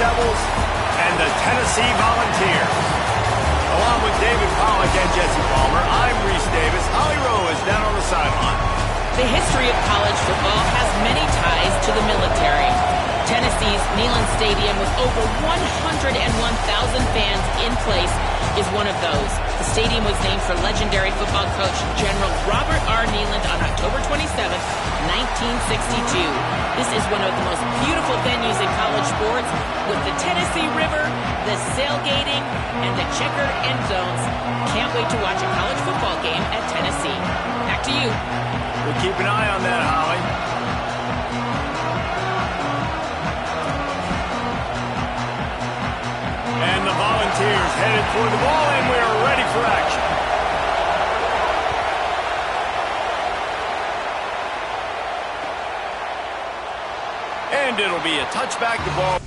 Devils and the Tennessee Volunteers. Along with David Pollack and Jesse Palmer, I'm Reese Davis. Holly Rowe is down on the sideline. The history of college football has many ties to the military. Tennessee's Neyland Stadium with over 101,000 fans in place is one of those. The stadium was named for legendary football coach General Robert R. Neyland on October 27, 1962. This is one of the most beautiful venues in college sports with the Tennessee River, the sailgating, and the checkered end zones. Can't wait to watch a college football game at Tennessee. Back to you. We'll keep an eye on that, Holly. And the Volunteers headed for the ball, and we are ready for action. And it'll be a touchback to ball.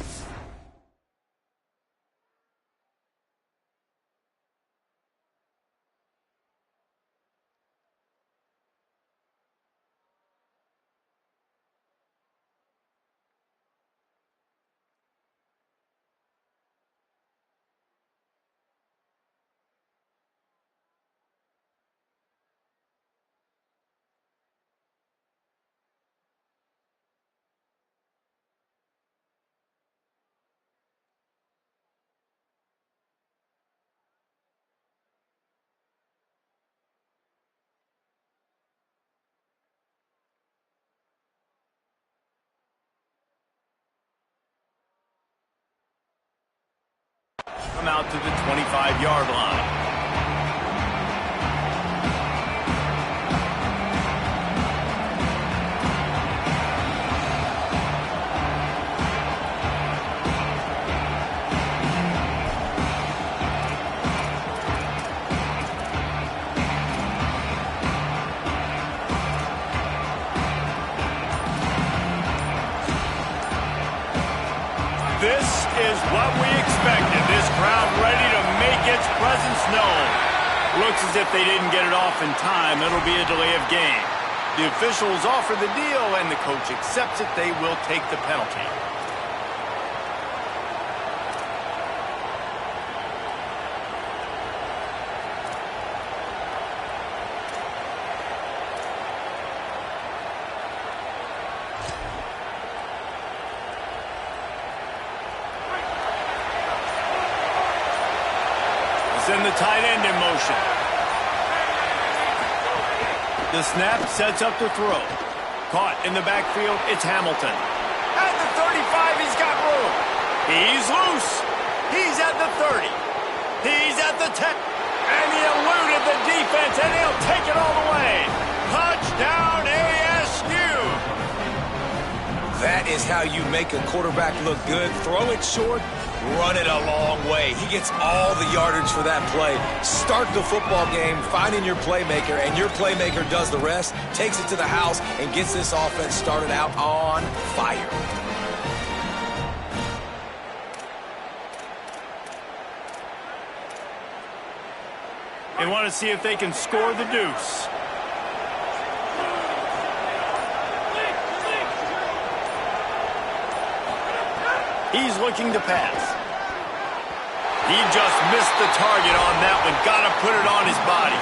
Come out to the 25-yard line. This is what we expected. This crowd ready to make its presence known. Looks as if they didn't get it off in time. It'll be a delay of game. The officials offer the deal, and the coach accepts it. They will take the penalty. Send the tight end in motion. The snap sets up the throw. Caught in the backfield, it's Hamilton. At the 35, he's got room. He's loose. He's at the 30. He's at the 10. And he eluded the defense, and he'll take it all the way. Touchdown, ASU. That is how you make a quarterback look good. Throw it short. Run it a long way. He gets all the yardage for that play. Start the football game finding your playmaker, and your playmaker does the rest, takes it to the house, and gets this offense started out on fire. They want to see if they can score the deuce. He's looking to pass. He just missed the target on that one. Got to put it on his body.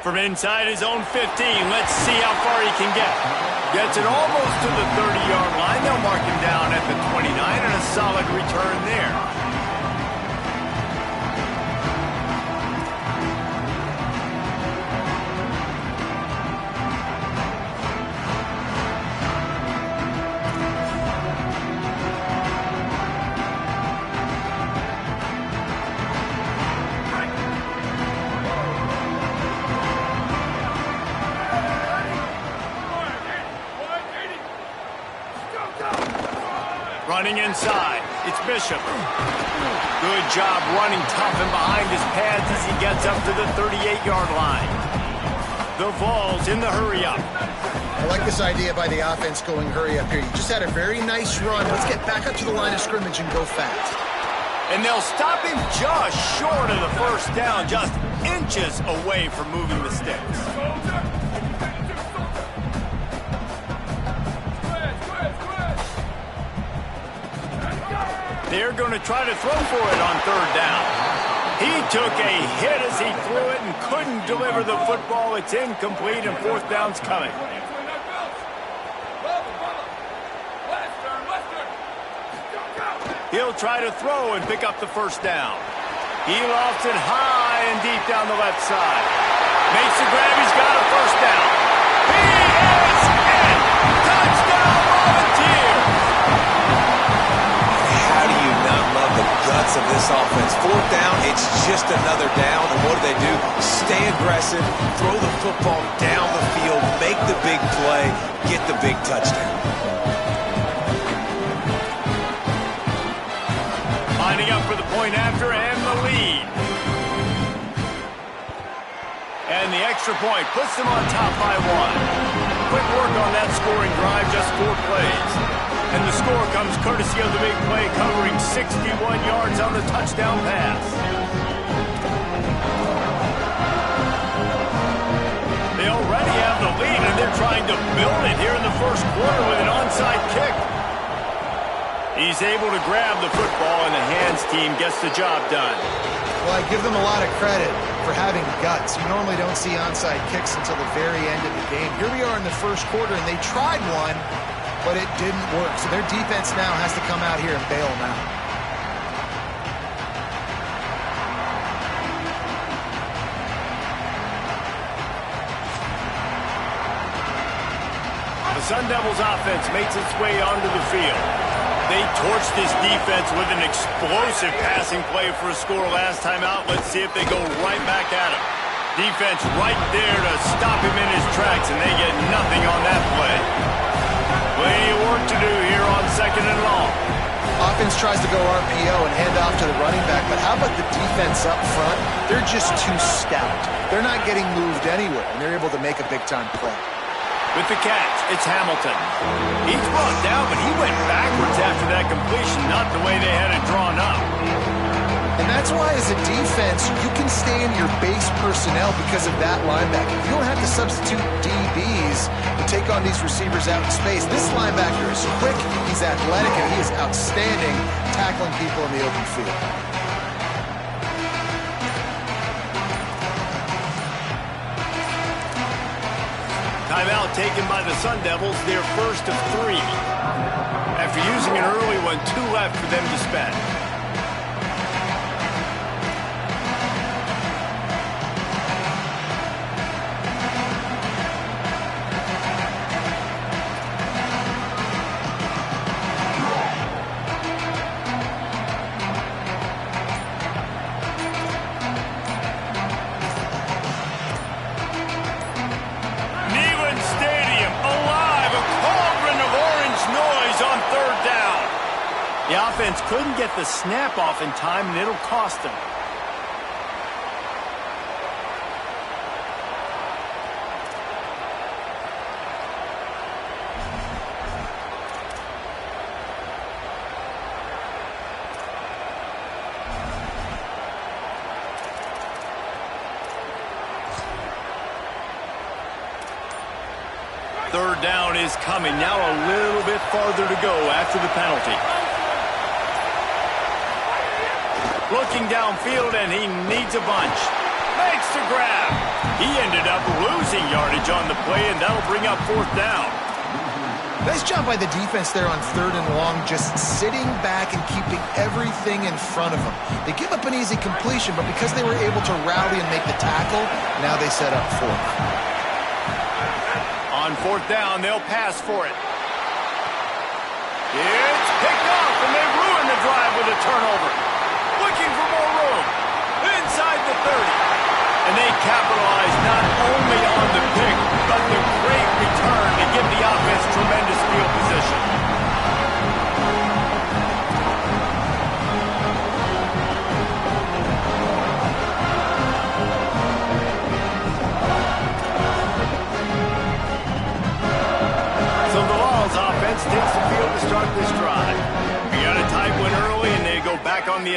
From inside his own 15, let's see how far he can get. Gets it almost to the 30-yard line. They'll mark him down at the 29, and a solid return there. Running inside, it's Bishop. Good job running tough and behind his pads as he gets up to the 38-yard line. The Vols in the hurry-up. I like this idea by the offense going hurry up here. You just had a very nice run. Let's get back up to the line of scrimmage and go fast. And they'll stop him just short of the first down, just inches away from moving the sticks. They're going to try to throw for it on third down. He took a hit as he threw it and couldn't deliver the football. It's incomplete and fourth down's coming. He'll try to throw and pick up the first down. He lofts it high and deep down the left side. Makes the grab. He's got a first down. He is in. Touchdown, Volunteers. How do you not love the guts of this offense? Fourth down, it's just another down. And what do? Stay aggressive, throw the football down the field, make the big play, get the big touchdown. Lining up for the point after and the lead. And the extra point puts them on top by one. Quick work on that scoring drive, just 4 plays. And the score comes courtesy of the big play, covering 61 yards on the touchdown pass. They already have the lead, and they're trying to build it here in the first quarter with an onside kick. He's able to grab the football, and the hands team gets the job done. Well, I give them a lot of credit for having guts. You normally don't see onside kicks until the very end of the game. Here we are in the first quarter, and they tried one, but it didn't work. So their defense now has to come out here and bail them out. The Sun Devils offense makes its way onto the field. They torched this defense with an explosive passing play for a score last time out. Let's see if they go right back at him. Defense right there to stop him in his tracks, and they get nothing on that play. Plenty of work to do here on second and long. Offense tries to go RPO and hand off to the running back, but how about the defense up front? They're just too stout. They're not getting moved anywhere, and they're able to make a big-time play. With the catch, it's Hamilton. He's brought down, but he went backwards after that completion, not the way they had it drawn up. And that's why, as a defense, you can stay in your base personnel because of that linebacker. You don't have to substitute DBs to take on these receivers out in space. This linebacker is quick, he's athletic, and he is outstanding tackling people in the open field. Timeout taken by the Sun Devils, their first of 3. After using an early one, 2 left for them to spend. The offense couldn't get the snap off in time, and it'll cost them. Third down is coming. Now a little bit farther to go after the penalty. Looking downfield, and he needs a bunch. Makes the grab. He ended up losing yardage on the play, and that'll bring up fourth down. Nice job by the defense there on third and long, just sitting back and keeping everything in front of them. They give up an easy completion, but because they were able to rally and make the tackle, now they set up fourth. On fourth down, they'll pass for it. It's picked off, and they ruin the drive with a turnover. Looking for more room. Inside the 30. And they capitalize not only on the pick, but the great return to give the offense tremendous field position.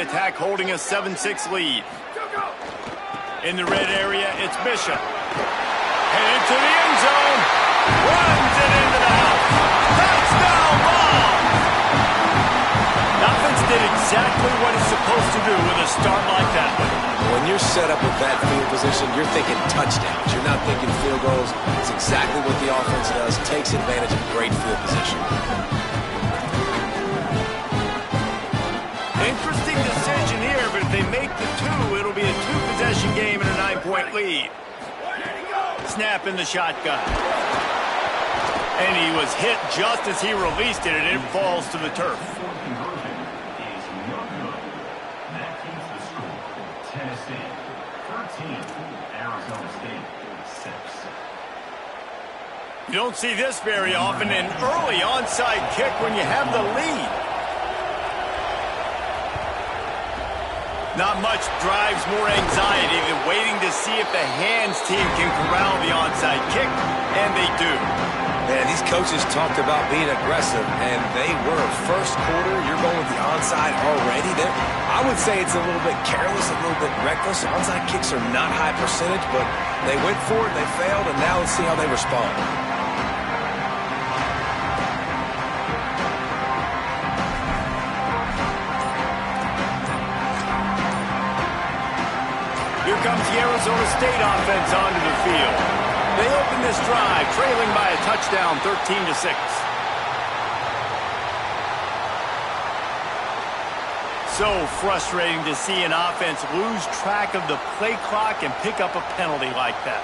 attack, holding a 7-6 lead. In the red area, it's Bishop. And into the end zone. Runs it into the house. Touchdown ball! Offense did exactly what it's supposed to do with a start like that one. When you're set up with that field position, you're thinking touchdowns. You're not thinking field goals. It's exactly what the offense does. Takes advantage of great field position. Interesting decision here, but if they make the two, it'll be a two-possession game and a 9-point lead. Snap in the shotgun. And he was hit just as he released it, and it falls to the turf. You don't see this very often, an early onside kick when you have the lead. Not much drives more anxiety than waiting to see if the hands team can corral the onside kick, and they do. Man, these coaches talked about being aggressive, and they were. First quarter, you're going with the onside already. I would say it's a little bit careless, a little bit reckless. Onside kicks are not high percentage, but they went for it, they failed, and now let's see how they respond. Here comes the Arizona State offense onto the field. They open this drive, trailing by a touchdown, 13-6. So frustrating to see an offense lose track of the play clock and pick up a penalty like that.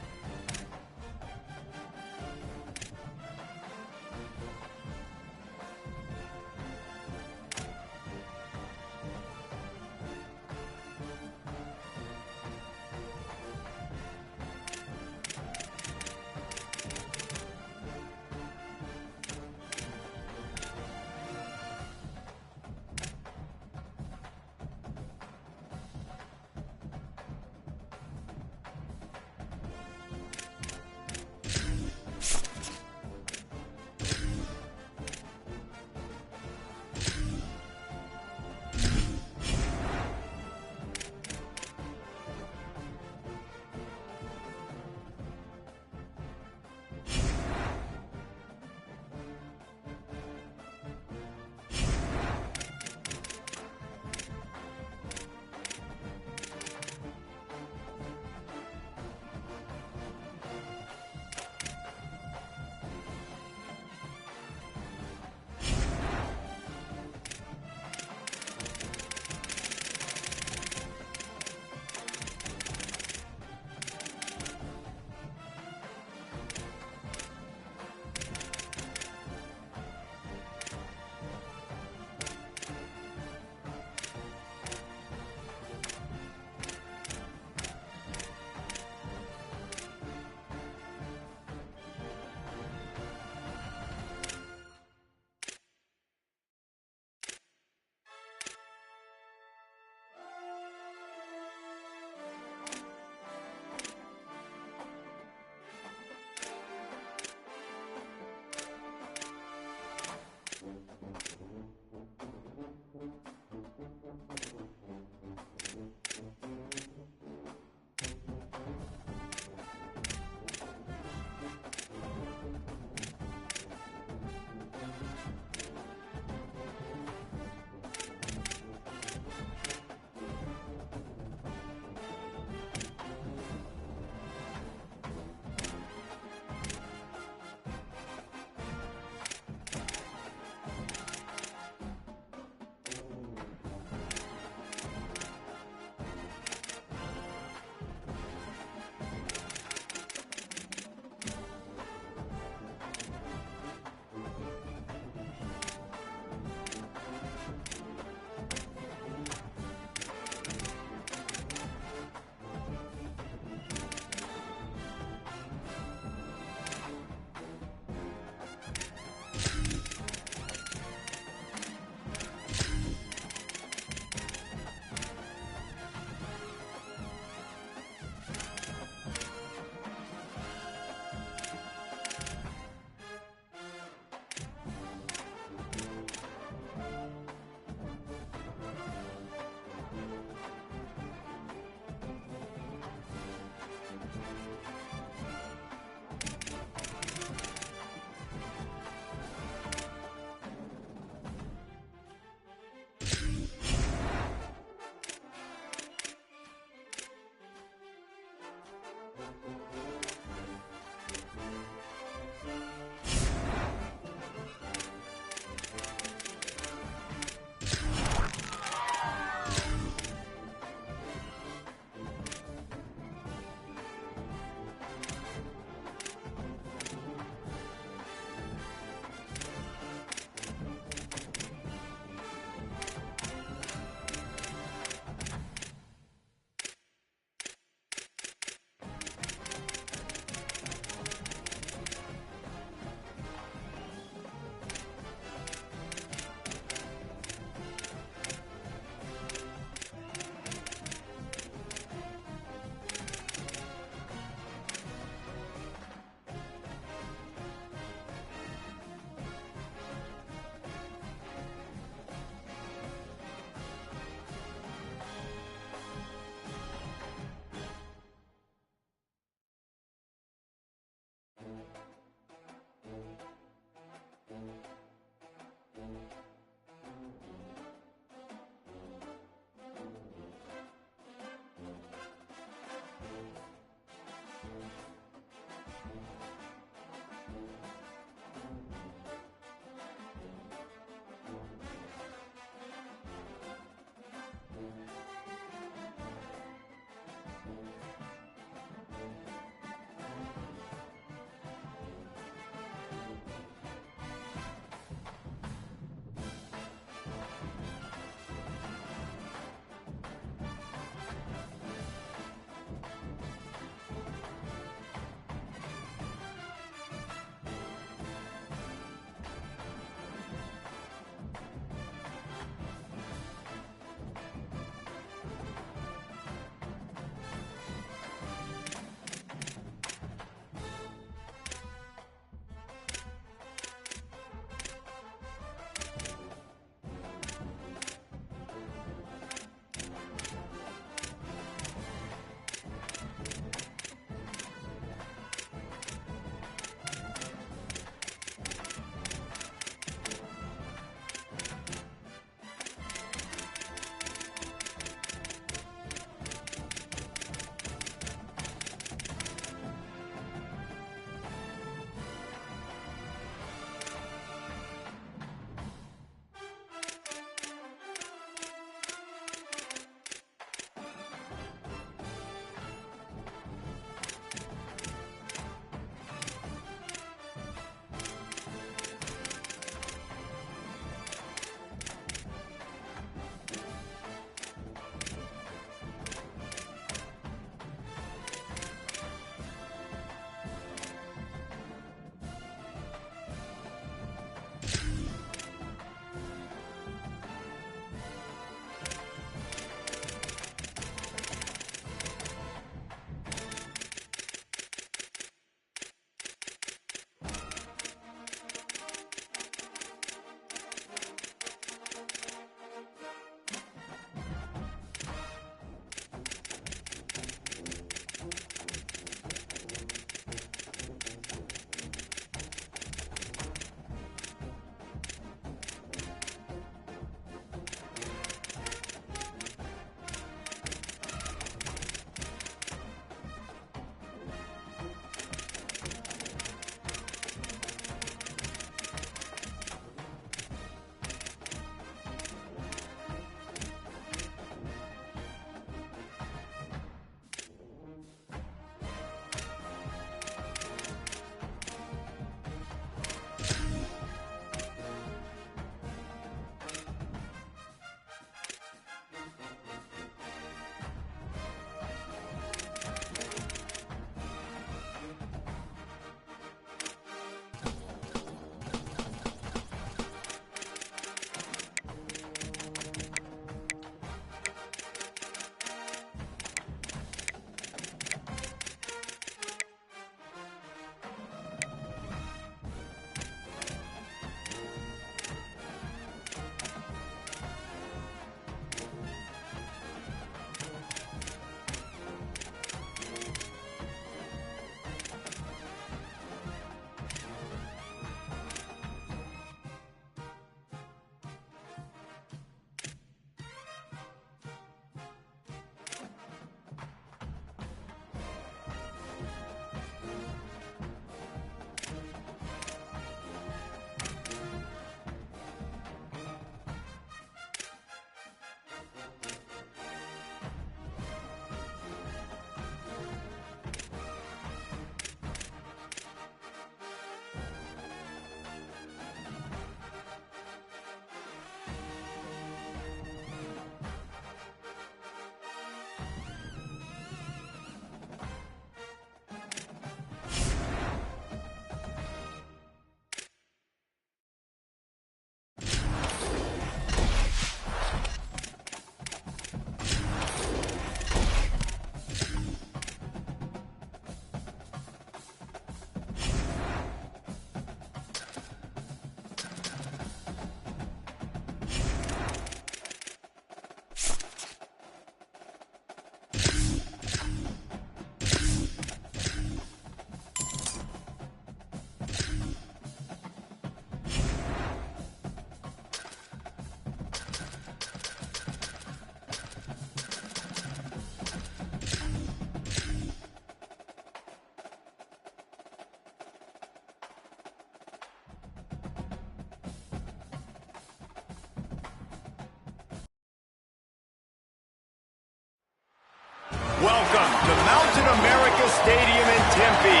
America Stadium in Tempe.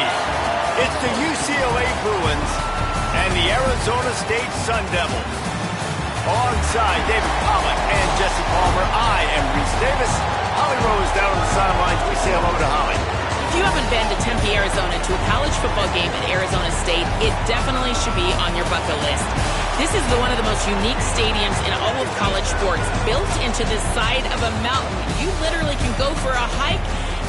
It's the UCLA Bruins and the Arizona State Sun Devils. Alongside David Pollack and Jesse Palmer, I am Reese Davis. Holly Rose down on the sidelines. We say hello to Holly. If you haven't been to Tempe, Arizona to a college football game at Arizona State, it definitely should be on your bucket list. This is one of the most unique stadiums in all of college sports, built into the side of a mountain. You literally can go for a hike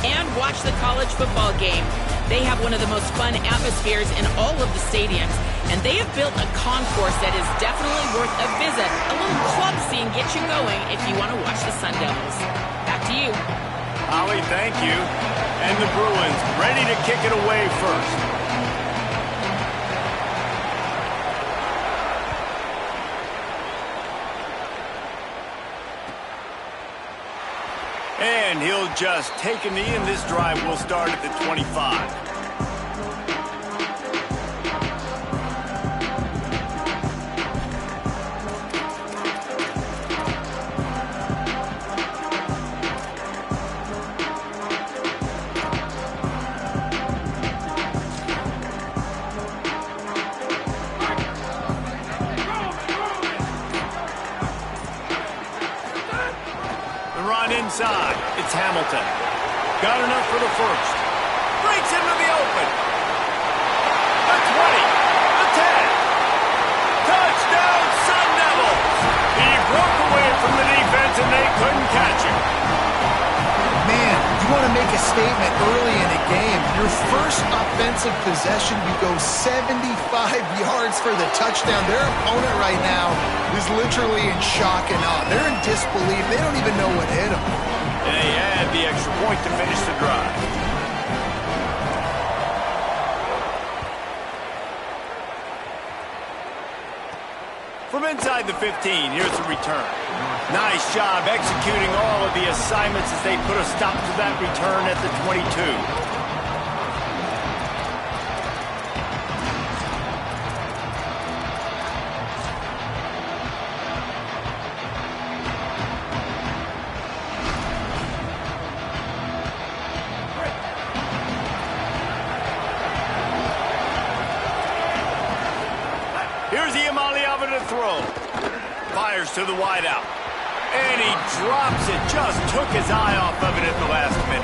and watch the college football game. They have one of the most fun atmospheres in all of the stadiums, and they have built a concourse that is definitely worth a visit. A little club scene gets you going if you want to watch the Sun Devils. Back to you. Holly, thank you. And the Bruins ready to kick it away first. And he'll just take a knee, and this drive will start at the 25. Inside, it's Hamilton. Got enough for the first. Breaks into the open. The 20, the 10. Touchdown, Sun Devils. He broke away from the defense and they couldn't catch him. Man, you want to make a statement early in a game. Your first offensive possession, you go 75 yards for the touchdown. Their opponent right now is literally in shock and awe. They're in disbelief. They don't even know what hit them. And they add the extra point to finish the drive. From inside the 15, here's the return. Nice job executing all of the assignments as they put a stop to that return at the 22. Here's Iamaleava to throw. Fires to the wideout. And he drops it. Just took his eye off of it at the last minute.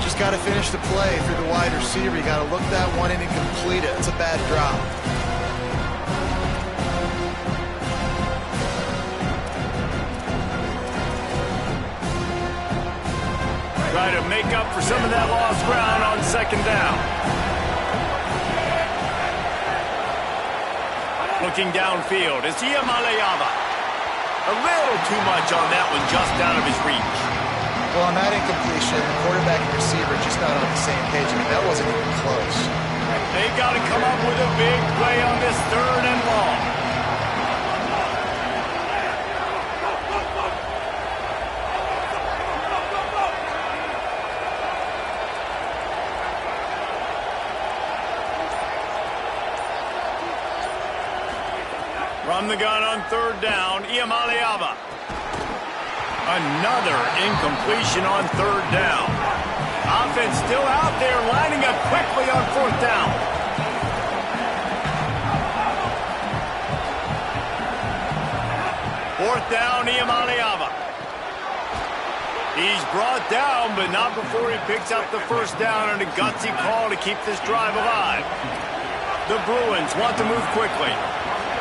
Just got to finish the play through the wide receiver. You got to look that one in and complete it. It's a bad drop. Try to make up for some of that lost ground on second down. Looking downfield, it's Iamaleava. A little too much on that one, just out of his reach. Well, on that incompletion, the quarterback and receiver just not on the same page. I mean, that wasn't even close. They've got to come up with a big play on this 3rd and long. From the gun on 3rd down, Iamaleava. Another incompletion on 3rd down. Offense still out there, lining up quickly on 4th down. Fourth down, Iamaleava. He's brought down, but not before he picks up the first down and a gutsy call to keep this drive alive. The Bruins want to move quickly.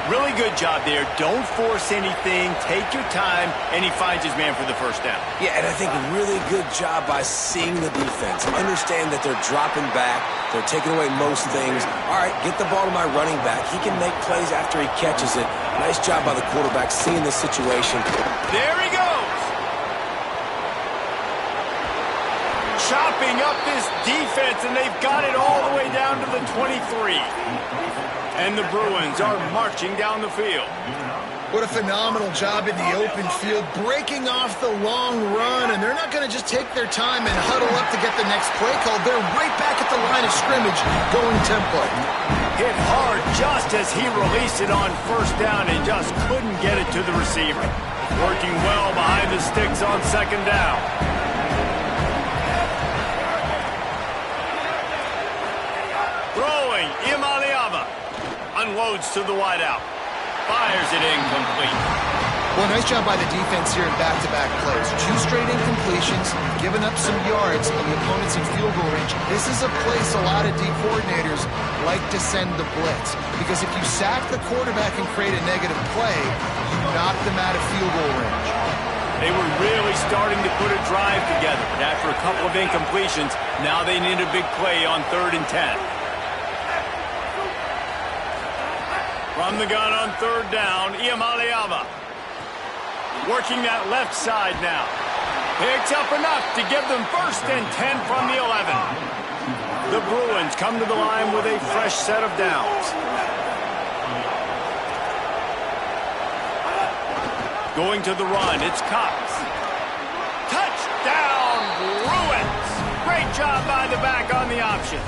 Really good job there. Don't force anything. Take your time, and he finds his man for the first down. Yeah, and I think a really good job by seeing the defense. Understand that they're dropping back. They're taking away most things. All right, get the ball to my running back. He can make plays after he catches it. Nice job by the quarterback seeing the situation. There he goes. Chopping up this defense, and they've got it all the way down to the 23. And the Bruins are marching down the field. What a phenomenal job in the open field, breaking off the long run, and they're not going to just take their time and huddle up to get the next play called. They're right back at the line of scrimmage, going tempo. Hit hard just as he released it on first down and just couldn't get it to the receiver. Working well behind the sticks on second down. throwing. Iamaleava unloads to the wideout. Fires it incomplete. Well, nice job by the defense here in back-to-back plays. 2 straight incompletions, giving up some yards, and the opponent's in field goal range. This is a place a lot of D coordinators like to send the blitz, because if you sack the quarterback and create a negative play, you knock them out of field goal range. They were really starting to put a drive together, but after a couple of incompletions, now they need a big play on 3rd and 10. From the gun on 3rd down, Iamaleava. Working that left side now. Picks up enough to give them 1st and 10 from the 11. The Bruins come to the line with a fresh set of downs. Going to the run, it's Cox. Touchdown, Bruins! Great job by the back on the option.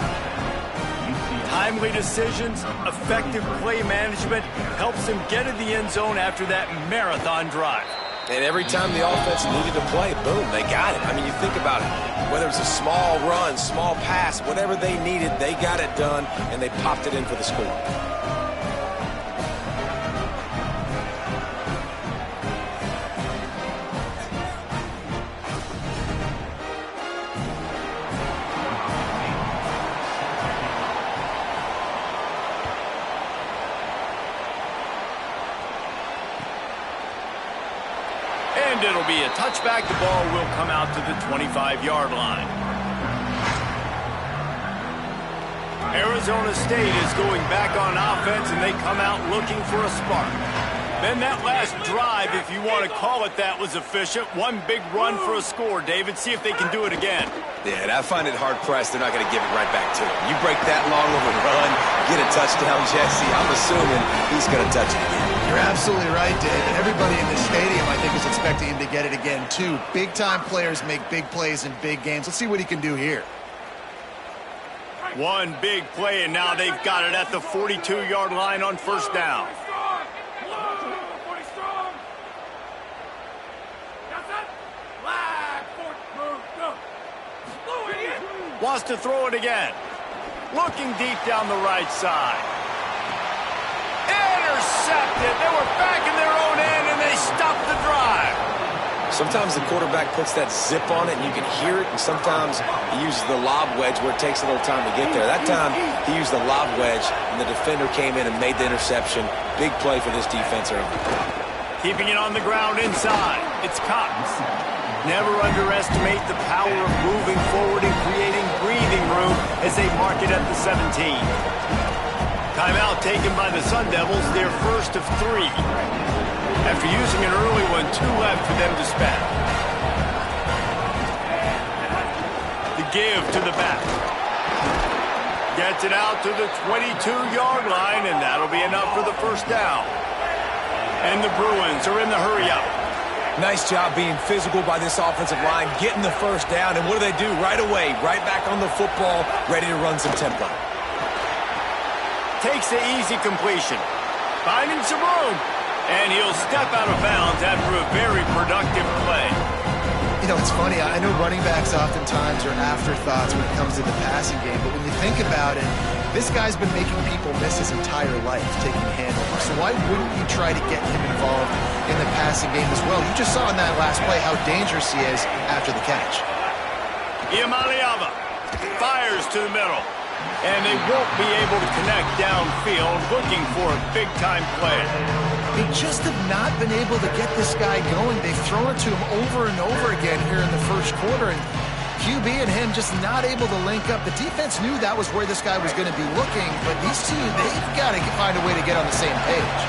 Timely decisions, effective play management helps them get in the end zone after that marathon drive. And every time the offense needed to play, boom, they got it. I mean, you think about it. Whether it's a small run, small pass, whatever they needed, they got it done, and they popped it in for the score. And it'll be a touchback. The ball will come out to the 25-yard line. Arizona State is going back on offense, and they come out looking for a spark. Then that last drive, if you want to call it that, was efficient. One big run for a score, David. See if they can do it again. Yeah, and I find it hard-pressed. They're not going to give it right back to him. You break that long of a run, get a touchdown, Jesse, I'm assuming he's going to touch it again. You're absolutely right, Dave. Everybody in this stadium, I think, is expecting him to get it again, too. Big-time players make big plays in big games. Let's see what he can do here. One big play, and now they've got it at the 42-yard line on 1st down. Wants to throw it again. Looking deep down the right side. Intercepted. They were back in their own end, and they stopped the drive. Sometimes the quarterback puts that zip on it, and you can hear it, and sometimes he uses the lob wedge where it takes a little time to get there. That time, he used the lob wedge, and the defender came in and made the interception. Big play for this defense early. Keeping it on the ground inside. It's Cox. Never underestimate the power of moving forward and creating breathing room as they mark it at the 17. Timeout taken by the Sun Devils, their 1st of 3. After using an early one, 2 left for them to spend. The give to the back. Gets it out to the 22-yard line, and that'll be enough for the 1st down. And the Bruins are in the hurry-up. Nice job being physical by this offensive line, getting the 1st down, and what do? Right away, right back on the football, ready to run some tempo. Takes the easy completion, finding some room, and he'll step out of bounds after a very productive play. You know, it's funny. I know running backs oftentimes are afterthoughts when it comes to the passing game, but when you think about it, this guy's been making people miss his entire life taking handoffs. So why wouldn't you try to get him involved in the passing game as well? You just saw in that last play how dangerous he is after the catch. Iamaleava fires to the middle, and they won't be able to connect downfield, looking for a big-time play. They just have not been able to get this guy going. They've thrown it to him over and over again here in the 1st quarter, and QB and him just not able to link up. The defense knew that was where this guy was going to be looking, but these two, they've got to find a way to get on the same page.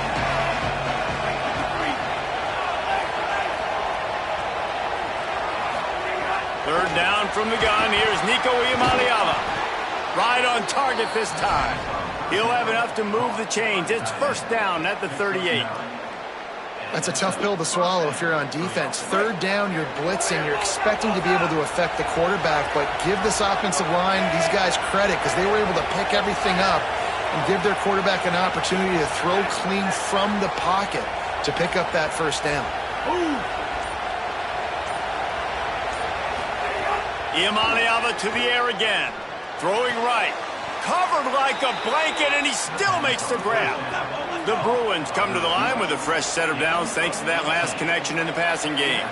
Third down from the gun. Here's Nico Iamaleava. Right on target this time. He'll have enough to move the chains. It's 1st down at the 38. That's a tough pill to swallow if you're on defense. 3rd down, you're blitzing. You're expecting to be able to affect the quarterback, but give this offensive line, these guys, credit because they were able to pick everything up and give their quarterback an opportunity to throw clean from the pocket to pick up that 1st down. Iamaleava to the air again. Throwing right. covered like a blanket, and he still makes the grab. The Bruins come to the line with a fresh set of downs thanks to that last connection in the passing game.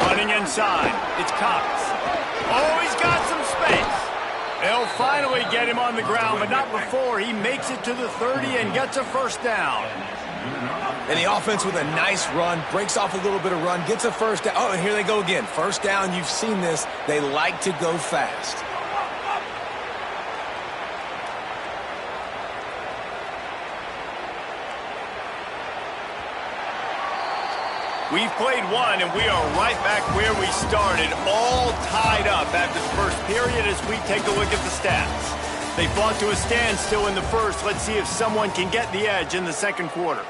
Running inside, it's Cox. Oh, he's got some space. They'll finally get him on the ground, but not before he makes it to the 30 and gets a first down. And the offense with a nice run, breaks off a little bit of run, gets a first down. Oh, and here they go again. First down, you've seen this. They like to go fast. We've played one, and we are right back where we started, all tied up after the first period as we take a look at the stats. They fought to a standstill in the first. Let's see if someone can get the edge in the second quarter.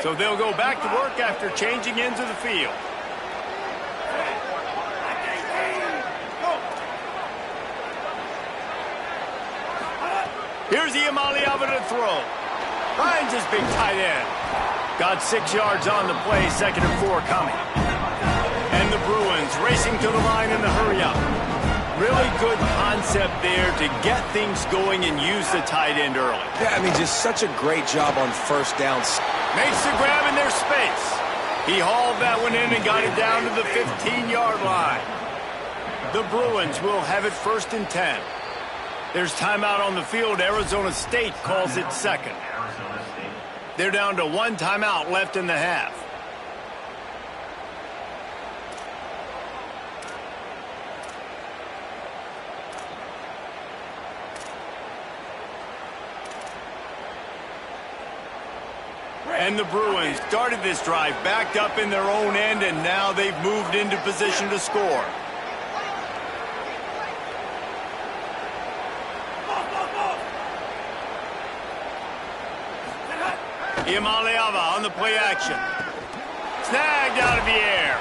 So they'll go back to work after changing into the field. Here's Iamaleava to throw. Finds his big tight end. Got 6 yards on the play, 2nd and 4 coming. And the Bruins racing to the line in the hurry-up. Really good concept there to get things going and use the tight end early. Yeah, I mean, just such a great job on first downs. Makes the grab in their space. He hauled that one in and got it down to the 15-yard line. The Bruins will have it 1st and 10. There's timeout on the field. Arizona State calls it second. They're down to 1 timeout left in the half. And the Bruins started this drive backed up in their own end, and now they've moved into position to score. Iamaleava on the play action. Snagged out of the air.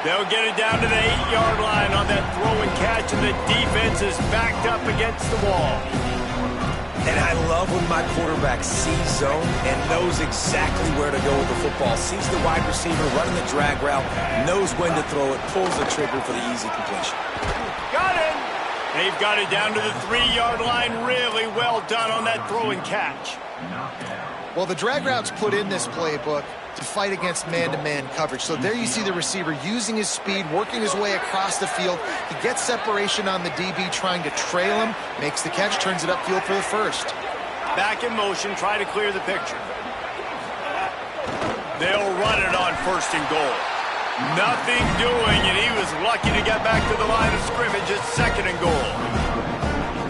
They'll get it down to the 8-yard line on that throw and catch, and the defense is backed up against the wall. And I love when my quarterback sees zone and knows exactly where to go with the football. Sees the wide receiver running the drag route, knows when to throw it, pulls the trigger for the easy completion. Got it! They've got it down to the 3-yard line. Really well done on that throw and catch. Well, the drag route's put in this playbook to fight against man-to-man coverage. So there you see the receiver using his speed, working his way across the field. He gets separation on the DB, trying to trail him, makes the catch, turns it upfield for the first. Back in motion, try to clear the picture. They'll run it on 1st and goal. Nothing doing, and he was lucky to get back to the line of scrimmage at 2nd and goal.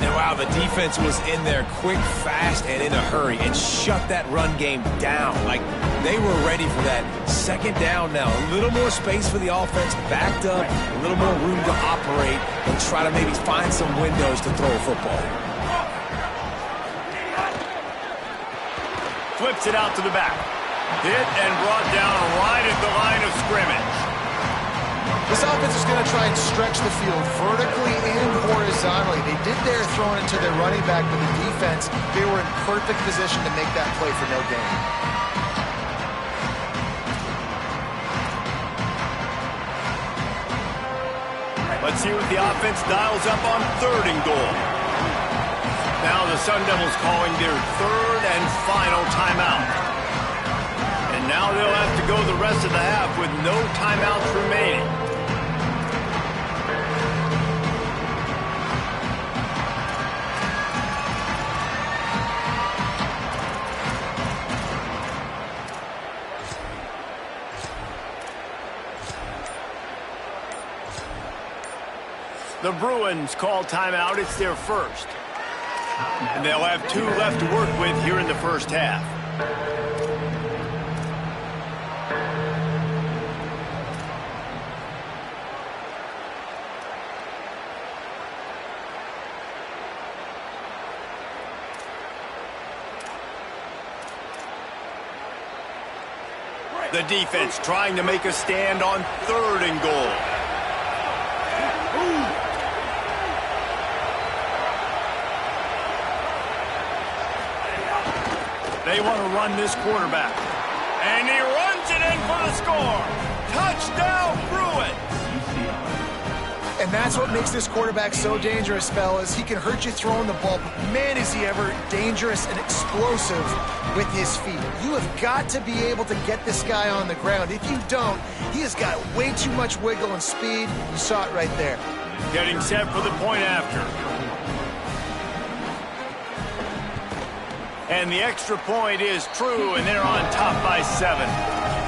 And wow, the defense was in there quick, fast, and in a hurry and shut that run game down. Like, they were ready for that 2nd down now. A little more space for the offense, backed up, a little more room to operate and try to maybe find some windows to throw a football. Flips it out to the back. Hit and brought down right at the line of scrimmage. This offense is going to try and stretch the field vertically and horizontally. They did their throwing into their running back, but the defense, they were in perfect position to make that play for no gain. Let's see what the offense dials up on 3rd and goal. Now the Sun Devils calling their 3rd and final timeout. And now they'll have to go the rest of the half with no timeouts remaining. The Bruins call timeout. It's their first. And they'll have 2 left to work with here in the first half. The defense trying to make a stand on 3rd and goal. They want to run this quarterback. And he runs it in for the score. Touchdown, Bruin. And that's what makes this quarterback so dangerous, fellas. He can hurt you throwing the ball, but man, is he ever dangerous and explosive with his feet. You have got to be able to get this guy on the ground. If you don't, he has got way too much wiggle and speed. You saw it right there. Getting set for the point after. And the extra point is true, and they're on top by 7.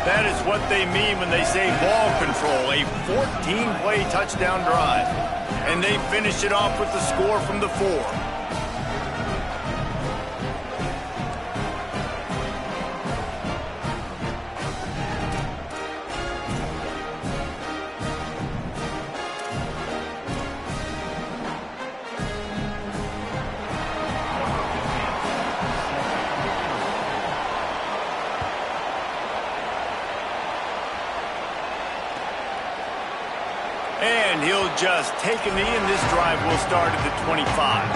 That is what they mean when they say ball control, a 14-play touchdown drive. And they finish it off with the score from the 4. And he'll just take a knee, and this drive will start at the 25.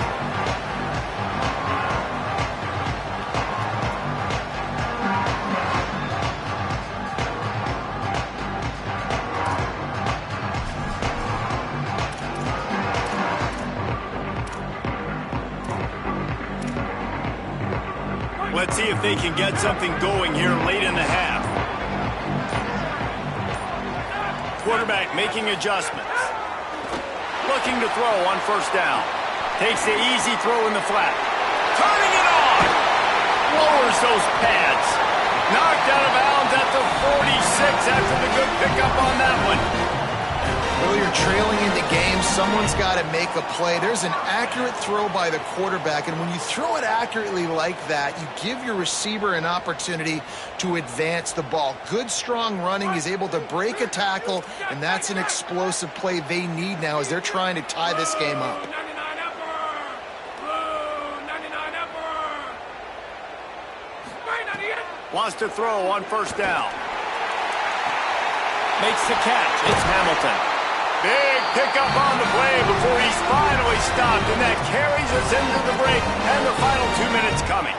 Let's see if they can get something going here late in the half. Quarterback making adjustments. Looking to throw on first down. Takes the easy throw in the flat. Turning it on. Lowers those pads. Knocked out of bounds at the 46 after the good pickup on that one. Well, you're trailing in the game. Someone's got to make a play. There's an accurate throw by the quarterback, and when you throw it accurately like that, you give your receiver an opportunity to advance the ball. Good, strong running. He's able to break a tackle, and that's an explosive play they need now as they're trying to tie this game up. Wants to throw on first down. Makes the catch. It's Hamilton. Big pickup on the play before he's finally stopped, and that carries us into the break and the final 2 minutes coming.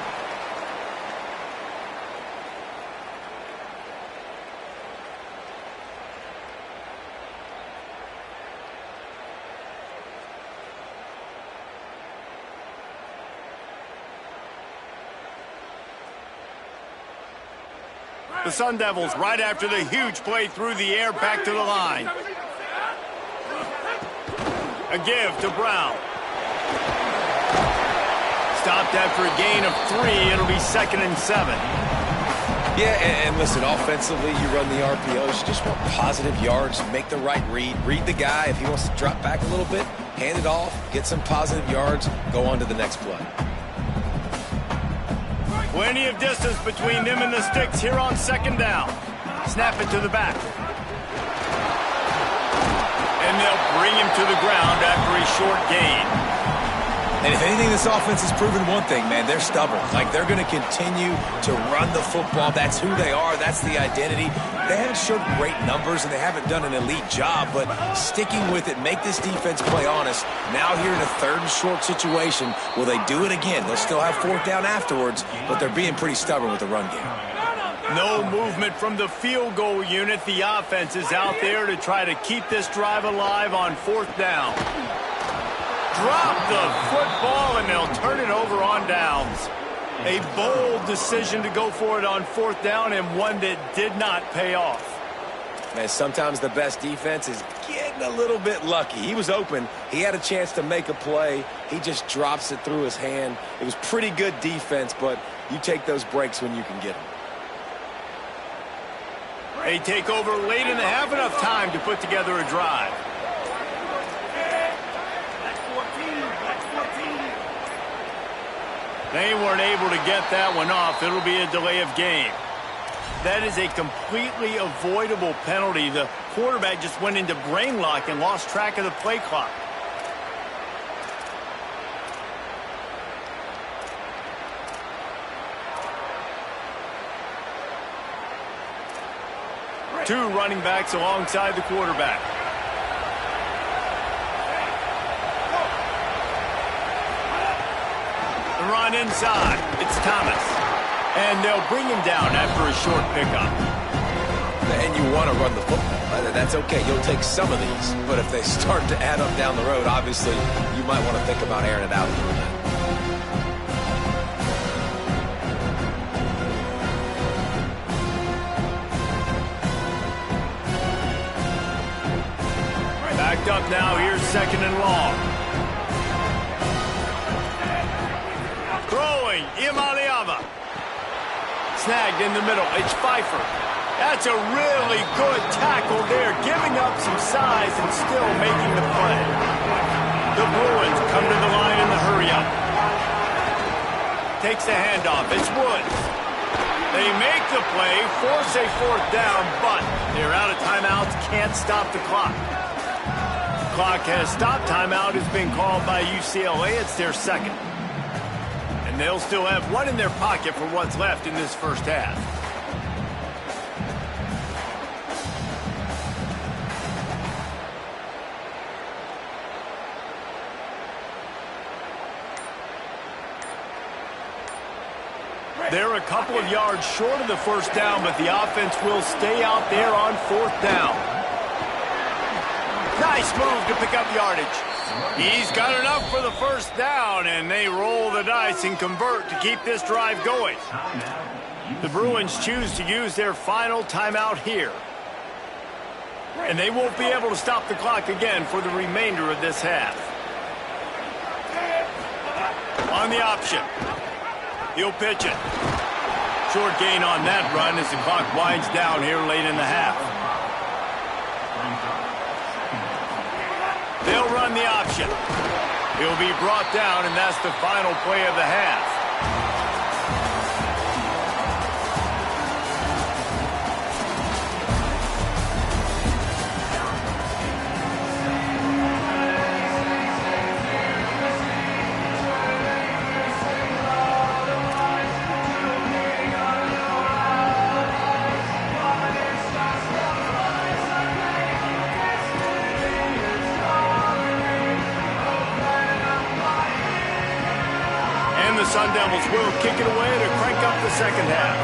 The Sun Devils right after the huge play through the air back to the line. A give to Brown. Stopped after a gain of 3. It'll be 2nd and 7. Yeah, and listen, offensively, you run the RPOs. You just want positive yards, make the right read. Read the guy. If he wants to drop back a little bit, hand it off, get some positive yards, go on to the next play. Plenty of distance between them and the sticks here on 2nd down. Snap it to the back. And they'll bring him to the ground after a short gain. And if anything, this offense has proven one thing, man. They're stubborn. Like, they're going to continue to run the football. That's who they are. That's the identity. They haven't showed great numbers, and they haven't done an elite job, but sticking with it, make this defense play honest. Now here in a 3rd and short situation, will they do it again? They'll still have 4th down afterwards, but they're being pretty stubborn with the run game. No movement from the field goal unit. The offense is out there to try to keep this drive alive on 4th down. Drop the football, and they'll turn it over on downs. A bold decision to go for it on 4th down, and one that did not pay off. Man, sometimes the best defense is getting a little bit lucky. He was open. He had a chance to make a play. He just drops it through his hand. It was pretty good defense, but you take those breaks when you can get them. They take over late in the half, enough time to put together a drive. They weren't able to get that one off. It'll be a delay of game. That is a completely avoidable penalty. The quarterback just went into brain lock and lost track of the play clock. Two running backs alongside the quarterback. The run inside. It's Thomas. And they'll bring him down after a short pickup. And you want to run the football. That's okay. You'll take some of these. But if they start to add up down the road, obviously, you might want to think about airing it out a little bit. Backed up now. Here's 2nd and long. Throwing. Imaliava. Snagged in the middle. It's Pfeiffer. That's a really good tackle there, giving up some size and still making the play. The Bruins come to the line in the hurry-up. Takes the handoff. It's Woods. They make the play, force a 4th down, but they're out of timeouts, can't stop the clock. Clock has stopped. Timeout has been called by UCLA. It's their 2nd. And they'll still have one in their pocket for what's left in this first half. They're a couple of yards short of the 1st down, but the offense will stay out there on 4th down. Nice move to pick up yardage. He's got enough for the 1st down, and they roll the dice and convert to keep this drive going. The Bruins choose to use their final timeout here. And they won't be able to stop the clock again for the remainder of this half. On the option. He'll pitch it. Short gain on that run as the clock winds down here late in the half. They'll run the option. He'll be brought down, and that's the final play of the half. Sun Devils will kick it away to crank up the 2nd half.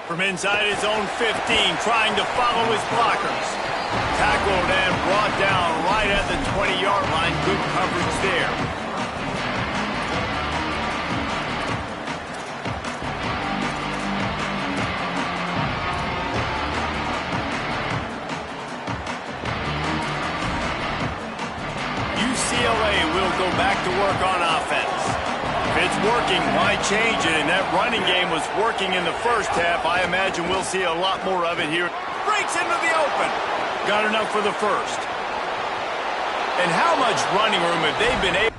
From inside his own 15, trying to follow his blockers. Tackled and brought down right at the 20-yard line. Good coverage there. UCLA will go back to work on offense. If it's working, why change it? And that running game was working in the 1st half. I imagine we'll see a lot more of it here. Breaks into the open. Got enough for the 1st. And how much running room have they been able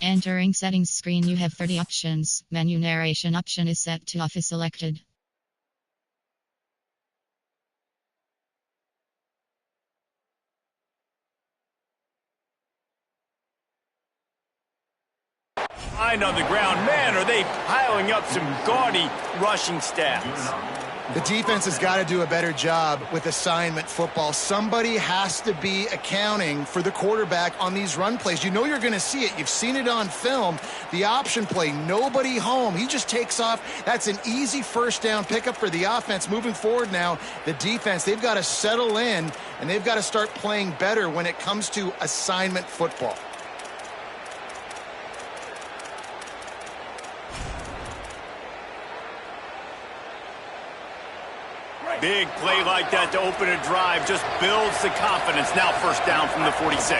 Entering settings screen, you have 30 options. Menu narration option is set to off is selected. Line on the ground. Man, are they piling up some gaudy rushing stats. The defense has got to do a better job with assignment football. Somebody has to be accounting for the quarterback on these run plays. You know you're going to see it. You've seen it on film. The option play, nobody home. He just takes off. That's an easy first down pickup for the offense. Moving forward now, the defense, they've got to settle in, and they've got to start playing better when it comes to assignment football. Big play like that to open a drive just builds the confidence. Now first down from the 46.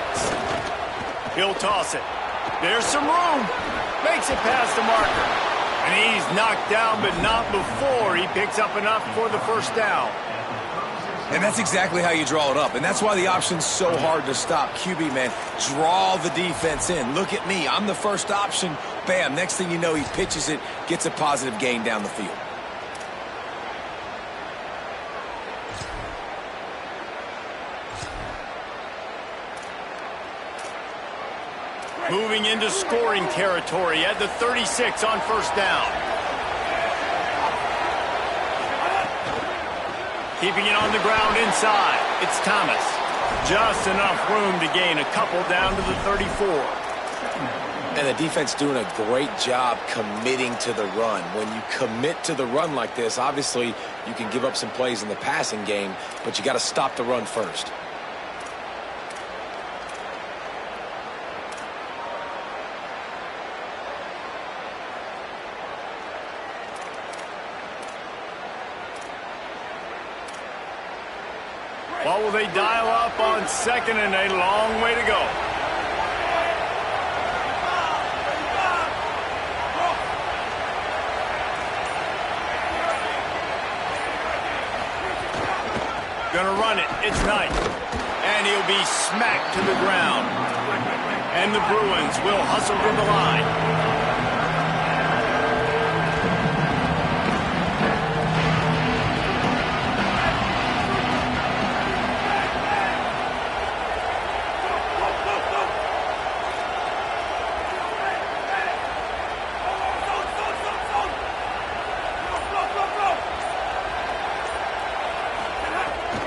He'll toss it. There's some room. Makes it past the marker. And he's knocked down, but not before he picks up enough for the first down. And that's exactly how you draw it up. And that's why the option's so hard to stop. QB, man, draw the defense in. Look at me. I'm the first option. Bam. Next thing you know, he pitches it, gets a positive gain down the field. Moving into scoring territory at the 36 on first down. Keeping it on the ground inside. It's Thomas. Just enough room to gain a couple down to the 34. And the defense doing a great job committing to the run. When you commit to the run like this, obviously you can give up some plays in the passing game, but you got to stop the run first. What will they dial up on second and a long way to go? Gonna run it. It's Knight. And he'll be smacked to the ground. And the Bruins will hustle to the line.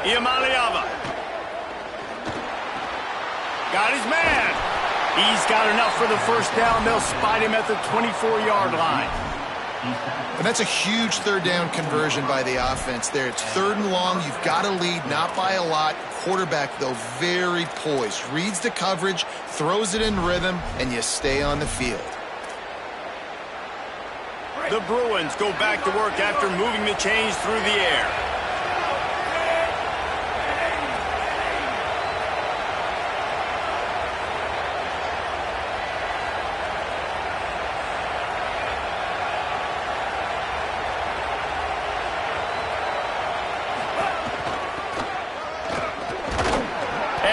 Iamaleava. Got his man. He's got enough for the first down. They'll spot him at the 24-yard line. And that's a huge third down conversion by the offense there. It's third and long. You've got to lead, not by a lot. Quarterback, though, very poised. Reads the coverage, throws it in rhythm, and you stay on the field. The Bruins go back to work after moving the chains through the air.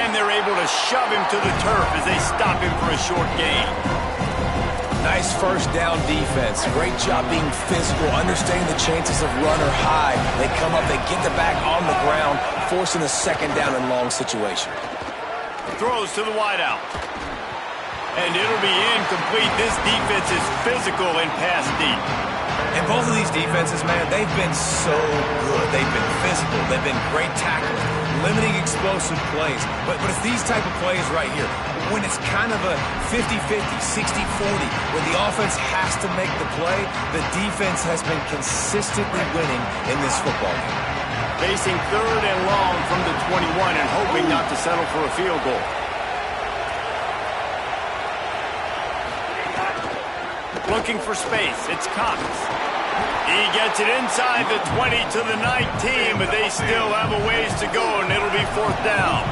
They're able to shove him to the turf as they stop him for a short gain. Nice first down defense. Great job being physical, understanding the chances of run or high. They come up, they get the back on the ground, forcing a second down and long situation. Throws to the wideout. And it'll be incomplete. This defense is physical and pass deep. And both of these defenses, man, they've been so good. They've been physical. They've been great tackling, limiting explosive plays. But it's these type of plays right here, when it's kind of a 50-50, 60-40, where the offense has to make the play, the defense has been consistently winning in this football game. Facing third and long from the 21 and hoping not to settle for a field goal. Looking for space. It's Cox. He gets it inside the 20 to the 19, but they still have a ways to go, and it'll be fourth down.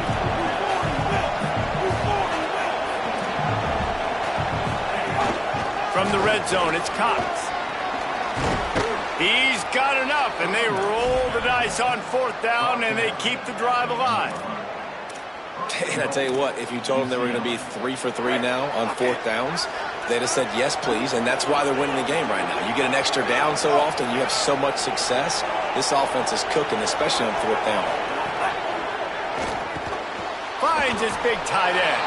From the red zone, it's Cox. He's got enough, and they roll the dice on fourth down, and they keep the drive alive. And I tell you what, if you told them they were going to be 3 for 3 now on fourth downs, They'd have said, yes, please, and that's why they're winning the game right now. You get an extra down so often, you have so much success. This offense is cooking, especially on 4th down. Finds his big tight end.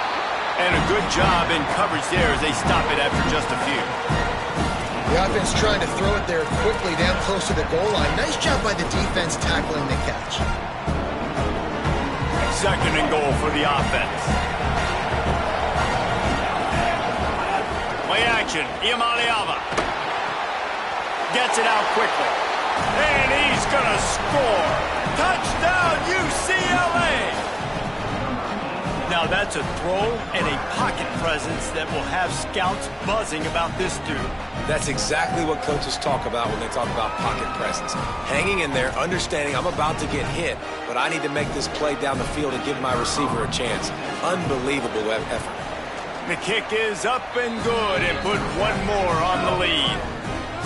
And a good job in coverage there as they stop it after just a few. The offense trying to throw it there quickly down close to the goal line. Nice job by the defense tackling the catch. 2nd and goal for the offense. Play action, Iamaleava. Gets it out quickly. And he's gonna score. Touchdown, UCLA! Now that's a throw and a pocket presence that will have scouts buzzing about this dude. That's exactly what coaches talk about when they talk about pocket presence. Hanging in there, understanding I'm about to get hit, but I need to make this play down the field and give my receiver a chance. Unbelievable effort. The kick is up and good and put one more on the lead.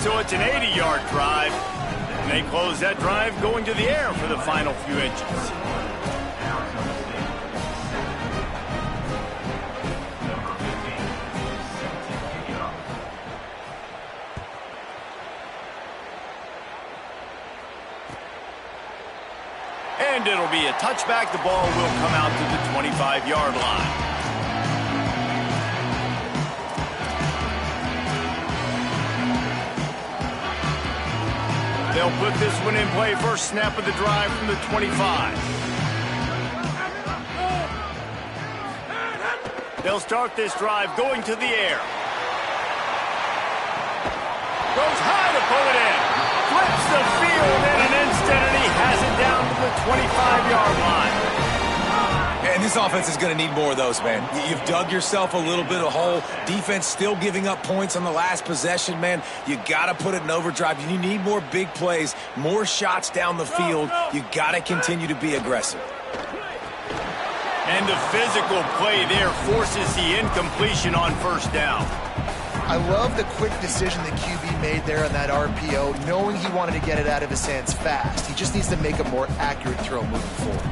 So it's an 80-yard drive. And they close that drive going to the air for the final few inches. And it'll be a touchback. The ball will come out to the 25-yard line. They'll put this one in play. First snap of the drive from the 25. They'll start this drive going to the air. Goes high to pull it in. Flips the field in an instant, and he has it down to the 25-yard line. And this offense is going to need more of those, man. You've dug yourself a little bit of hole. Defense still giving up points on the last possession, man. You got to put it in overdrive. You need more big plays, more shots down the field. You got to continue to be aggressive. And the physical play there forces the incompletion on first down. I love the quick decision the QB made there on that RPO, knowing he wanted to get it out of his hands fast. He just needs to make a more accurate throw moving forward.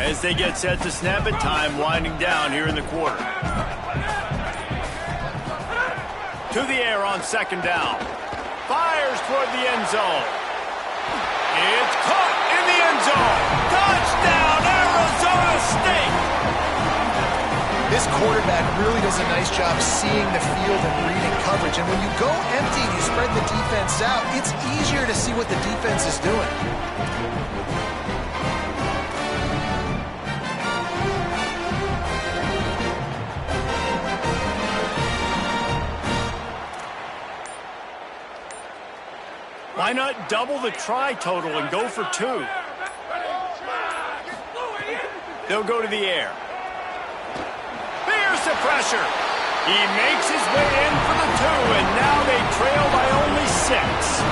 As they get set to snap it, time winding down here in the quarter. To the air on 2nd down. Fires toward the end zone. It's caught in the end zone. Touchdown, Arizona State! This quarterback really does a nice job seeing the field and reading coverage. And when you go empty and you spread the defense out, it's easier to see what the defense is doing. Why not double the try total and go for 2? They'll go to the air. There's the pressure. He makes his way in for the 2, and now they trail by only 6.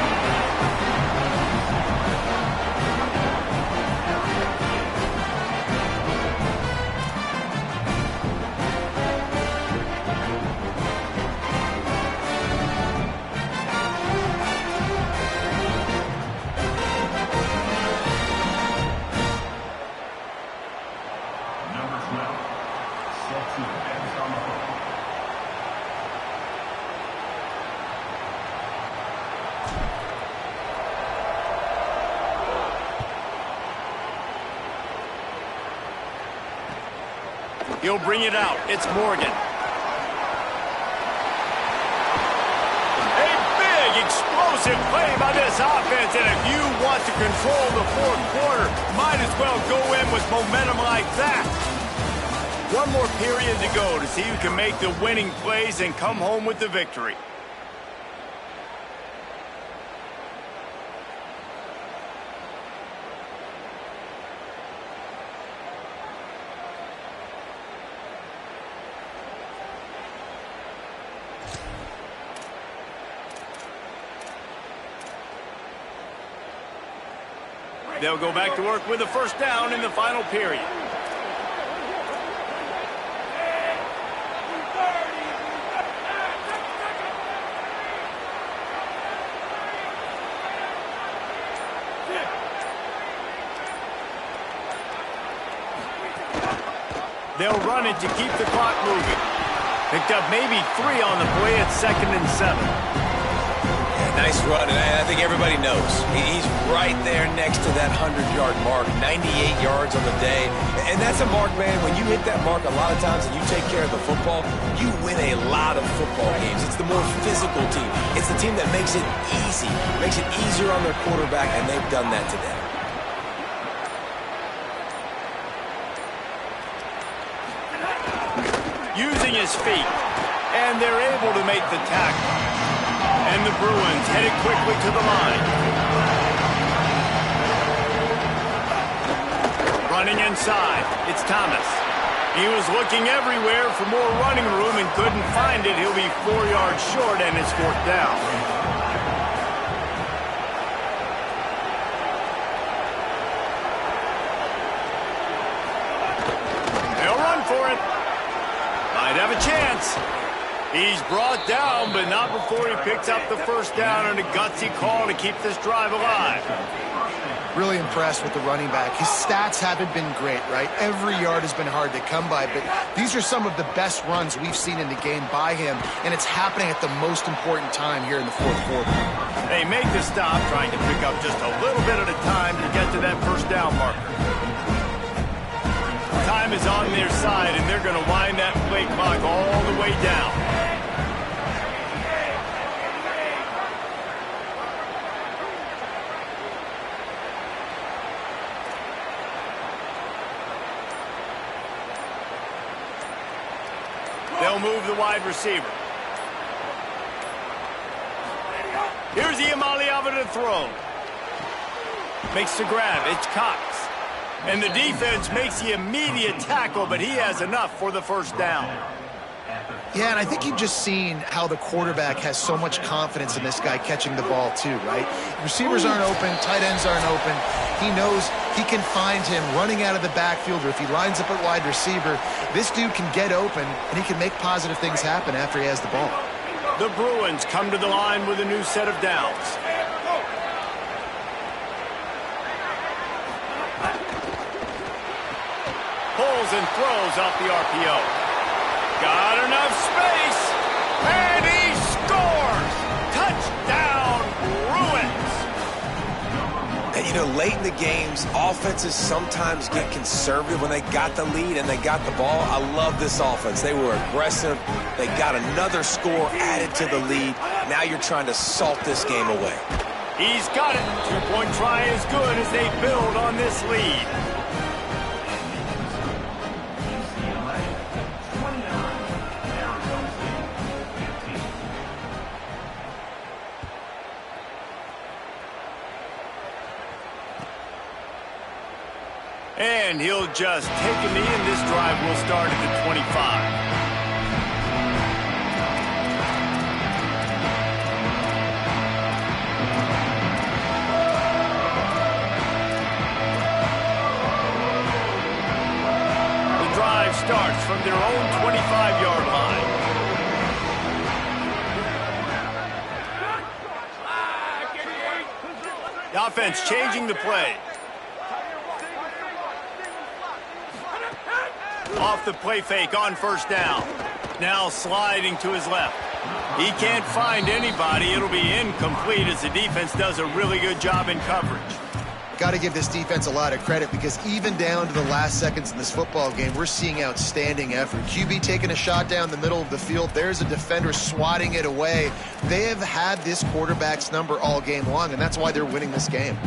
He'll bring it out. It's Morgan. A big, explosive play by this offense. And if you want to control the 4th quarter, might as well go in with momentum like that. One more period to go to see who can make the winning plays and come home with the victory. They'll go back to work with a first down in the final period. They'll run it to keep the clock moving. Picked up maybe 3 on the play at 2nd and 7. Nice run, and I think everybody knows. He's right there next to that 100-yard mark, 98 yards on the day. And that's a mark, man. When you hit that mark a lot of times and you take care of the football, you win a lot of football games. It's the more physical team. It's the team that makes it easy, makes it easier on their quarterback, and they've done that today. Using his feet, and they're able to make the tackle. And the Bruins headed quickly to the line. Running inside, it's Thomas. He was looking everywhere for more running room and couldn't find it. He'll be 4 yards short and it's 4th down. They'll run for it. Might have a chance. He's brought down, but not before he picks up the 1st down and a gutsy call to keep this drive alive. Really impressed with the running back. His stats haven't been great, right? Every yard has been hard to come by, but these are some of the best runs we've seen in the game by him, and it's happening at the most important time here in the 4th quarter. They make the stop, trying to pick up just a little bit at a time to get to that 1st down marker. Time is on their side, and they're going to wind that play clock all the way down. They'll move the wide receiver. Here's Iamaleava to throw. Makes the grab. It's Cox. And the defense makes the immediate tackle, but he has enough for the 1st down. Yeah, and I think you've just seen how the quarterback has so much confidence in this guy catching the ball too, right? Receivers aren't open, tight ends aren't open. He knows he can find him running out of the backfield, or if he lines up at wide receiver, this dude can get open, and he can make positive things happen after he has the ball. The Bruins come to the line with a new set of downs. Pulls and throws off the RPO. Got enough space, and he scores! Touchdown, Bruins! And, you know, late in the games, offenses sometimes get conservative when they got the lead and they got the ball. I love this offense. They were aggressive. They got another score added to the lead. Now you're trying to salt this game away. He's got it. 2-point try is good as they build on this lead. And he'll just take a knee, and this drive will start at the 25. The drive starts from their own 25-yard line. The offense changing the play. Off the play fake on 1st down. Now sliding to his left. He can't find anybody. It'll be incomplete as the defense does a really good job in coverage. Got to give this defense a lot of credit, because even down to the last seconds in this football game, we're seeing outstanding effort. QB taking a shot down the middle of the field. There's a defender swatting it away. They have had this quarterback's number all game long, and that's why they're winning this game.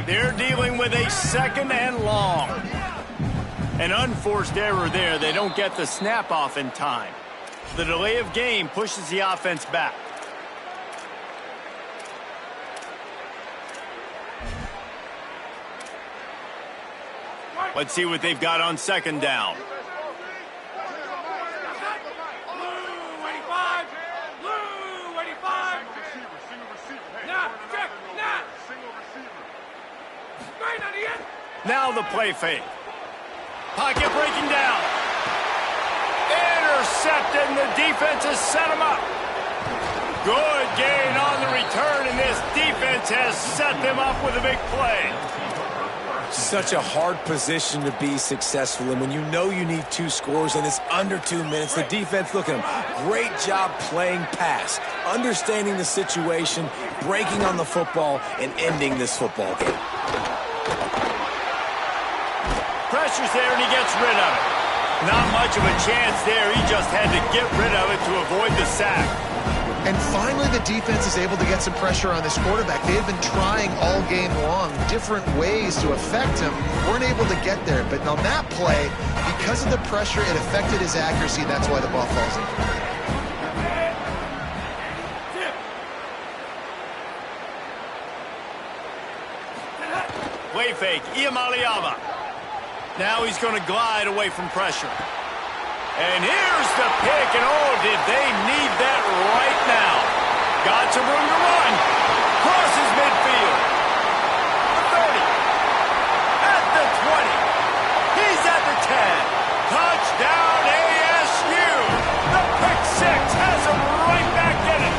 They're dealing with a 2nd and long. An unforced error there. They don't get the snap off in time. The delay of game pushes the offense back. Let's see what they've got on 2nd down. Now the play fake. Pocket breaking down. Intercepted, and the defense has set him up. Good gain on the return, and this defense has set them up with a big play. Such a hard position to be successful in when you know you need 2 scores and it's under 2 minutes. The defense, look at them. Great job playing pass, understanding the situation, breaking on the football, and ending this football game. Pressure's there, and he gets rid of it. Not much of a chance there. He just had to get rid of it to avoid the sack. And finally, the defense is able to get some pressure on this quarterback. They've been trying all game long different ways to affect him. Weren't able to get there. But on that play, because of the pressure, it affected his accuracy. That's why the ball falls in. Way fake. Iamaleava. Now he's going to glide away from pressure. And here's the pick, and oh, did they need that right now. Got some room to run. Crosses midfield. The 30. At the 20. He's at the 10. Touchdown ASU. The pick six has him right back in it.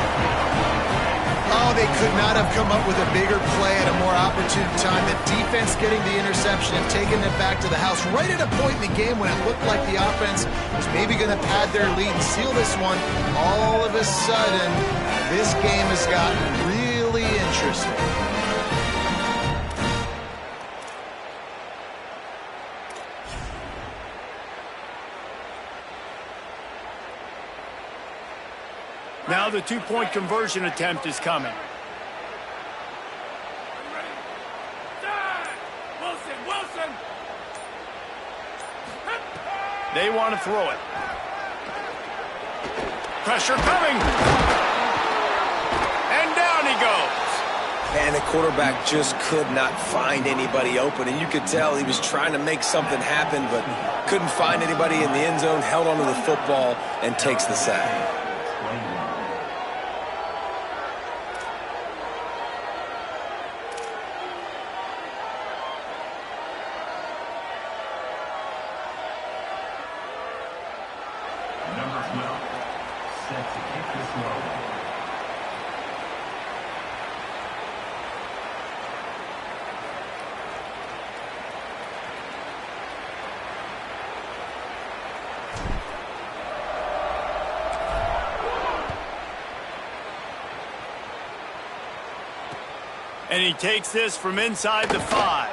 Oh, they could not have come up with a bigger play at a more opportune time. The defense getting the interception and taking it back to the house right at a point in the game when it looked like the offense was maybe going to pad their lead and seal this one. All of a sudden, this game has gotten really interesting. Now the 2-point conversion attempt is coming. Wilson. They want to throw it. Pressure coming. And down he goes. And the quarterback just could not find anybody open. And you could tell he was trying to make something happen, but couldn't find anybody in the end zone, held onto the football, and takes the sack. And he takes this from inside the 5.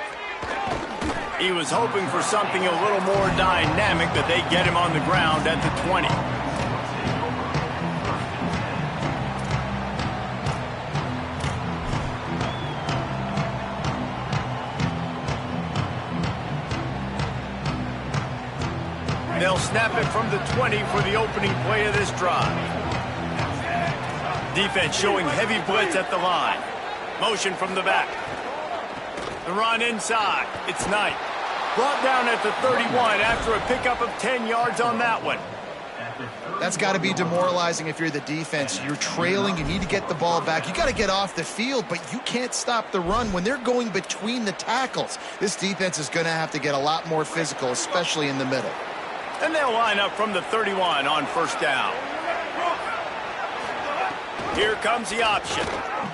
He was hoping for something a little more dynamic, but they get him on the ground at the 20. They'll snap it from the 20 for the opening play of this drive. Defense showing heavy blitz at the line. Motion from the back. The run inside. It's Knight. Brought down at the 31 after a pickup of 10 yards on that one. That's got to be demoralizing if you're the defense. You're trailing. You need to get the ball back. You got to get off the field, but you can't stop the run when they're going between the tackles. This defense is going to have to get a lot more physical, especially in the middle. And they'll line up from the 31 on first down. Here comes the option.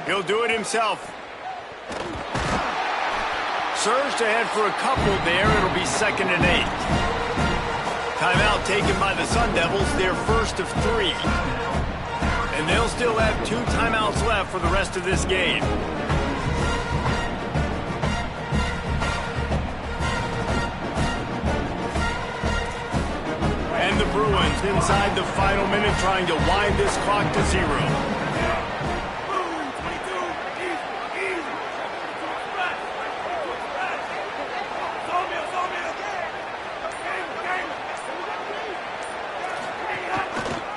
He'll do it himself. Surged ahead for a couple there. It'll be 2nd and 8. Timeout taken by the Sun Devils, their first of 3. And they'll still have 2 timeouts left for the rest of this game. And the Bruins inside the final minute trying to wind this clock to 0.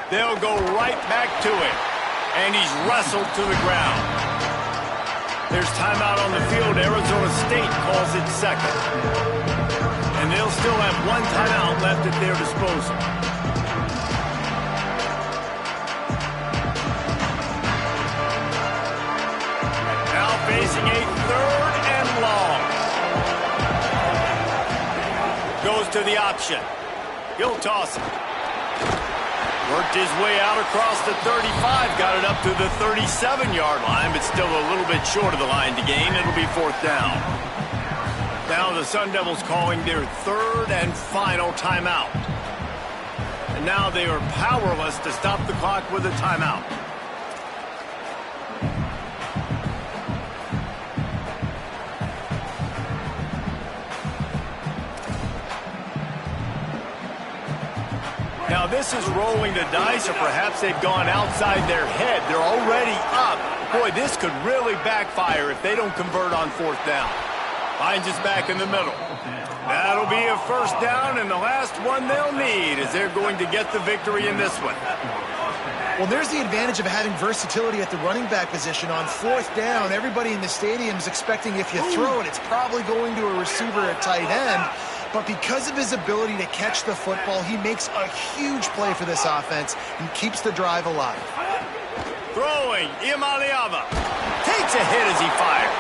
They'll go right back to it. And he's wrestled to the ground. There's timeout on the field. Arizona State calls it 2nd. And they'll still have 1 timeout left at their disposal. Now facing a 3rd and long. Goes to the option. He'll toss it. Worked his way out across the 35, got it up to the 37-yard line, but still a little bit short of the line to gain. It'll be 4th down. Now the Sun Devils calling their 3rd and final timeout. And now they are powerless to stop the clock with a timeout. Now this is rolling the dice, or perhaps they've gone outside their head. They're already up. Boy, this could really backfire if they don't convert on 4th down. Finds us back in the middle. That'll be a 1st down, and the last one they'll need as they're going to get the victory in this one. Well, there's the advantage of having versatility at the running back position. On 4th down, everybody in the stadium is expecting if you throw it, it's probably going to a receiver at tight end. But because of his ability to catch the football, he makes a huge play for this offense and keeps the drive alive. Throwing, Imaliava takes a hit as he fires.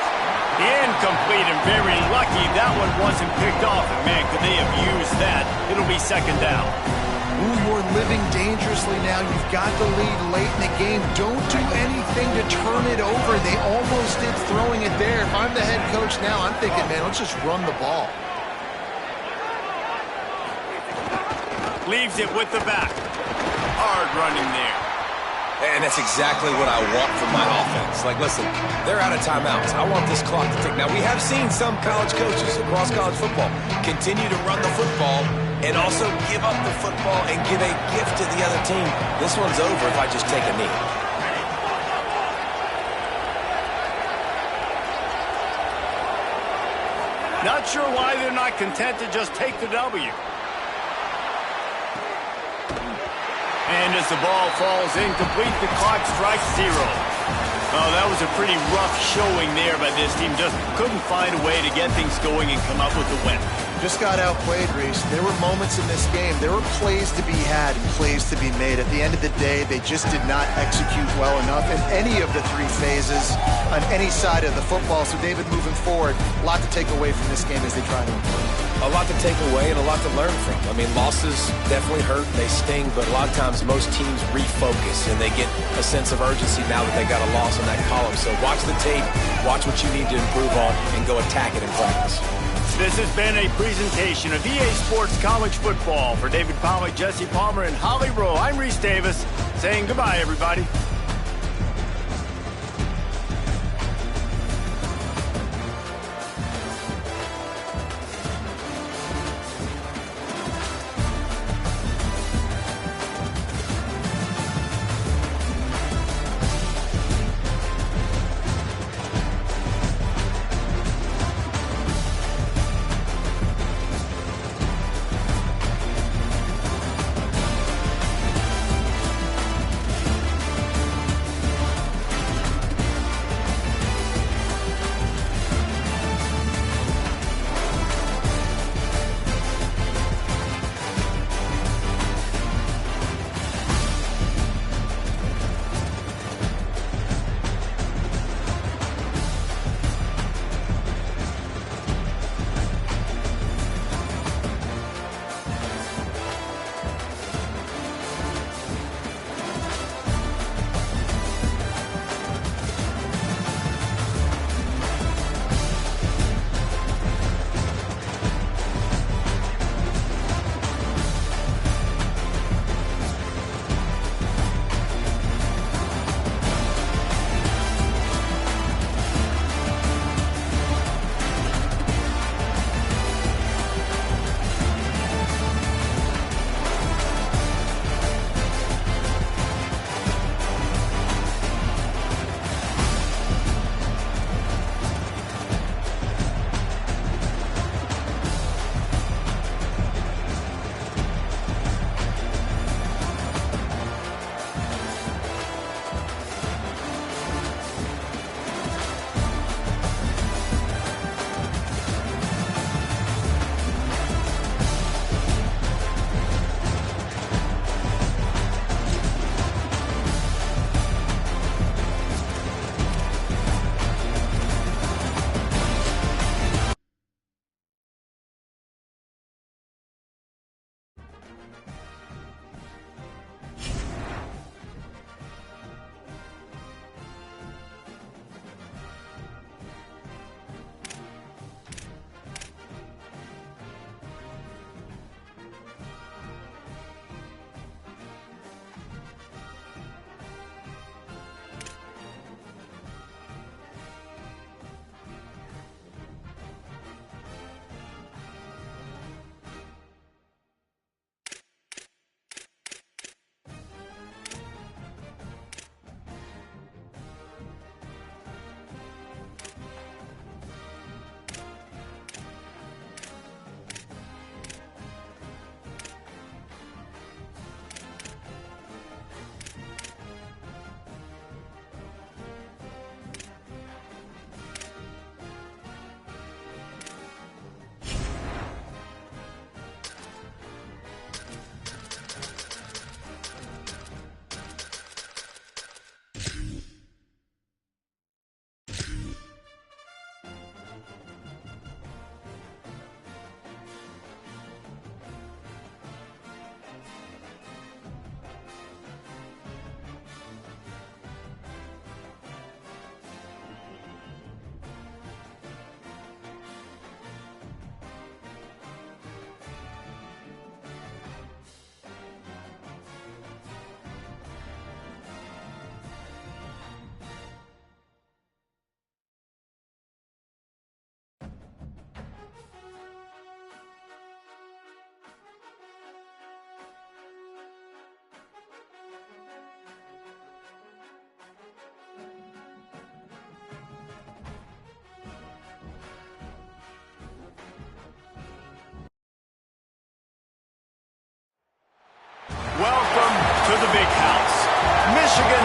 Incomplete, and very lucky that one wasn't picked off. And man, could they have used that? It'll be 2nd down. Ooh, you're living dangerously now. You've got the lead late in the game. Don't do anything to turn it over. They almost did throwing it there. If I'm the head coach now, I'm thinking, man, let's just run the ball. Leaves it with the back. Hard running there. And that's exactly what I want from my offense. Like, listen, they're out of timeouts. I want this clock to tick. Now, we have seen some college coaches across college football continue to run the football and also give up the football and give a gift to the other team. This one's over if I just take a knee. Not sure why they're not content to just take the W. And as the ball falls incomplete, the clock strikes 0. Oh, that was a pretty rough showing there by this team. Just couldn't find a way to get things going and come up with the win. Just got outplayed, Reese. There were moments in this game. There were plays to be had and plays to be made. At the end of the day, they just did not execute well enough in any of the 3 phases on any side of the football. So, David, moving forward, a lot to take away from this game as they try to improve. A lot to take away and a lot to learn from. I mean, losses definitely hurt, they sting, but a lot of times most teams refocus and they get a sense of urgency now that they got a loss on that column. So watch the tape, watch what you need to improve on, and go attack it in practice. This has been a presentation of EA Sports College Football. For David Pollack, Jesse Palmer, and Holly Rowe, I'm Reese Davis saying goodbye, everybody.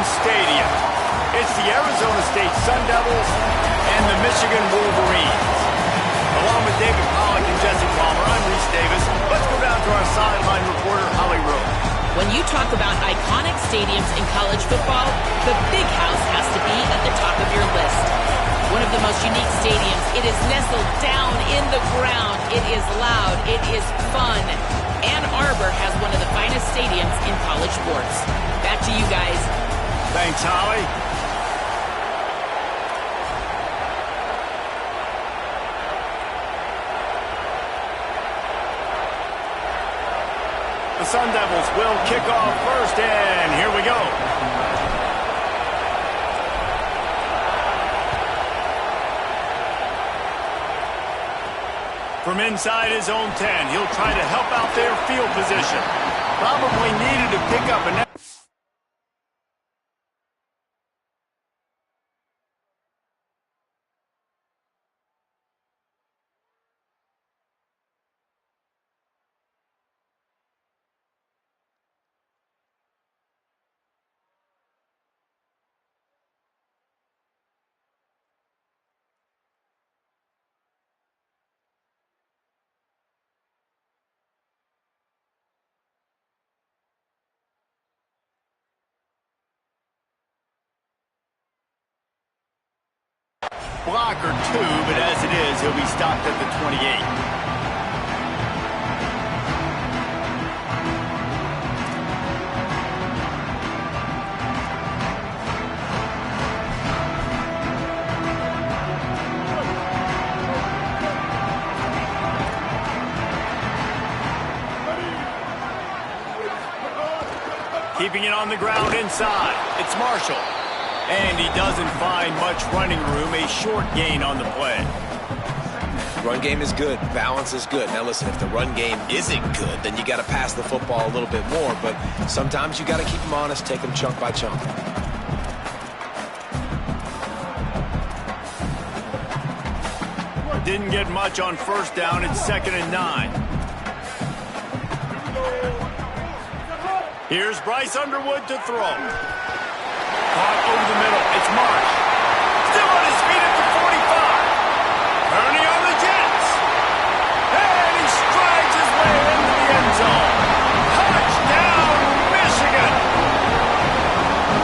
Stadium. It's the Arizona State Sun Devils and the Michigan Wolverines. Along with David Pollack and Jesse Palmer, I'm Reese Davis. Let's go down to our sideline reporter, Holly Rowe. When you talk about iconic stadiums in college football, the Big House has to be at the top of your list. One of the most unique stadiums. It is nestled down in the ground. It is loud. It is fun. Ann Arbor has one of the finest stadiums in college sports. Back to you guys. Thanks, Holly. The Sun Devils will kick off first, and here we go. From inside his own 10, he'll try to help out their field position. Probably needed to pick up an... block or two, but as it is, he'll be stopped at the 28. Keeping it on the ground inside. It's Marshall. And he doesn't find much running room, a short gain on the play. Run game is good. Balance is good. Now listen, if the run game isn't good, then you got to pass the football a little bit more. But sometimes you got to keep them honest, take them chunk by chunk. Didn't get much on first down. It's 2nd and 9. Here's Bryce Underwood to throw. Caught over the middle. It's Marsh. Still on his feet at the 45. Turning on the Jets. And he strides his way into the end zone. Touchdown, Michigan.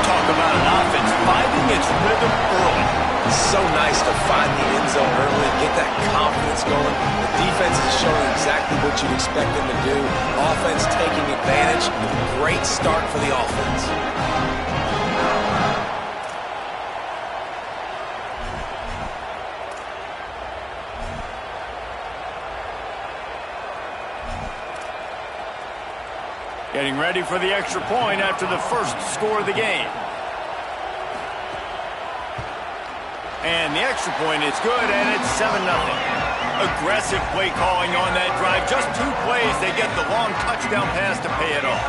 Talk about an offense finding its rhythm early. It's so nice to find the end zone early and get that confidence going. The defense is showing exactly what you'd expect them to do. Offense taking advantage. Great start for the offense. Getting ready for the extra point after the first score of the game. And the extra point is good, and it's 7-0. Aggressive play calling on that drive. Just 2 plays, they get the long touchdown pass to pay it off.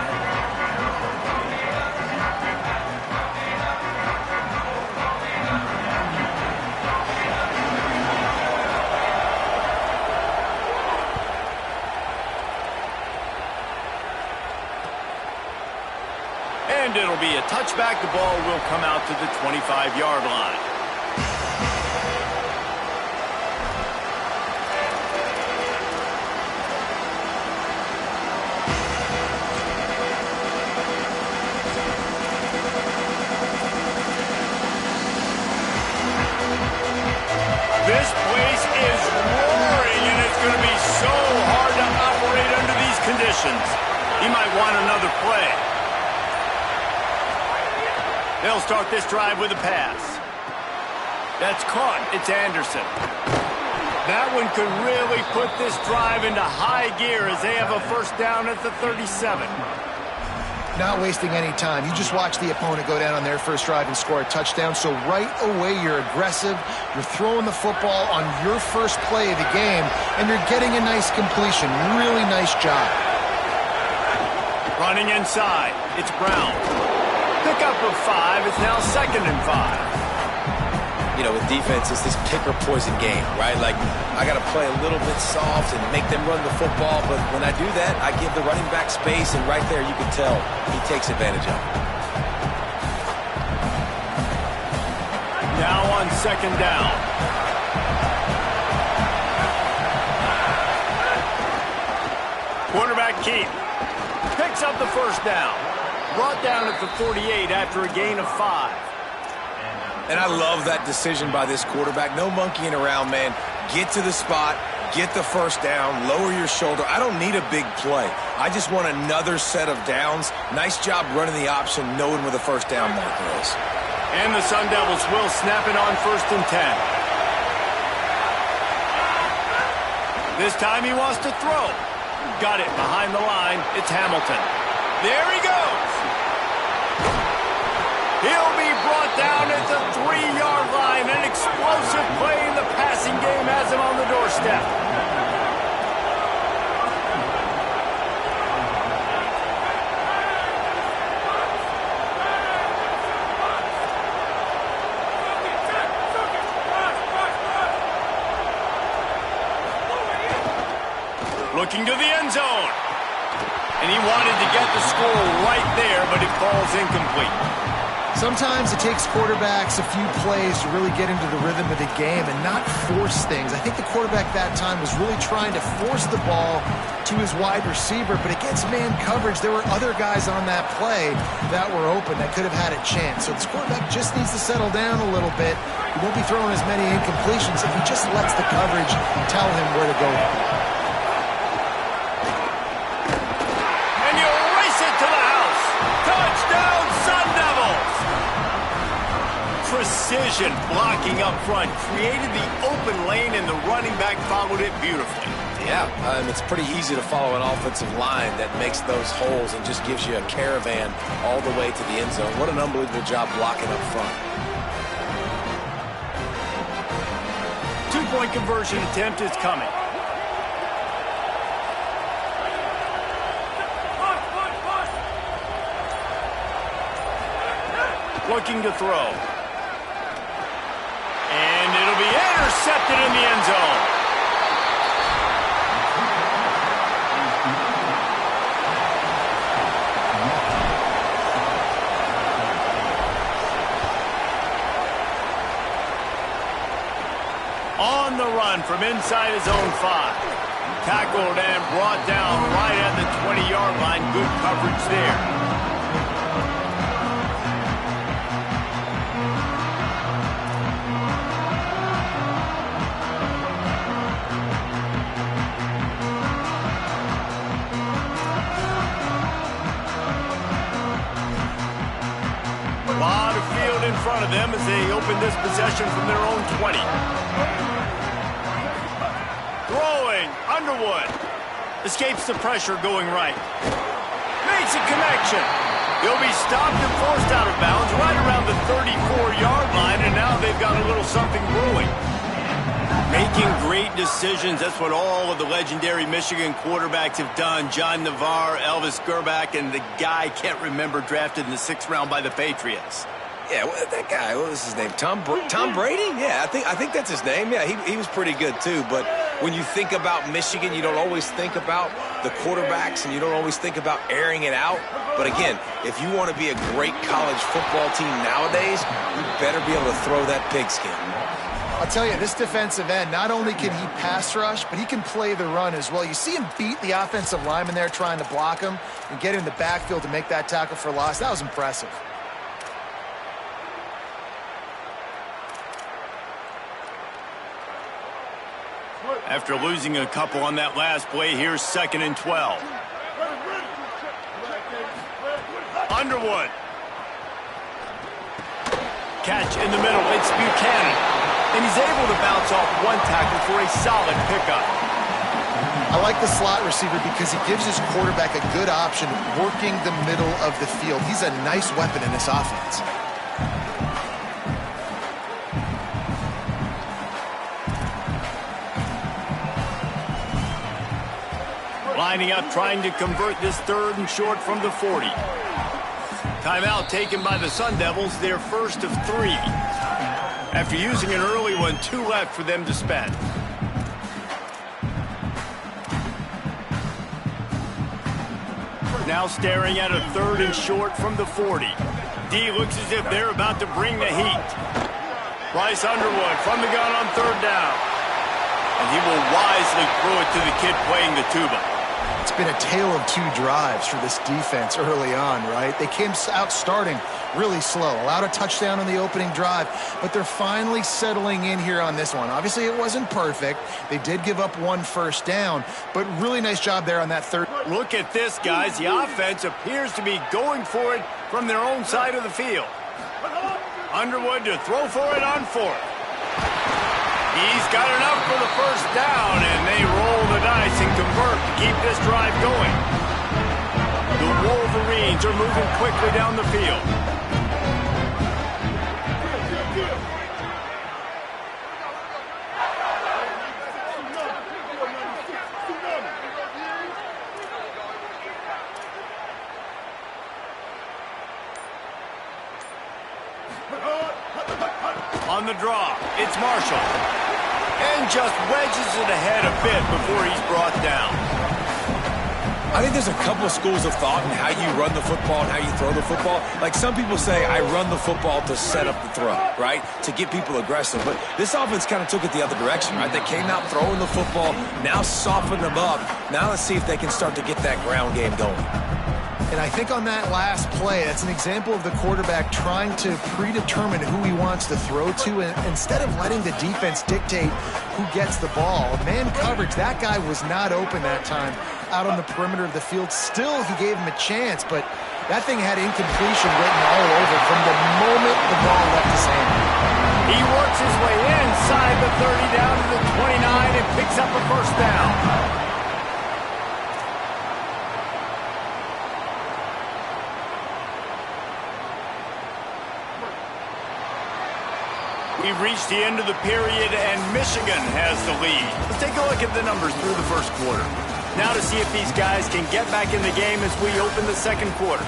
And it'll be a touchback. The ball will come out to the 25-yard line. This place is roaring, and it's going to be so hard to operate under these conditions. He might want another play. They'll start this drive with a pass. That's caught. It's Anderson. That one could really put this drive into high gear as they have a first down at the 37. Not wasting any time. You just watch the opponent go down on their first drive and score a touchdown. So right away, you're aggressive. You're throwing the football on your first play of the game, and you're getting a nice completion. Really nice job. Running inside. It's Brown. Pickup of 5. It's now 2nd and 5. You know, with defense, it's this pick or poison game, right? Like, I got to play a little bit soft and make them run the football, but when I do that, I give the running back space, and right there you can tell he takes advantage of it. Now on second down. Quarterback Keith picks up the first down. Brought down at the 48 after a gain of 5. And I love that decision by this quarterback. No monkeying around, man. Get to the spot, get the first down, lower your shoulder. I don't need a big play. I just want another set of downs. Nice job running the option, knowing where the first down marker is. And the Sun Devils will snap it on 1st and 10. This time he wants to throw. Got it behind the line. It's Hamilton. There he goes. He'll be brought down at the 3-yard line. An explosive play in the passing game has him on the doorstep. Looking to the end zone. And he wanted to get the score right there, but it falls incomplete. Sometimes it takes quarterbacks a few plays to really get into the rhythm of the game and not force things. I think the quarterback that time was really trying to force the ball to his wide receiver, but against man coverage, there were other guys on that play that were open that could have had a chance. So this quarterback just needs to settle down a little bit. He won't be throwing as many incompletions if he just lets the coverage tell him where to go. Precision blocking up front created the open lane, and the running back followed it beautifully. Yeah, it's pretty easy to follow an offensive line that makes those holes and just gives you a caravan all the way to the end zone. What an unbelievable job blocking up front. 2-point conversion attempt is coming. Looking to throw. And it'll be intercepted in the end zone. On the run from inside his own 5. Tackled and brought down right at the 20-yard line. Good coverage there. In front of them as they open this possession from their own 20. Throwing, Underwood. Escapes the pressure going right. Makes a connection. He'll be stopped and forced out of bounds right around the 34-yard line, and now they've got a little something brewing. Making great decisions, that's what all of the legendary Michigan quarterbacks have done. John Navarre, Elvis Gerbach, and the guy I can't remember drafted in the 6th round by the Patriots. Yeah, that guy, what was his name? Tom Brady? Yeah, I think that's his name. Yeah, he was pretty good too. But when you think about Michigan, you don't always think about the quarterbacks, and you don't always think about airing it out. But again, if you want to be a great college football team nowadays, you better be able to throw that pigskin. I'll tell you, this defensive end, not only can he pass rush, but he can play the run as well. You see him beat the offensive lineman there trying to block him and get in the backfield to make that tackle for loss. That was impressive. After losing a couple on that last play, here's 2nd and 12. Underwood. Catch in the middle. It's Buchanan. And he's able to bounce off one tackle for a solid pickup. I like the slot receiver because he gives his quarterback a good option working the middle of the field. He's a nice weapon in this offense. Lining up, trying to convert this 3rd and short from the 40. Timeout taken by the Sun Devils, their first of 3. After using an early one, 2 left for them to spend. Now staring at a 3rd and short from the 40. D looks as if they're about to bring the heat. Bryce Underwood from the gun on third down. And he will wisely throw it to the kid playing the tuba. It's been a tale of two drives for this defense early on, right? They came out starting really slow, allowed a touchdown on the opening drive, but they're finally settling in here on this one. Obviously, it wasn't perfect. They did give up one first down, but really nice job there on that third. Look at this, guys. The offense appears to be going for it from their own side of the field. Underwood to throw for it on fourth. He's got enough for the first down, and they roll the dice and convert to keep this drive going. The Wolverines are moving quickly down the field. On the draw, it's Marshall. And just wedges it ahead a bit before he's brought down. I think there's a couple of schools of thought in how you run the football and how you throw the football. Like some people say, I run the football to set up the throw, right? To get people aggressive. But this offense kind of took it the other direction, right? They came out throwing the football, now softened them up. Now let's see if they can start to get that ground game going. And I think on that last play, that's an example of the quarterback trying to predetermine who he wants to throw to, and instead of letting the defense dictate who gets the ball. Man coverage, that guy was not open that time out on the perimeter of the field. Still, he gave him a chance, but that thing had incompletion written all over from the moment the ball left his hand. He works his way inside the 30 down to the 29 and picks up a first down. We've reached the end of the period, and Michigan has the lead. Let's take a look at the numbers through the first quarter. Now to see if these guys can get back in the game as we open the second quarter.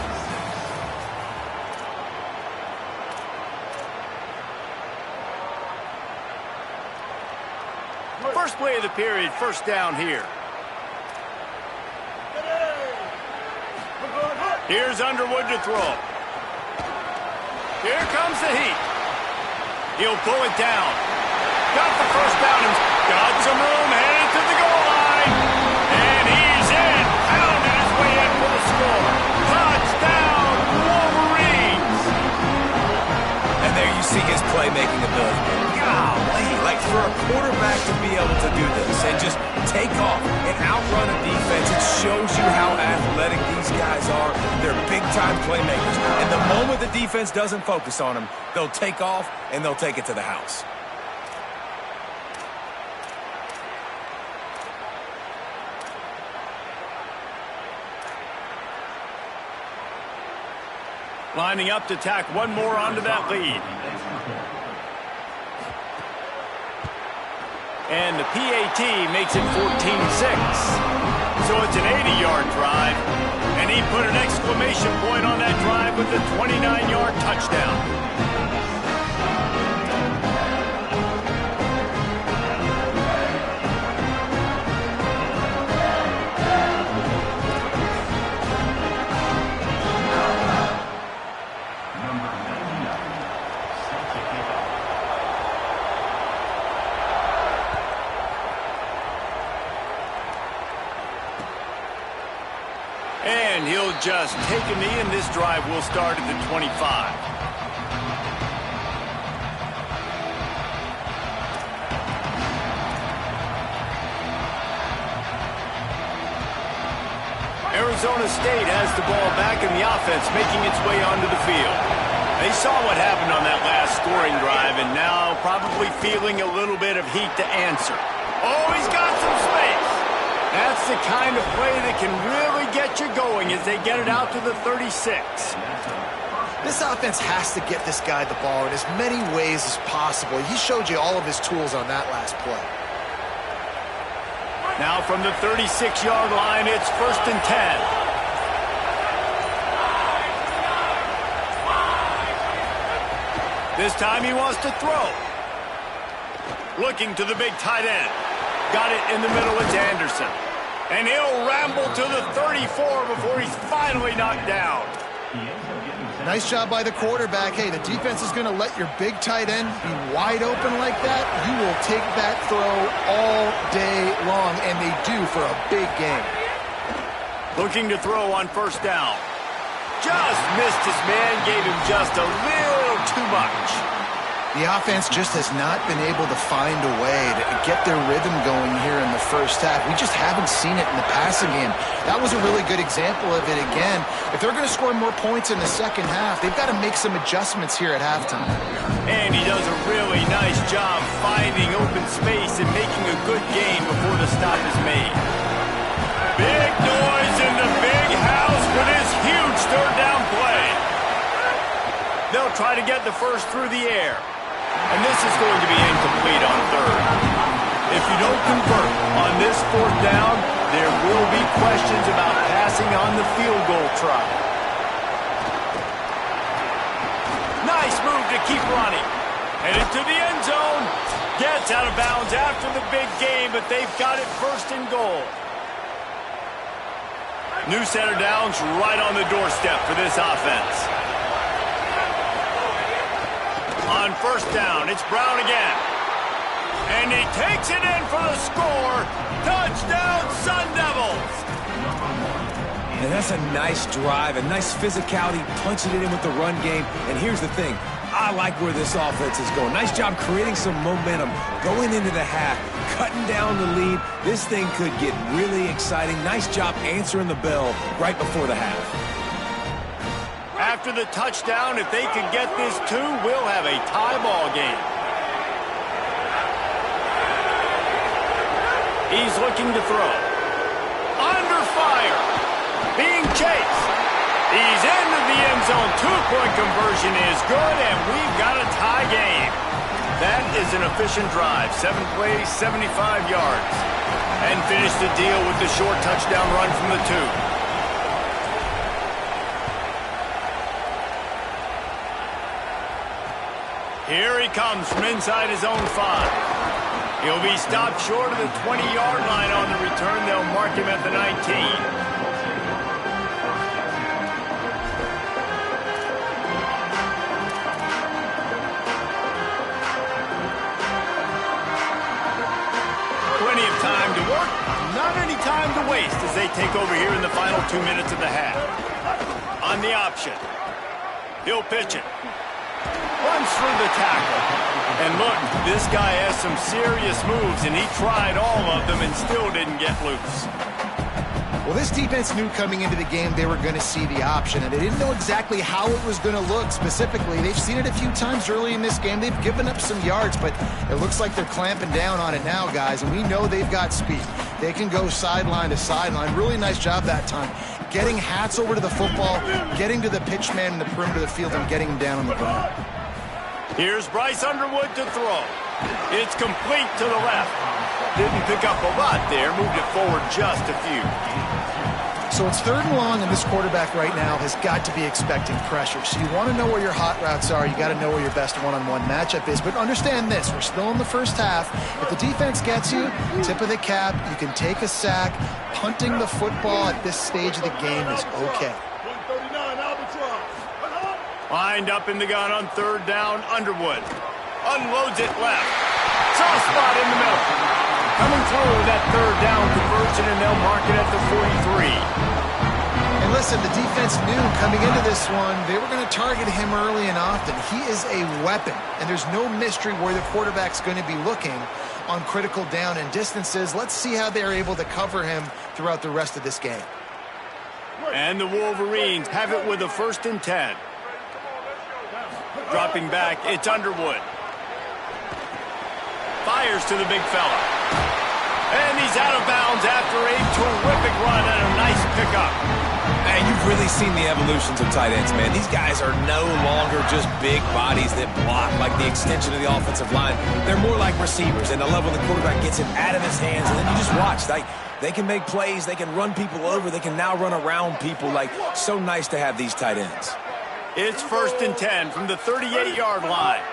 First play of the period, first down here. Here's Underwood to throw. Here comes the heat. He'll pull it down. Got the first down and got some room, headed to the goal line. And he's in. Pounded his way in for the score. Touchdown, Wolverines. And there you see his playmaking ability. Golly, like for a quarterback to be able to do this and just take off and outrun a defense, it shows you how athletic these guys are. They're big-time playmakers. And the moment the defense doesn't focus on them, they'll take off and they'll take it to the house. Lining up to tack one more onto that lead. And the PAT makes it 14-6. So it's an 80-yard drive. And he put an exclamation point on that drive with a 29-yard touchdown. And he'll just take a knee, and this drive will start at the 25. Arizona State has the ball back, and the offense making its way onto the field. They saw what happened on that last scoring drive, and now probably feeling a little bit of heat to answer. Oh, he's got some space. That's the kind of play that can really get you going as they get it out to the 36. This offense has to get this guy the ball in as many ways as possible. He showed you all of his tools on that last play. Now from the 36-yard line, it's 1st and 10. This time he wants to throw. Looking to the big tight end. Got it in the middle, it's Anderson. And he'll ramble to the 34 before he's finally knocked down. Nice job by the quarterback. Hey, the defense is going to let your big tight end be wide open like that. You will take that throw all day long, and they do for a big game. Looking to throw on first down. Just missed his man, gave him just a little too much. The offense just has not been able to find a way to get their rhythm going here in the first half. We just haven't seen it in the passing game. That was a really good example of it again. If they're going to score more points in the second half, they've got to make some adjustments here at halftime. And he does a really nice job finding open space and making a good gain before the stop is made. Big noise in the big house for this huge third down play. They'll try to get the first through the air. And this is going to be incomplete on third. If you don't convert on this fourth down, there will be questions about passing on the field goal try. Nice move to keep running. Headed to the end zone. Gets out of bounds after the big game, but they've got it first and goal. New center downs right on the doorstep for this offense. On first down, it's Brown again. And he takes it in for the score. Touchdown, Sun Devils! And that's a nice drive, a nice physicality, punching it in with the run game. And here's the thing. I like where this offense is going. Nice job creating some momentum, going into the half, cutting down the lead. This thing could get really exciting. Nice job answering the bell right before the half. After the touchdown, if they can get this too, we'll have a tie ball game. He's looking to throw. Under fire. Being chased. He's into the end zone. Two-point conversion is good, and we've got a tie game. That is an efficient drive. 7 plays, 75 yards. And finish the deal with the short touchdown run from the 2. Here he comes from inside his own 5. He'll be stopped short of the 20-yard line on the return. They'll mark him at the 19. Plenty of time to work, not any time to waste as they take over here in the final 2 minutes of the half. On the option, he'll pitch it. Runs through the tackle. And look, this guy has some serious moves, and he tried all of them and still didn't get loose. Well, this defense knew coming into the game they were going to see the option, and they didn't know exactly how it was going to look specifically. They've seen it a few times early in this game. They've given up some yards, but it looks like they're clamping down on it now, guys, and we know they've got speed. They can go sideline to sideline. Really nice job that time. Getting hats over to the football, getting to the pitch man in the perimeter of the field, and getting him down on the ground. Here's Bryce Underwood to throw. It's complete to the left. Didn't pick up a lot there, moved it forward just a few. So it's 3rd and long, and this quarterback right now has got to be expecting pressure. So you want to know where your hot routes are. You got to know where your best one-on-one matchup is. But understand this, we're still in the first half. If the defense gets you, tip of the cap, you can take a sack. Punting the football at this stage of the game is okay. Lined up in the gun on 3rd down, Underwood. Unloads it left. Soft spot in the middle. Coming through that 3rd down conversion, and they'll mark it at the 43. And listen, the defense knew coming into this one, they were going to target him early and often. He is a weapon, and there's no mystery where the quarterback's going to be looking on critical down and distances. Let's see how they're able to cover him throughout the rest of this game. And the Wolverines have it with a 1st and 10. Dropping back, it's Underwood. Fires to the big fella. And he's out of bounds after a terrific run and a nice pickup. Man, you've really seen the evolutions of tight ends, man. These guys are no longer just big bodies that block like the extension of the offensive line. They're more like receivers, and the level the quarterback gets it out of his hands, and then you just watch. They can make plays. They can run people over. They can now run around people. So nice to have these tight ends. It's 1st and 10 from the 38-yard line.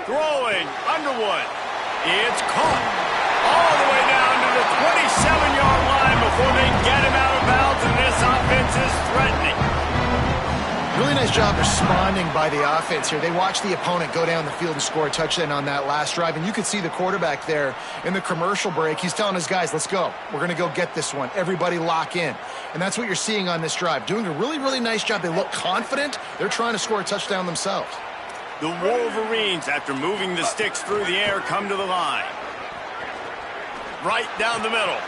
Throwing, Underwood. It's caught all the way down to the 27-yard line before they get him out of bounds, and this offense is threatening. Really nice job responding by the offense here. They watched the opponent go down the field and score a touchdown on that last drive, and you could see the quarterback there in the commercial break. He's telling his guys, let's go. We're going to go get this one. Everybody lock in. And that's what you're seeing on this drive. Doing a really, really nice job. They look confident. They're trying to score a touchdown themselves. The Wolverines, after moving the sticks through the air, come to the line. Right down the middle.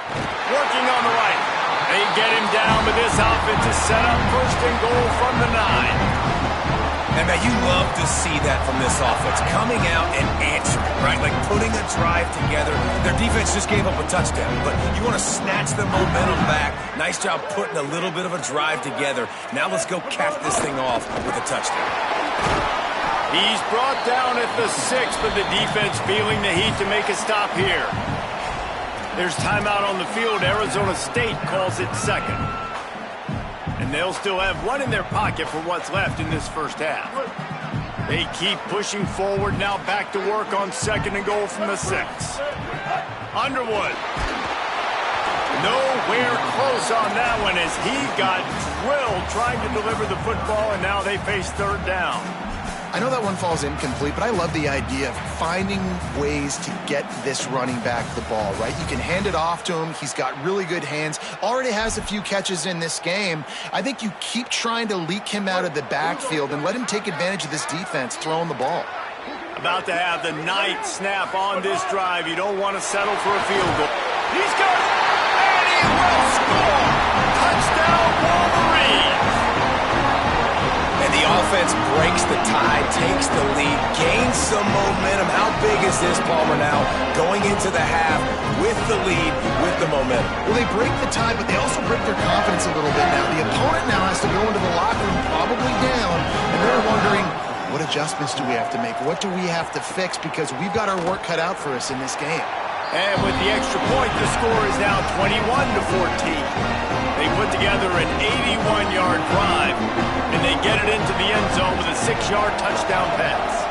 Working on the right. They get him down, but this offense is set up first and goal from the 9. And man, you love to see that from this offense. Coming out and answering, right? Like putting a drive together. Their defense just gave up a touchdown, but you want to snatch the momentum back. Nice job putting a little bit of a drive together. Now let's go cap this thing off with a touchdown. He's brought down at the 6, but the defense feeling the heat to make a stop here. There's timeout on the field. Arizona State calls it second. And they'll still have one in their pocket for what's left in this first half. They keep pushing forward, now back to work on second and goal from the 6. Underwood. Nowhere close on that one as he got drilled trying to deliver the football, and now they face third down. I know that one falls incomplete, but I love the idea of finding ways to get this running back the ball, right? You can hand it off to him. He's got really good hands. Already has a few catches in this game. I think you keep trying to leak him out of the backfield and let him take advantage of this defense throwing the ball. About to have the 9th snap on this drive. You don't want to settle for a field goal. He's got it, and he will score. Touchdown, Wolverines. And the offense breaks the tie, takes the lead, gains some momentum. How big is this, Palmer, now going into the half with the lead, with the momentum? Well, they break the tie, but they also break their confidence a little bit now. The opponent now has to go into the locker room probably down, and they're wondering, what adjustments do we have to make? What do we have to fix? Because we've got our work cut out for us in this game. And with the extra point, the score is now 21-14. They put together an 81-yard drive, and they get it into the end zone with a 6-yard touchdown pass.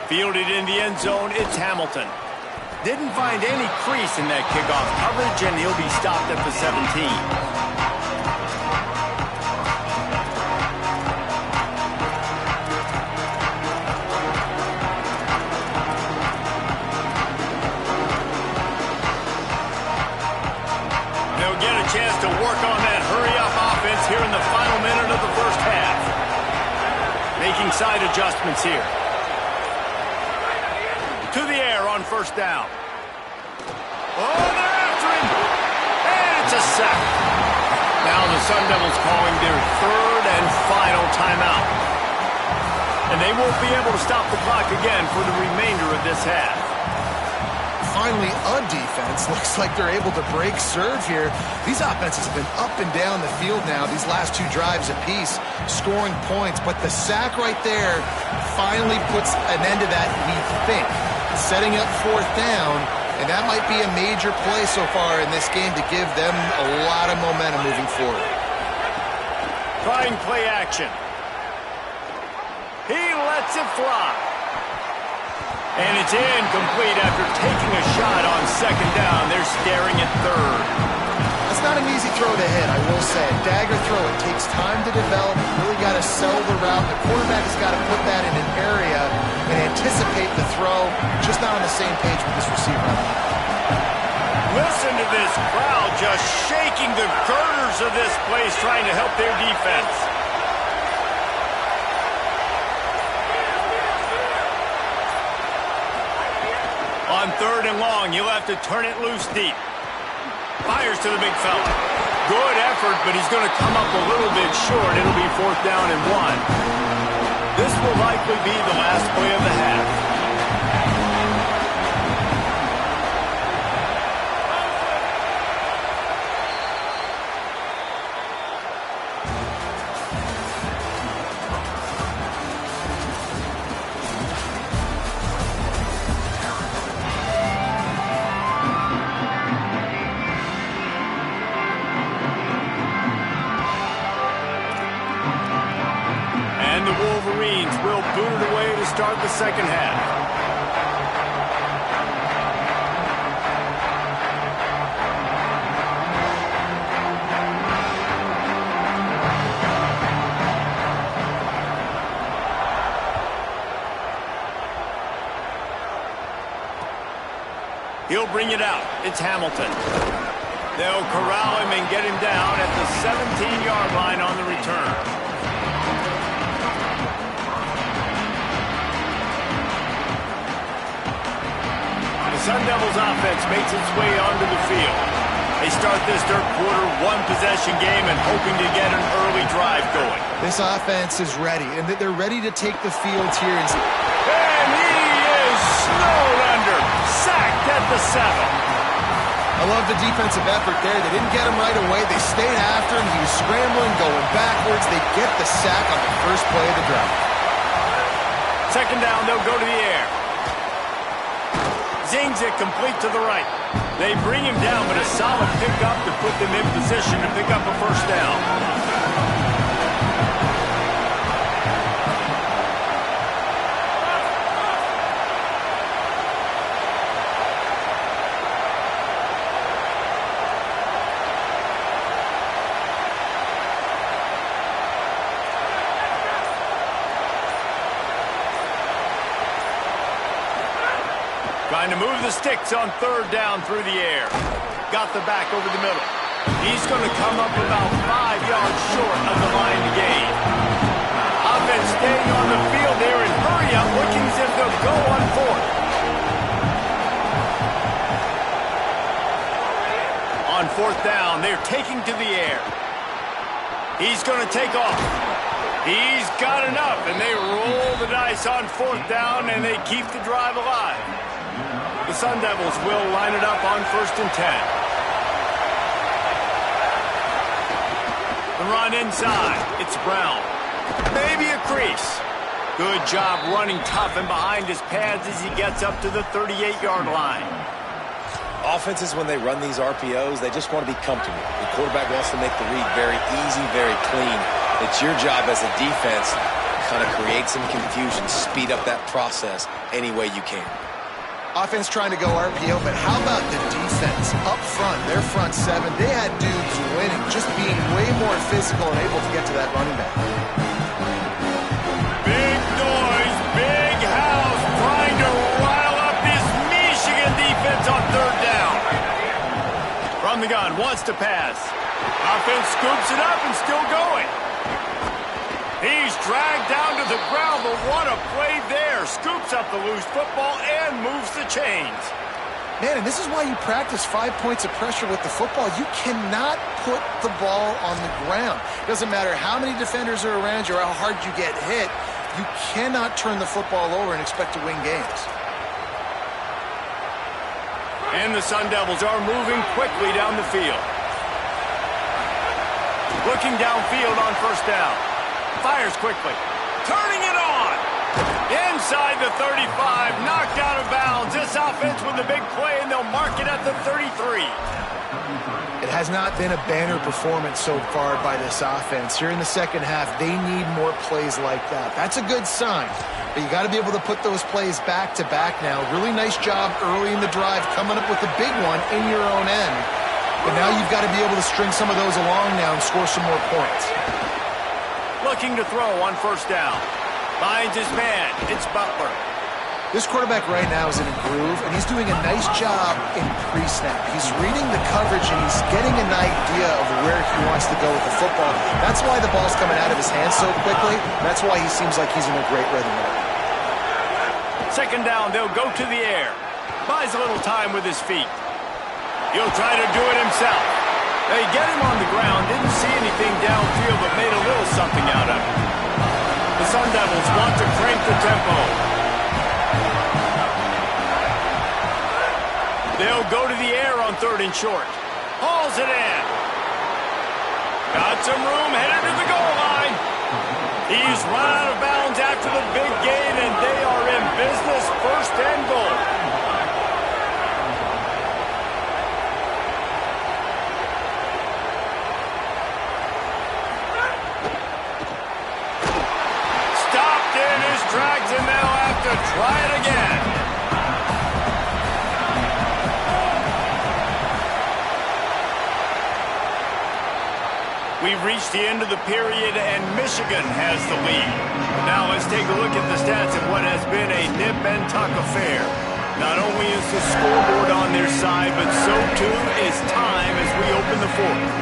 Fielded in the end zone, it's Hamilton. Didn't find any crease in that kickoff coverage, and he'll be stopped at the 17. Chance to work on that hurry-up offense here in the final minute of the first half. Making side adjustments here. To the air on first down. Oh, they're after him! And it's a sack. Now the Sun Devils calling their third and final timeout. And they won't be able to stop the clock again for the remainder of this half. Finally, a defense. Looks like they're able to break serve here. These offenses have been up and down the field now, these last 2 drives apiece, scoring points. But the sack right there finally puts an end to that, we think. Setting up 4th down, and that might be a major play so far in this game to give them a lot of momentum moving forward. Trying play action. He lets it fly. And it's incomplete after taking a shot on second down. They're staring at third. That's not an easy throw to hit, I will say. Dagger throw, it takes time to develop. You really got to sell the route. The quarterback has got to put that in an area and anticipate the throw. Just not on the same page with this receiver. Listen to this crowd just shaking the girders of this place, trying to help their defense. On third and long, you'll have to turn it loose deep. Fires to the big fella. Good effort, but he's going to come up a little bit short. It'll be 4th down and 1. This will likely be the last play of the half. Wolverines will boot it away to start the second half. He'll bring it out. It's Hamilton. They'll corral him and get him down at the 17-yard line on the return. The Sun Devils offense makes its way onto the field. They start this third quarter one-possession game and hoping to get an early drive going. This offense is ready, and they're ready to take the field here. And he is snowed under, sacked at the 7. I love the defensive effort there. They didn't get him right away. They stayed after him. He was scrambling, going backwards. They get the sack on the first play of the drive. Second down, they'll go to the air. Zings it complete to the right. They bring him down, but a solid pickup to put them in position to pick up a first down. Trying to move the sticks on third down through the air. Got the back over the middle. He's going to come up about 5 yards short of the line to gain. Offense staying on the field there and hurry up, looking as if they'll go on fourth. On fourth down, they're taking to the air. He's going to take off. He's got enough, and they roll the dice on fourth down, and they keep the drive alive. The Sun Devils will line it up on 1st and 10. The run inside. It's Brown. Maybe a crease. Good job running tough and behind his pads as he gets up to the 38-yard line. Offenses, when they run these RPOs, they just want to be comfortable. The quarterback wants to make the read very easy, very clean. It's your job as a defense to kind of create some confusion, speed up that process any way you can. Offense trying to go RPO, but how about the defense? Up front, their front 7, they had dudes winning, just being way more physical and able to get to that running back. Big noise, big house, trying to rile up this Michigan defense on third down. From the gun, wants to pass. Offense scoops it up and still going. He's dragged down to the ground, but what a play there. Scoops up the loose football and moves the chains. Man, and this is why you practice 5 points of pressure with the football. You cannot put the ball on the ground. It doesn't matter how many defenders are around you or how hard you get hit. You cannot turn the football over and expect to win games. And the Sun Devils are moving quickly down the field. Looking downfield on first down. Fires quickly. Turning it on. Inside the 35. Knocked out of bounds. This offense with a big play, and they'll mark it at the 33. It has not been a banner performance so far by this offense. Here in the second half, they need more plays like that. That's a good sign. But you got to be able to put those plays back to back now. Really nice job early in the drive, coming up with a big one in your own end. But now you've got to be able to string some of those along now and score some more points. Looking to throw on first down. Finds his man. It's Butler. This quarterback right now is in a groove, and he's doing a nice job in pre-snap. He's reading the coverage, and he's getting an idea of where he wants to go with the football. That's why the ball's coming out of his hands so quickly. That's why he seems like he's in a great rhythm right now. Second down, they'll go to the air. Buys a little time with his feet. He'll try to do it himself. They get him on the ground, didn't see anything downfield, but made a little something out of it. The Sun Devils want to crank the tempo. They'll go to the air on third and short. Hauls it in. Got some room, headed to the goal line. He's run out of bounds after the big gain, and they are in business, first and goal. Drags and they'll have to try it again. We've reached the end of the period and Michigan has the lead. Now let's take a look at the stats of what has been a nip and tuck affair. Not only is the scoreboard on their side, but so too is time as we open the fourth.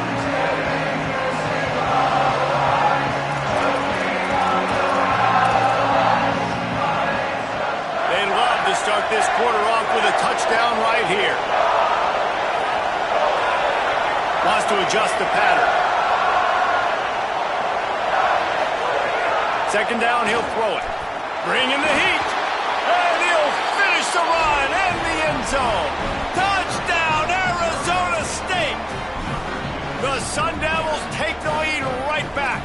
They love to start this quarter off with a touchdown right here. Wants to adjust the pattern. Second down, he'll throw it. Bring in the heat. And he'll finish the run and the end zone. Touchdown, Arizona State. The Sun Devils take the lead right back.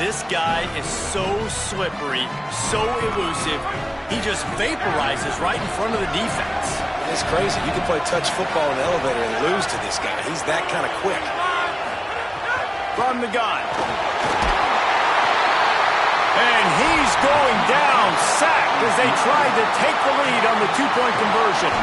This guy is so slippery, so elusive. He just vaporizes right in front of the defense. It's crazy. You can play touch football in the elevator and lose to this guy. He's that kind of quick. From the gun. And he's going down, sacked as they tried to take the lead on the two-point conversion.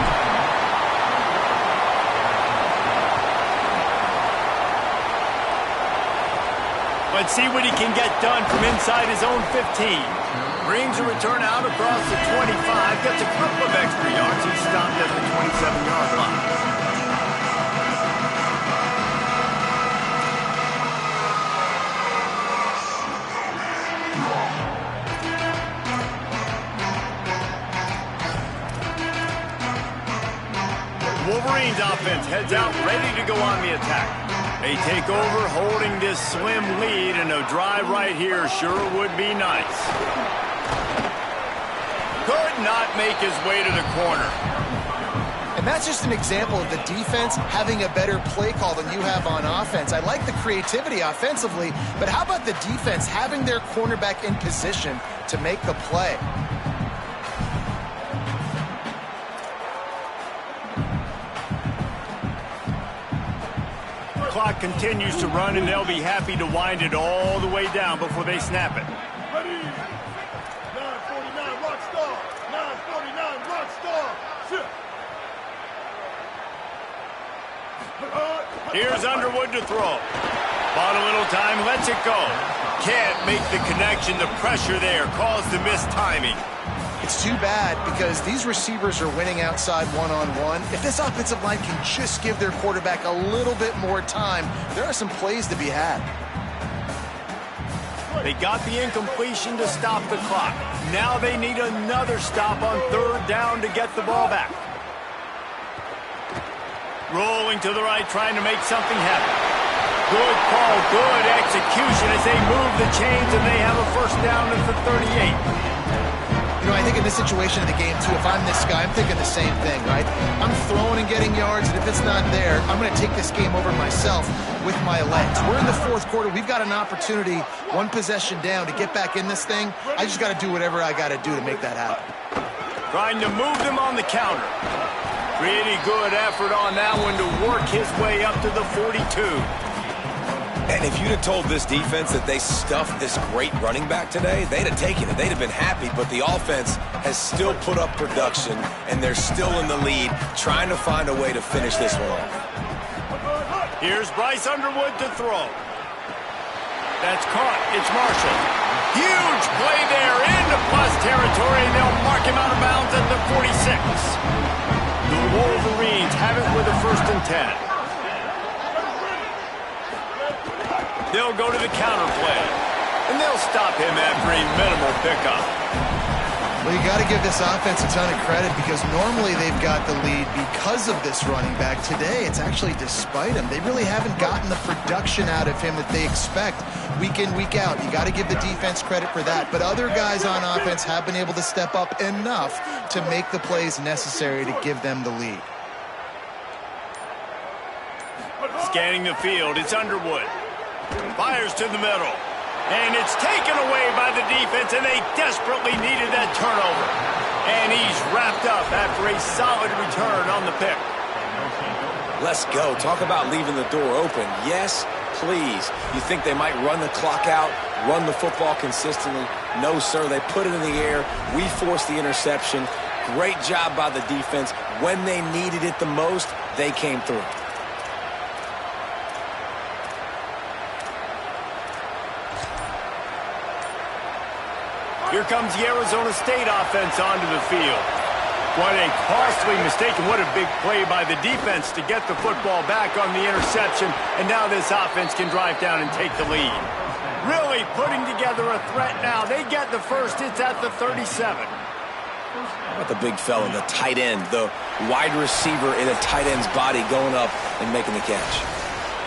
Let's see what he can get done from inside his own 15. Brings a return out across the 25, gets a couple of extra yards. He's stopped at the 27-yard line. Wolverines offense heads out, ready to go on the attack. They take over, holding this slim lead, and a drive right here sure would be nice. Could not make his way to the corner. And that's just an example of the defense having a better play call than you have on offense. I like the creativity offensively, but how about the defense having their cornerback in position to make the play? Clock continues to run, and they'll be happy to wind it all the way down before they snap it. Ready? 949 Rockstar. 949 Rockstar. Sit. Here's Underwood to throw. Bought a little time, lets it go. Can't make the connection. The pressure there caused the missed timing. It's too bad because these receivers are winning outside one-on-one. If this offensive line can just give their quarterback a little bit more time, there are some plays to be had. They got the incompletion to stop the clock. Now they need another stop on third down to get the ball back. Rolling to the right, trying to make something happen. Good call, good execution as they move the chains, and they have a first down at the 38. You know, I think in this situation of the game, too, if I'm this guy, I'm thinking the same thing, right? I'm throwing and getting yards, and if it's not there, I'm going to take this game over myself with my legs. We're in the fourth quarter. We've got an opportunity, one possession down, to get back in this thing. I just got to do whatever I got to do to make that happen. Trying to move them on the counter. Pretty good effort on that one to work his way up to the 42. And if you'd have told this defense that they stuffed this great running back today, they'd have taken it. They'd have been happy, but the offense has still put up production, and they're still in the lead, trying to find a way to finish this one off. Here's Bryce Underwood to throw. That's caught. It's Marshall. Huge play there into plus territory, and they'll mark him out of bounds at the 46. The Wolverines have it with a 1st and 10. They'll go to the counter play, and they'll stop him after a minimal pickup. Well, you got to give this offense a ton of credit because normally they've got the lead because of this running back. Today, it's actually despite him. They really haven't gotten the production out of him that they expect week in, week out. You got to give the defense credit for that. But other guys on offense have been able to step up enough to make the plays necessary to give them the lead. Scanning the field, it's Underwood. Fires to the middle. And it's taken away by the defense, and they desperately needed that turnover. And he's wrapped up after a solid return on the pick. Let's go. Talk about leaving the door open. Yes, please. You think they might run the clock out, run the football consistently? No, sir. They put it in the air. We forced the interception. Great job by the defense. When they needed it the most, they came through. Here comes the Arizona State offense onto the field. What a costly mistake, and what a big play by the defense to get the football back on the interception, and now this offense can drive down and take the lead. Really putting together a threat now. They get the first. It's at the 37. How about the big fella, the tight end, the wide receiver in a tight end's body going up and making the catch?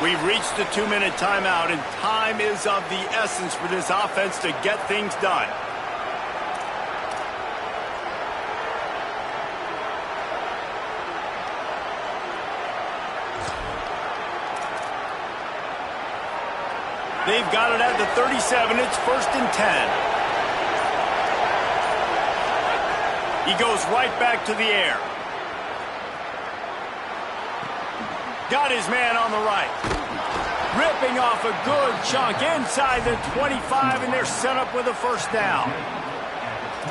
We've reached the 2-minute timeout, and time is of the essence for this offense to get things done. They've got it at the 37. It's 1st and 10. He goes right back to the air. Got his man on the right. Ripping off a good chunk inside the 25, and they're set up with a first down.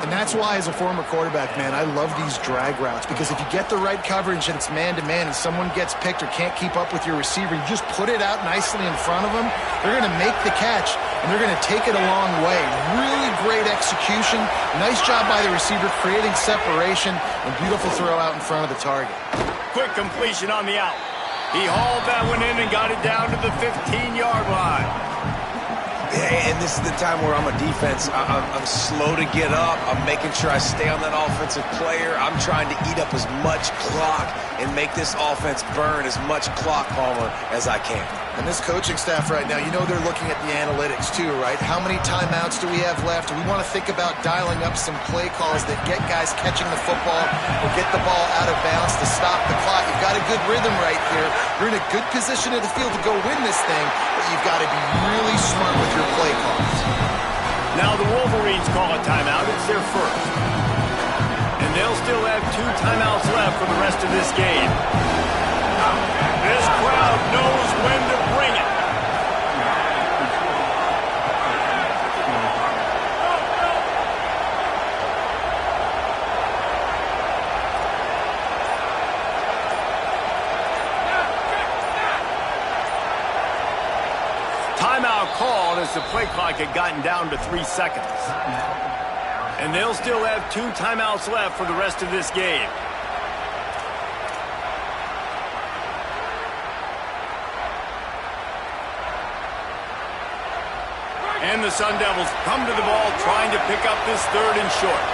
And that's why, as a former quarterback, man, I love these drag routes, because if you get the right coverage and it's man-to-man and someone gets picked or can't keep up with your receiver, you just put it out nicely in front of them, they're going to make the catch, and they're going to take it a long way. Really great execution. Nice job by the receiver creating separation, and beautiful throw out in front of the target. Quick completion on the out. He hauled that one in and got it down to the 15-yard line. And this is the time where I'm a defense. I'm slow to get up. I'm making sure I stay on that offensive player. I'm trying to eat up as much clock and make this offense burn as much clock, Palmer, as I can. And this coaching staff right now, you know they're looking at the analytics too, right? How many timeouts do we have left? We want to think about dialing up some play calls that get guys catching the football or get the ball out of bounds to stop the clock. You've got a good rhythm right here. You're in a good position of the field to go win this thing, but you've got to be really smart with your play calls. Now the Wolverines call a timeout. It's their first. And they'll still have 2 timeouts left for the rest of this game. This crowd knows when to bring it. Timeout called as the play clock had gotten down to 3 seconds. And they'll still have 2 timeouts left for the rest of this game. And the Sun Devils come to the ball trying to pick up this 3rd and short.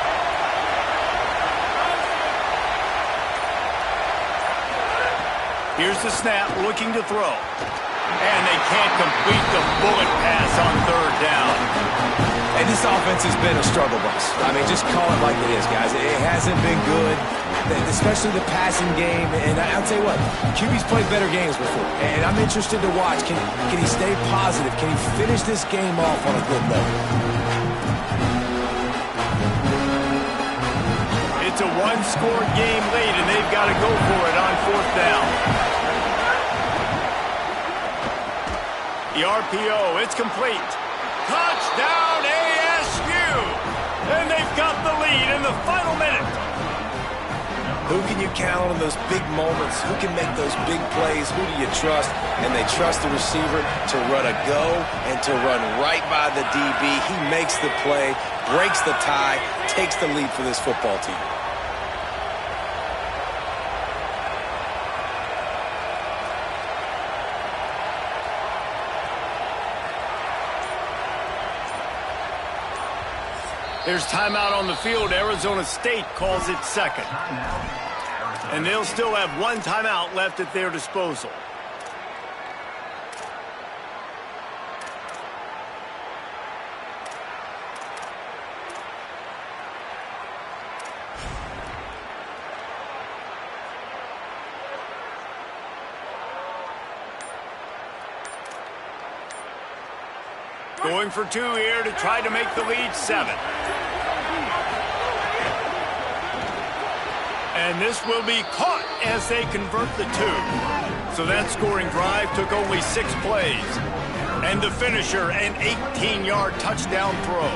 Here's the snap, looking to throw. And they can't complete the bullet pass on 3rd down. And this offense has been a struggle bus. I mean, just call it like it is, guys. It hasn't been good, especially the passing game. And I'll tell you what, QB's played better games before. And I'm interested to watch. Can he stay positive? Can he finish this game off on a good level? It's a 1-score game late, and they've got to go for it on 4th down. The RPO, it's complete. Touchdown ASU! And they've got the lead in the final minute. Who can you count on in those big moments? Who can make those big plays? Who do you trust? And they trust the receiver to run a go and to run right by the DB. He makes the play, breaks the tie, takes the lead for this football team. There's timeout on the field. Arizona State calls it second. And they'll still have 1 timeout left at their disposal. Going for 2 here to try to make the lead 7. And this will be caught as they convert the 2. So that scoring drive took only 6 plays. And the finisher, an 18-yard touchdown throw.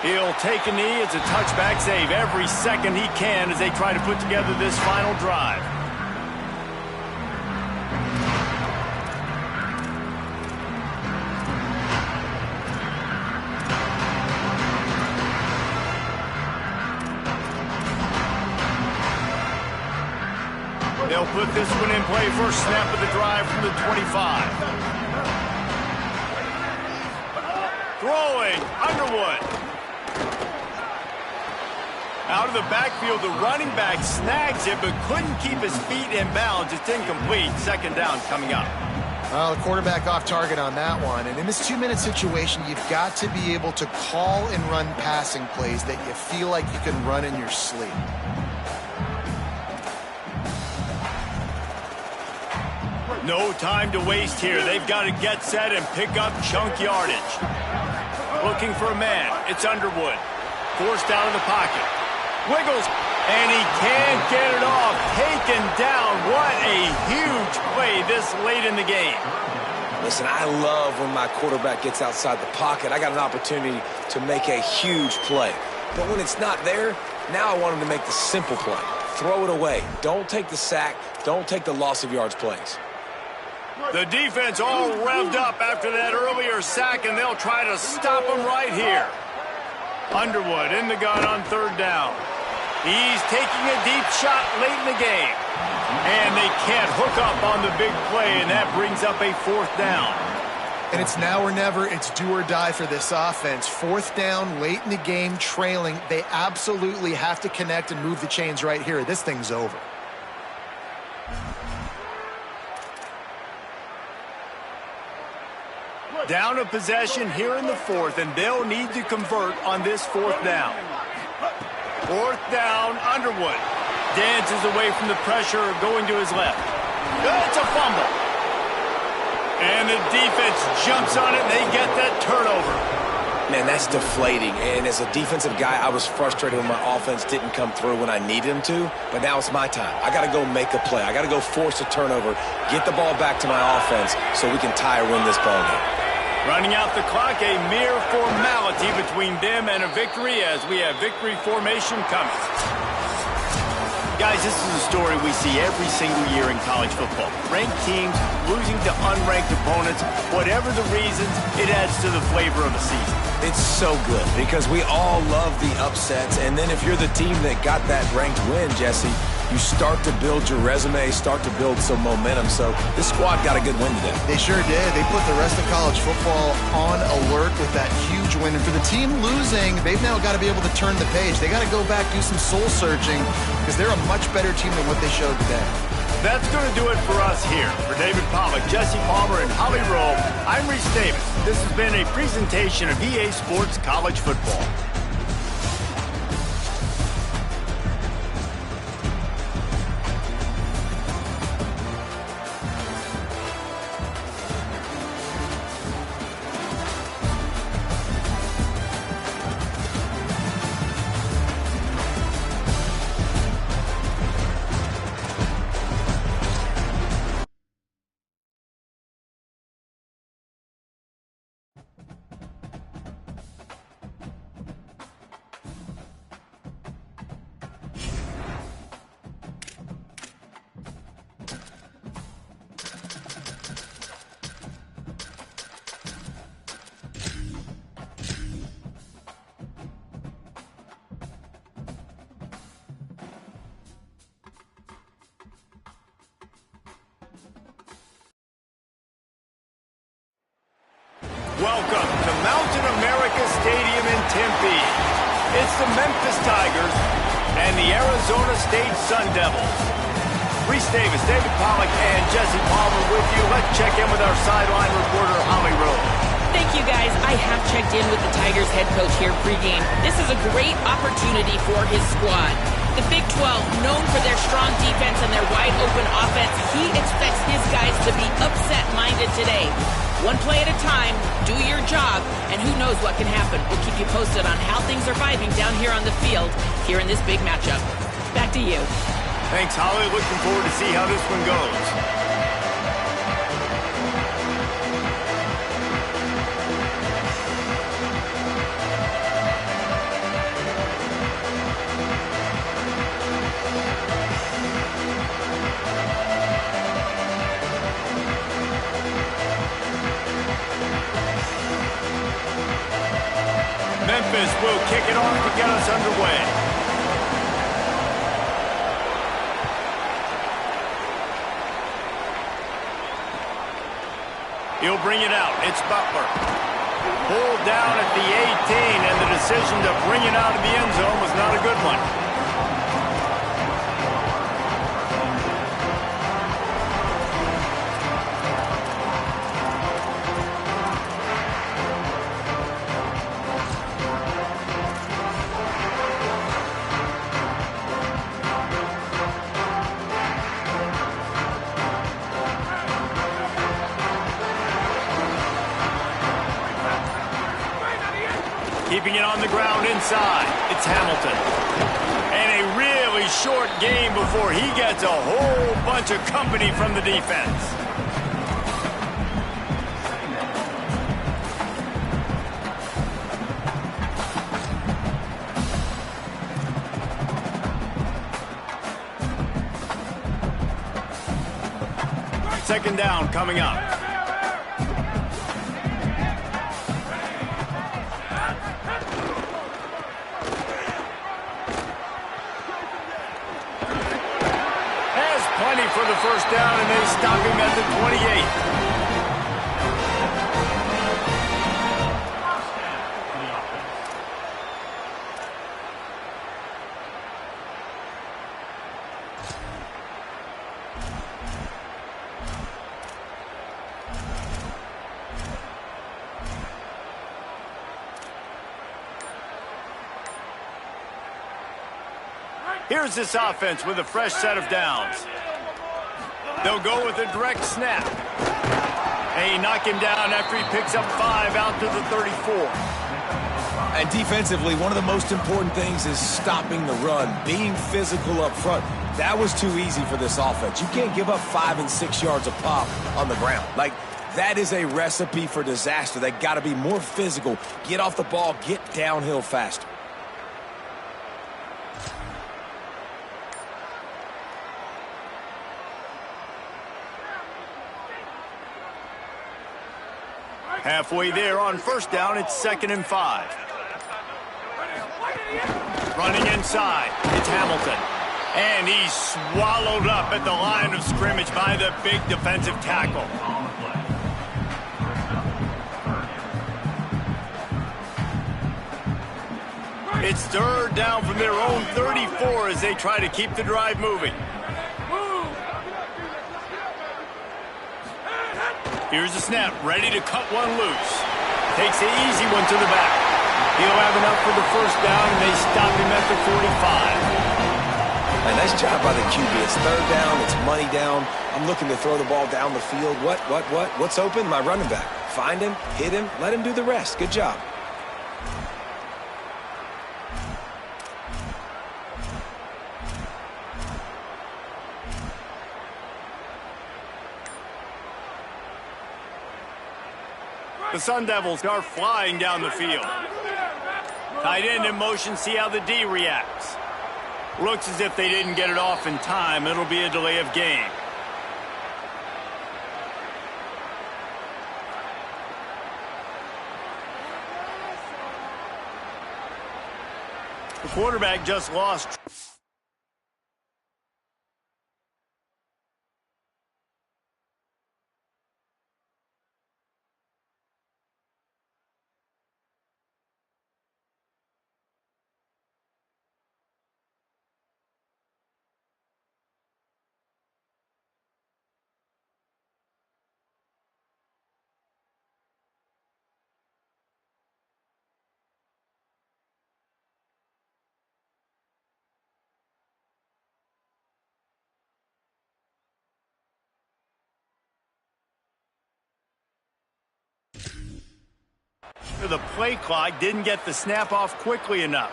He'll take a knee. It's a touchback save every second he can as they try to put together this final drive. They'll put this one in play first snap of the drive from the 25. Throwing, Underwood. Out of the backfield, the running back snags it, but couldn't keep his feet in bounds. It's incomplete. Second down coming up. Well, the quarterback off target on that one. And in this 2-minute situation, you've got to be able to call and run passing plays that you feel like you can run in your sleep. No time to waste here. They've got to get set and pick up chunk yardage. Looking for a man. It's Underwood. Forced out of the pocket. Wiggles, and he can't get it off. Taken down. What a huge play this late in the game. Listen, I love when my quarterback gets outside the pocket. I got an opportunity to make a huge play. But when it's not there, now I want him to make the simple play. Throw it away. Don't take the sack. Don't take the loss of yards plays. The defense all revved up after that earlier sack, and they'll try to stop him right here. Underwood in the gun on third down. He's taking a deep shot late in the game. And they can't hook up on the big play, and that brings up a fourth down. And it's now or never. It's do or die for this offense. Fourth down, late in the game, trailing. They absolutely have to connect and move the chains right here. This thing's over. Down a possession here in the fourth, and they'll need to convert on this fourth down. Fourth down, Underwood. Dances away from the pressure, going to his left. It's a fumble. And the defense jumps on it, and they get that turnover. Man, that's deflating. And as a defensive guy, I was frustrated when my offense didn't come through when I needed them to. But now it's my time. I got to go make a play. I got to go force a turnover, get the ball back to my offense so we can tie or win this ball game. Running out the clock, a mere formality between them and a victory as we have victory formation coming. Guys, this is a story we see every single year in college football. Ranked teams losing to unranked opponents. Whatever the reasons, it adds to the flavor of the season. It's so good because we all love the upsets. And then if you're the team that got that ranked win, Jesse, you start to build your resume, start to build some momentum. So this squad got a good win today. They sure did. They put the rest of college football on alert with that huge win. And for the team losing, they've now got to be able to turn the page. They got to go back, do some soul searching, because they're a much better team than what they showed today. That's going to do it for us here. For David Pollack, Jesse Palmer, and Holly Rowe, I'm Reese Davis. This has been a presentation of EA Sports College Football. Welcome to Mountain America Stadium in Tempe. It's the Memphis Tigers and the Arizona State Sun Devils. Reese Davis, David Pollack, and Jesse Palmer with you. Let's check in with our sideline reporter, Holly Rowe. Thank you, guys. I have checked in with the Tigers head coach here pregame. This is a great opportunity for his squad. The Big 12, known for their strong defense and their wide-open offense, he expects his guys to be upset-minded today. One play at a time, do your job, and who knows what can happen. We'll keep you posted on how things are vibing down here on the field, here in this big matchup. Back to you. Thanks, Holly. Looking forward to see how this one goes. Memphis will kick it off to get us underway. He'll bring it out. It's Butler. Pulled down at the 18, and the decision to bring it out of the end zone was not a good one. Keeping it on the ground inside. It's Hamilton. And a really short game before he gets a whole bunch of company from the defense. Second down coming up. Plenty for the first down, and they stop him at the 28. Here's this offense with a fresh set of downs. They'll go with a direct snap. They knock him down after he picks up 5 out to the 34. And defensively, one of the most important things is stopping the run, being physical up front. That was too easy for this offense. You can't give up 5 and 6 yards a pop on the ground. Like, that is a recipe for disaster. They got to be more physical, get off the ball, get downhill faster. Halfway there on first down, it's 2nd and 5. Running inside, it's Hamilton. And he's swallowed up at the line of scrimmage by the big defensive tackle. It's 3rd down from their own 34 as they try to keep the drive moving. Here's the snap, ready to cut one loose. Takes the easy one to the back. He'll have enough for the first down, and they stop him at the 45. And nice job by the QB. It's 3rd down, it's money down. I'm looking to throw the ball down the field. What's open? My running back. Find him, hit him, let him do the rest. Good job. The Sun Devils are flying down the field. Tight end in motion, see how the D reacts. Looks as if they didn't get it off in time. It'll be a delay of game. The quarterback just lost. The play clock didn't get the snap off quickly enough.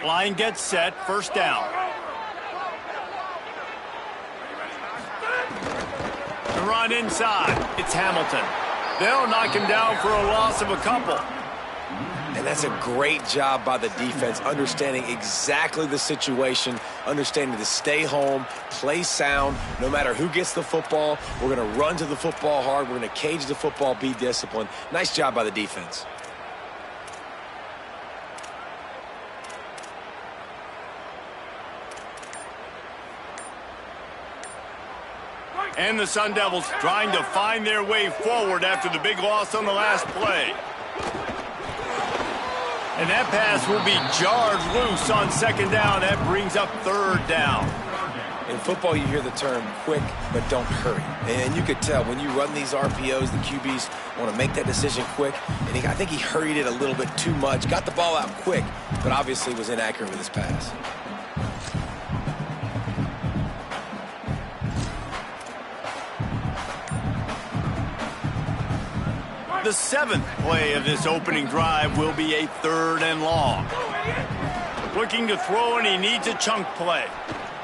Line gets set, first down. The run inside, it's Hamilton. They'll knock him down for a loss of a couple. And And that's a great job by the defense, understanding exactly the situation, understanding to stay home, play sound. No matter who gets the football, we're going to run to the football hard. We're going to cage the football, be disciplined. Nice job by the defense. And the Sun Devils trying to find their way forward after the big loss on the last play. And that pass will be jarred loose on second down. That brings up third down. In football, you hear the term quick, but don't hurry. And you could tell when you run these RPOs, the QBs want to make that decision quick. And I think he hurried it a little bit too much. Got the ball out quick, but obviously was inaccurate with his pass. The 7th play of this opening drive will be a 3rd and long. Looking to throw, and he needs a chunk play.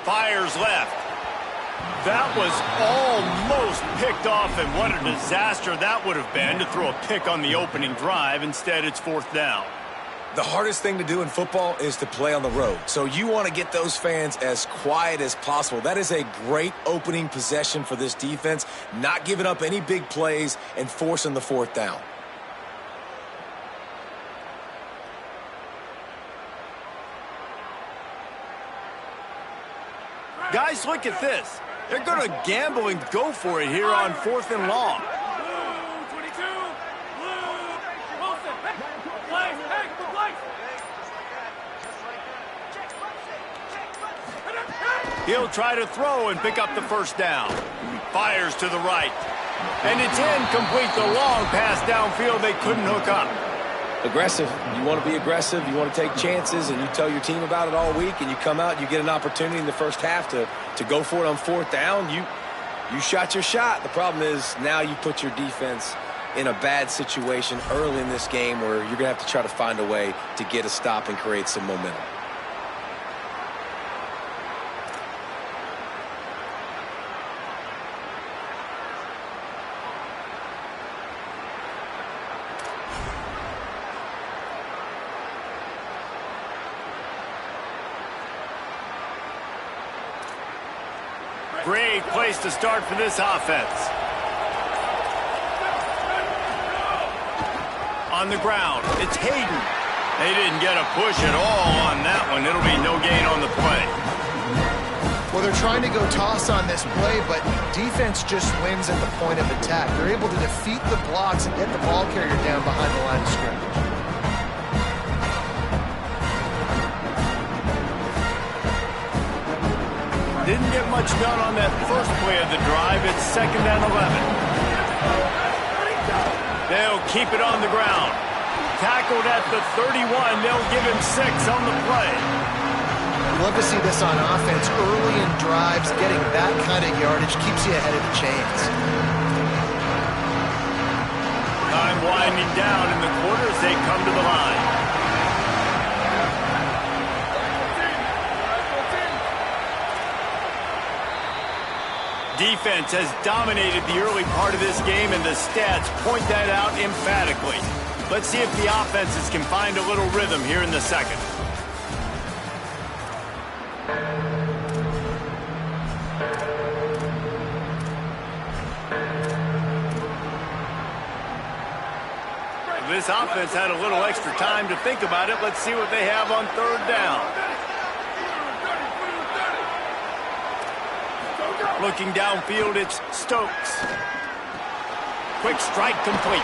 Fires left. That was almost picked off, and what a disaster that would have been to throw a pick on the opening drive. Instead, it's 4th down. The hardest thing to do in football is to play on the road. So you want to get those fans as quiet as possible. That is a great opening possession for this defense, not giving up any big plays and forcing the 4th down. Guys, look at this. They're going to gamble and go for it here on 4th and long. He'll try to throw and pick up the 1st down. Fires to the right. And it's incomplete. The long pass downfield they couldn't hook up. Aggressive. You want to be aggressive. You want to take chances, and you tell your team about it all week, and you come out, you get an opportunity in the first half to go for it on 4th down. You shot your shot. The problem is now you put your defense in a bad situation early in this game where you're going to have to try to find a way to get a stop and create some momentum. Great place to start for this offense. On the ground, it's Hayden. They didn't get a push at all on that one. It'll be no gain on the play. Well, they're trying to go toss on this play, but defense just wins at the point of attack. They're able to defeat the blocks and get the ball carrier down behind the line of scrimmage. Didn't get much done on that first play of the drive. It's 2nd and 11. They'll keep it on the ground. Tackled at the 31. They'll give him 6 on the play. Love to see this on offense. Early in drives, getting that kind of yardage keeps you ahead of the chains. Time winding down in the quarter as they come to the line. Defense has dominated the early part of this game, and the stats point that out emphatically. Let's see if the offenses can find a little rhythm here in the 2nd. This offense had a little extra time to think about it. Let's see what they have on 3rd down. Looking downfield, it's Stokes. Quick strike complete.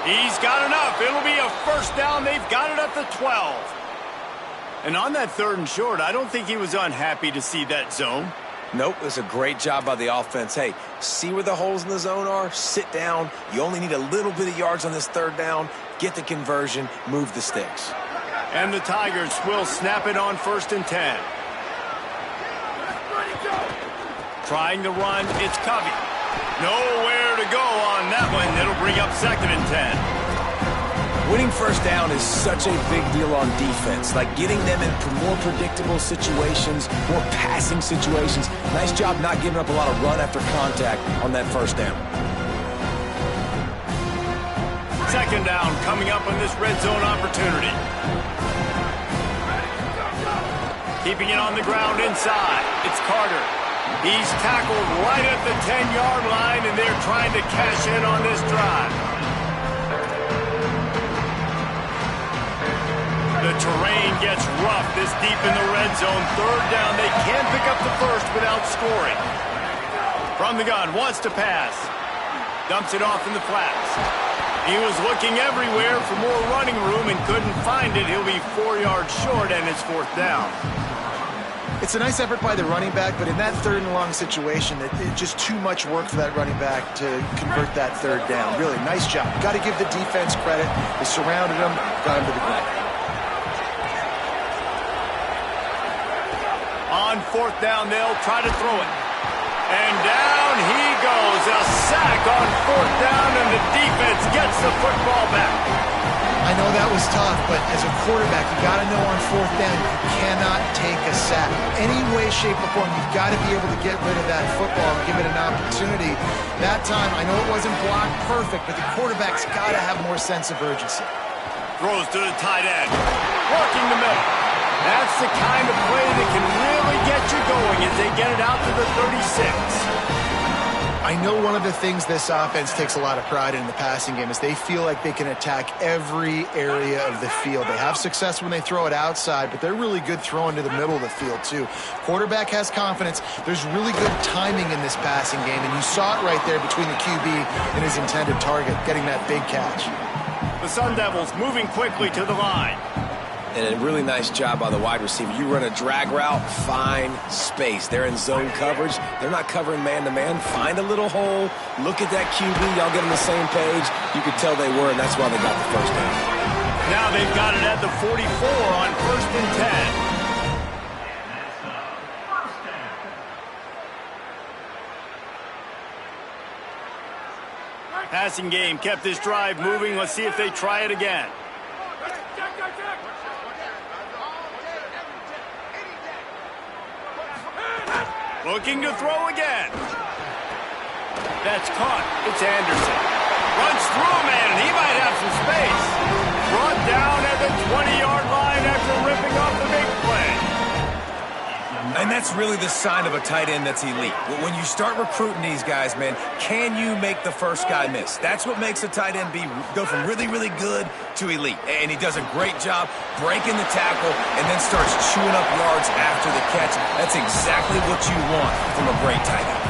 He's got enough. It'll be a 1st down. They've got it at the 12. And on that 3rd and short, I don't think he was unhappy to see that zone. Nope, it's a great job by the offense. Hey, see where the holes in the zone are? Sit down. You only need a little bit of yards on this 3rd down. Get the conversion. Move the sticks. And the Tigers will snap it on 1st and 10. Trying to run, it's Covey. Nowhere to go on that one. It'll bring up 2nd and 10. Winning 1st down is such a big deal on defense. Like getting them in more predictable situations, more passing situations. Nice job not giving up a lot of run after contact on that 1st down. Second down coming up on this red zone opportunity. Keeping it on the ground inside. It's Carter. He's tackled right at the 10-yard line, and they're trying to cash in on this drive. The terrain gets rough this deep in the red zone. Third down, they can't pick up the first without scoring. From the gun, wants to pass. Dumps it off in the flats. He was looking everywhere for more running room and couldn't find it. He'll be 4 yards short, and it's fourth down. It's a nice effort by the running back, but in that third and long situation, it's just too much work for that running back to convert that third down. Really, nice job. Got to give the defense credit. They surrounded him, got him to the ground. On fourth down, they'll try to throw it. And down he goes. A sack on fourth down, and the defense gets the football back. I know that was tough, but as a quarterback, you got to know on fourth down, you cannot take a sack. Any way, shape, or form, you've got to be able to get rid of that football and give it an opportunity. That time, I know it wasn't blocked perfect, but the quarterback's got to have more sense of urgency. Throws to the tight end. Working the middle. That's the kind of play that can really get you going as they get it out to the 36. I know one of the things this offense takes a lot of pride in the passing game is they feel like they can attack every area of the field. They have success when they throw it outside, but they're really good throwing to the middle of the field too. Quarterback has confidence. There's really good timing in this passing game, and you saw it right there between the QB and his intended target, getting that big catch. The Sun Devils moving quickly to the line. And a really nice job by the wide receiver. You run a drag route, find space. They're in zone coverage. They're not covering man-to-man. Find a little hole. Look at that QB. Y'all get on the same page. You could tell they were, and that's why they got the first down. Now they've got it at the 44 on 1st and 10. Passing game kept this drive moving. Let's see if they try it again. Looking to throw again. That's caught. It's Anderson. Runs through a man, and he might have some space. Brought down at the 20-yard line after ripping off the big play. And that's really the sign of a tight end that's elite. When you start recruiting these guys, man, can you make the first guy miss? That's what makes a tight end go from really, really good to elite. And he does a great job breaking the tackle and then starts chewing up yards after the catch. That's exactly what you want from a great tight end.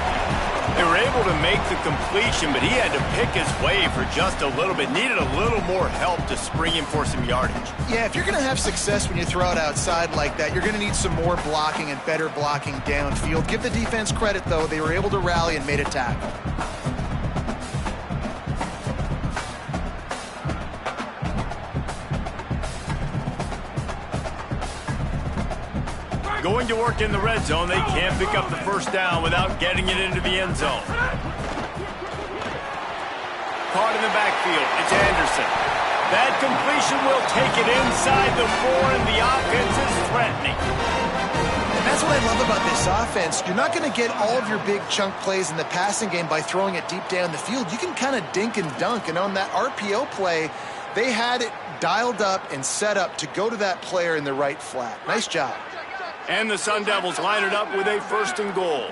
They were able to make the completion, but he had to pick his way for just a little bit. Needed a little more help to spring him for some yardage. Yeah, if you're going to have success when you throw it outside like that, you're going to need some more blocking and better blocking downfield. Give the defense credit, though. They were able to rally and made a tackle. Going to work in the red zone, they can't pick up the first down without getting it into the end zone. Caught in the backfield, it's Anderson. That completion will take it inside the 4, and the offense is threatening. And that's what I love about this offense. You're not going to get all of your big chunk plays in the passing game by throwing it deep down the field. You can kind of dink and dunk, and on that RPO play, they had it dialed up and set up to go to that player in the right flat. Nice job. And the Sun Devils line it up with a 1st and goal.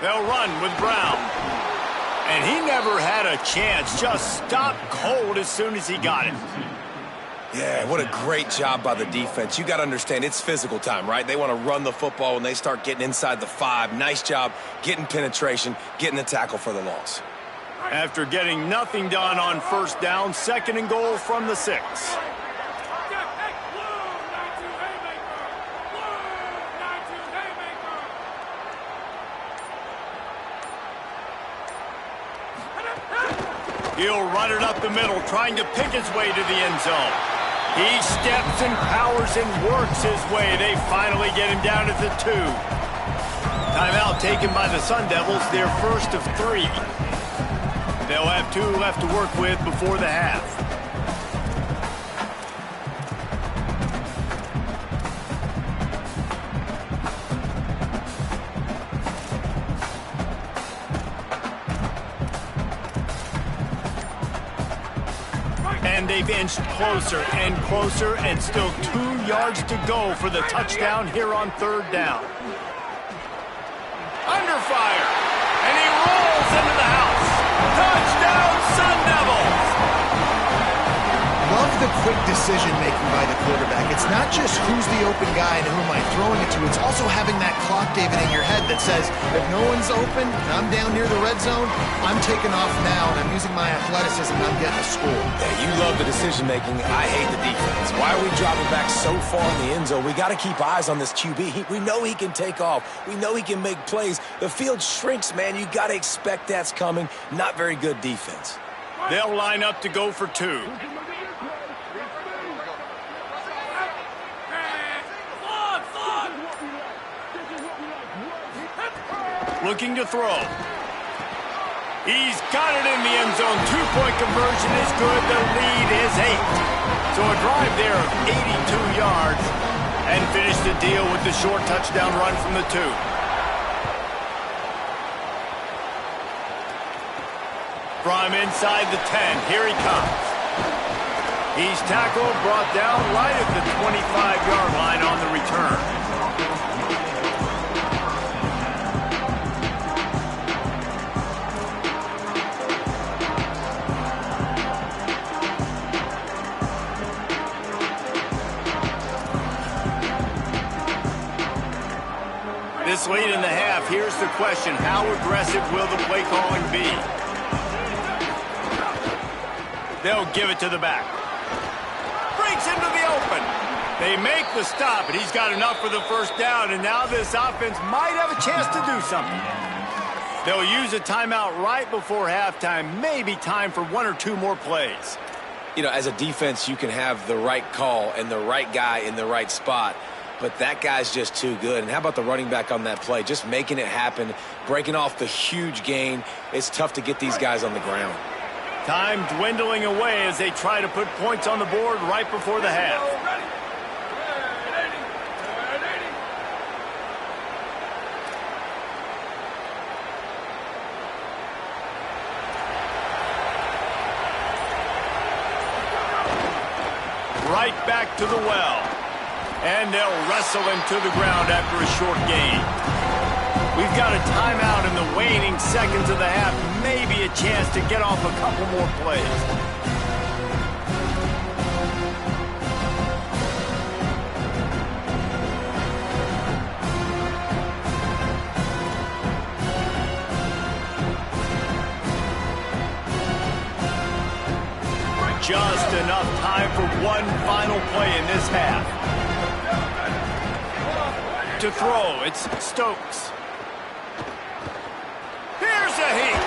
They'll run with Brown. And he never had a chance. Just stopped cold as soon as he got it. Yeah, what a great job by the defense. You got to understand, it's physical time, right? They want to run the football when they start getting inside the 5. Nice job getting penetration, getting the tackle for the loss. After getting nothing done on first down, 2nd and goal from the 6. He'll run it up the middle, trying to pick his way to the end zone. He steps and powers and works his way. They finally get him down at the 2. Timeout taken by the Sun Devils, their first of 3. They'll have 2 left to work with before the half. And they've inched closer and closer, and still 2 yards to go for the touchdown here on 3rd down. Under fire, and he rolls into the house. Touchdown, Sun Devils! Love the quick decision-making by the quarterback. It's not just who's the open guy and who am I throwing it to. It's also having that clock, David, in your head that says, if no one's open and I'm down near the red zone, I'm taking off now and I'm using my athleticism and I'm getting a score. Yeah, you love the decision-making. I hate the defense. Why are we dropping back so far in the end zone? We got to keep eyes on this QB. We know he can take off. We know he can make plays. The field shrinks, man. You got to expect that's coming. Not very good defense. They'll line up to go for 2. Looking to throw. He's got it in the end zone. 2-point conversion is good. The lead is 8. So a drive there of 82 yards and finish the deal with the short touchdown run from the 2. From inside the 10, here he comes. He's tackled, brought down right at the 25-yard line on the return. This late in the half, here's the question. How aggressive will the play calling be? They'll give it to the back. Breaks into the open. They make the stop, and he's got enough for the 1st down, and now this offense might have a chance to do something. They'll use a timeout right before halftime. Maybe time for 1 or 2 more plays. You know, as a defense, you can have the right call and the right guy in the right spot. But that guy's just too good. And how about the running back on that play? Just making it happen, breaking off the huge gain. It's tough to get these guys on the ground. Time dwindling away as they try to put points on the board right before the half. Right back to the well. And they'll wrestle him to the ground after a short gain. We've got a timeout in the waning seconds of the half. Maybe a chance to get off a couple more plays. Just enough time for one final play in this half. To throw, it's Stokes. Here's a heat.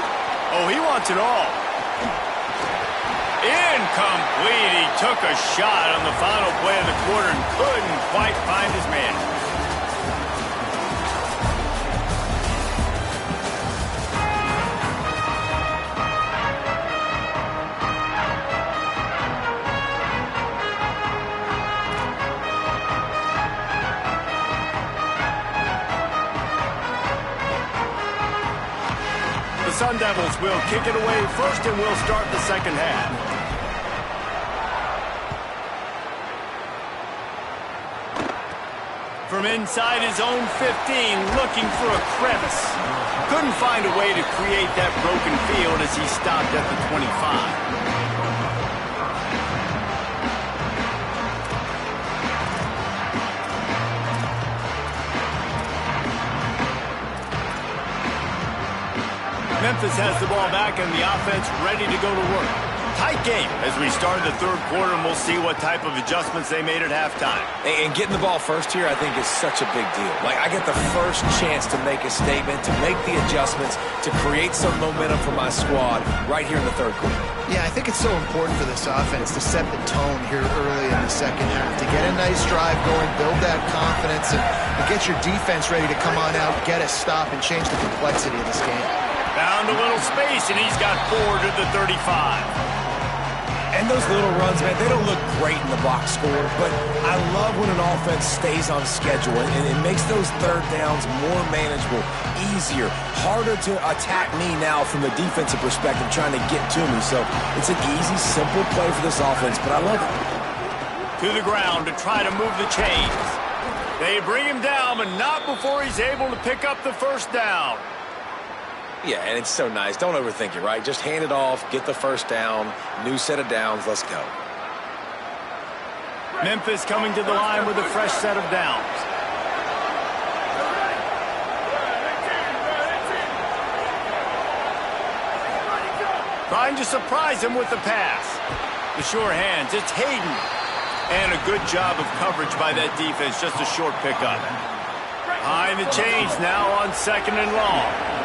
Oh, he wants it all. Incomplete. He took a shot on the final play of the quarter and couldn't quite find his man. The Sun Devils will kick it away first, and we'll start the 2nd half. From inside his own 15, looking for a crevice. Couldn't find a way to create that broken field as he stopped at the 25. Memphis has the ball back and the offense ready to go to work. Tight game as we start the 3rd quarter, and we'll see what type of adjustments they made at halftime. And getting the ball first here, I think, is such a big deal. Like, I get the first chance to make a statement, to make the adjustments, to create some momentum for my squad right here in the 3rd quarter. Yeah, I think it's so important for this offense to set the tone here early in the 2nd half, to get a nice drive going, build that confidence, and get your defense ready to come on out, get a stop, and change the complexity of this game. Found a little space, and he's got 4 to the 35. And And those little runs, man, they don't look great in the box score, but I love when an offense stays on schedule, and it makes those third downs more manageable, easier, harder to attack me now from the defensive perspective trying to get to me. So it's an easy, simple play for this offense, but I love it. To the ground to try to move the chains. They bring him down, but not before he's able to pick up the first down. Yeah, and it's so nice. Don't overthink it, right? Just hand it off, get the first down, new set of downs, let's go. Memphis coming to the line with a fresh set of downs. Trying to surprise him with the pass. The sure hands, it's Hayden. And a good job of coverage by that defense, just a short pickup. Behind the chains now on 2nd and long.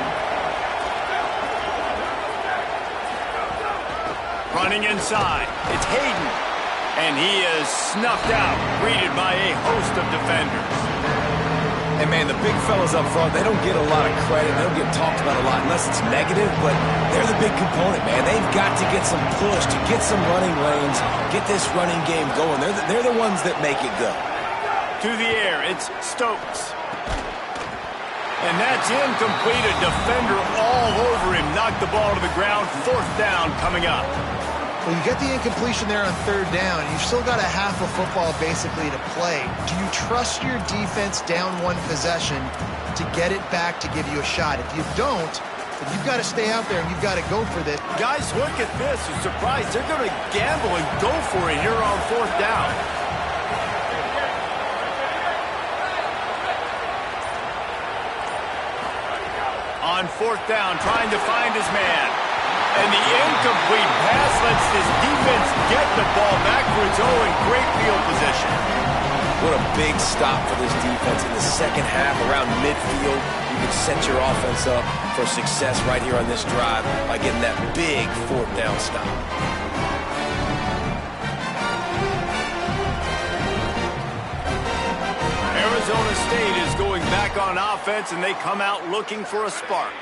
Running inside, it's Hayden. And he is snuffed out, greeted by a host of defenders. And, man, the big fellas up front, they don't get a lot of credit. They don't get talked about a lot unless it's negative, but they're the big component, man. They've got to get some push, to get some running lanes, get this running game going. They're the ones that make it go. To the air, it's Stokes. And that's incomplete. A defender all over him. Knocked the ball to the ground. 4th down coming up. Well, you get the incompletion there on 3rd down. You've still got a half of football basically to play. Do you trust your defense down 1 possession to get it back to give you a shot? If you don't, then you've got to stay out there and you've got to go for this. Guys, look at this. I'm surprised. They're going to gamble and go for it here on 4th down. On 4th down, trying to find his man. And the incomplete pass lets this defense get the ball back for its own great field position. What a big stop for this defense in the second half around midfield. You can set your offense up for success right here on this drive by getting that big 4th down stop. Arizona State is going back on offense, and they come out looking for a spark.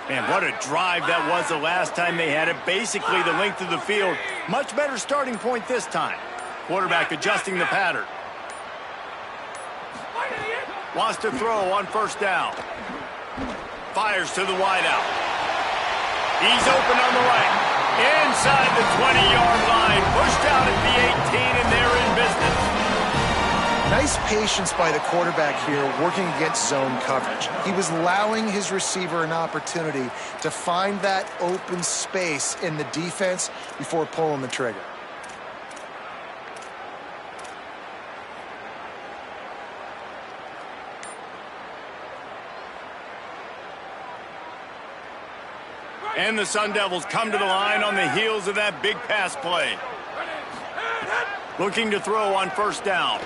Man, what a drive that was the last time they had it. Basically the length of the field. Much better starting point this time. Quarterback adjusting the pattern. Wants to throw on 1st down. Fires to the wideout. He's open on the right. Inside the 20-yard line. Pushed out at the 18, and they're in business. Nice patience by the quarterback here working against zone coverage. He was allowing his receiver an opportunity to find that open space in the defense before pulling the trigger. And the Sun Devils come to the line on the heels of that big pass play. Looking to throw on 1st down.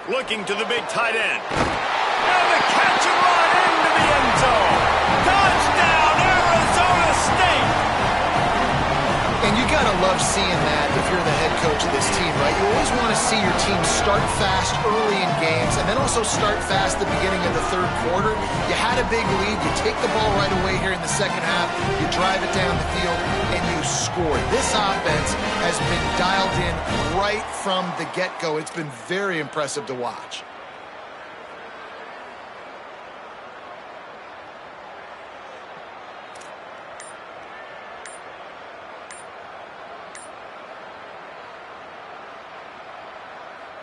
Looking to the big tight end. And the catch and run into the end zone. Touchdown, Arizona State! And you got to love seeing that if you're the head coach of this team, right? You always want to see your team start fast early in games and then also start fast at the beginning of the 3rd quarter. You had a big lead. You take the ball right away here in the 2nd half. You drive it down the field, and you score. This offense has been dialed in right from the get-go. It's been very impressive to watch.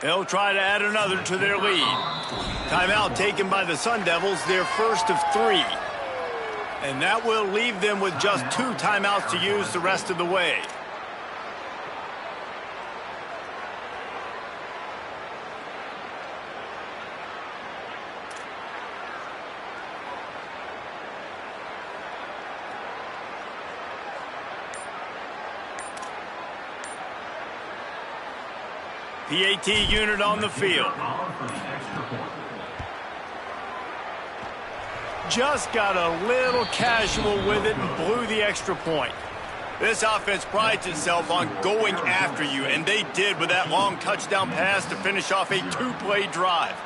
They'll try to add another to their lead. Timeout taken by the Sun Devils, their first of 3. And that will leave them with just 2 timeouts to use the rest of the way. PAT unit on the field. Just got a little casual with it and blew the extra point. This offense prides itself on going after you, and they did with that long touchdown pass to finish off a 2-play drive.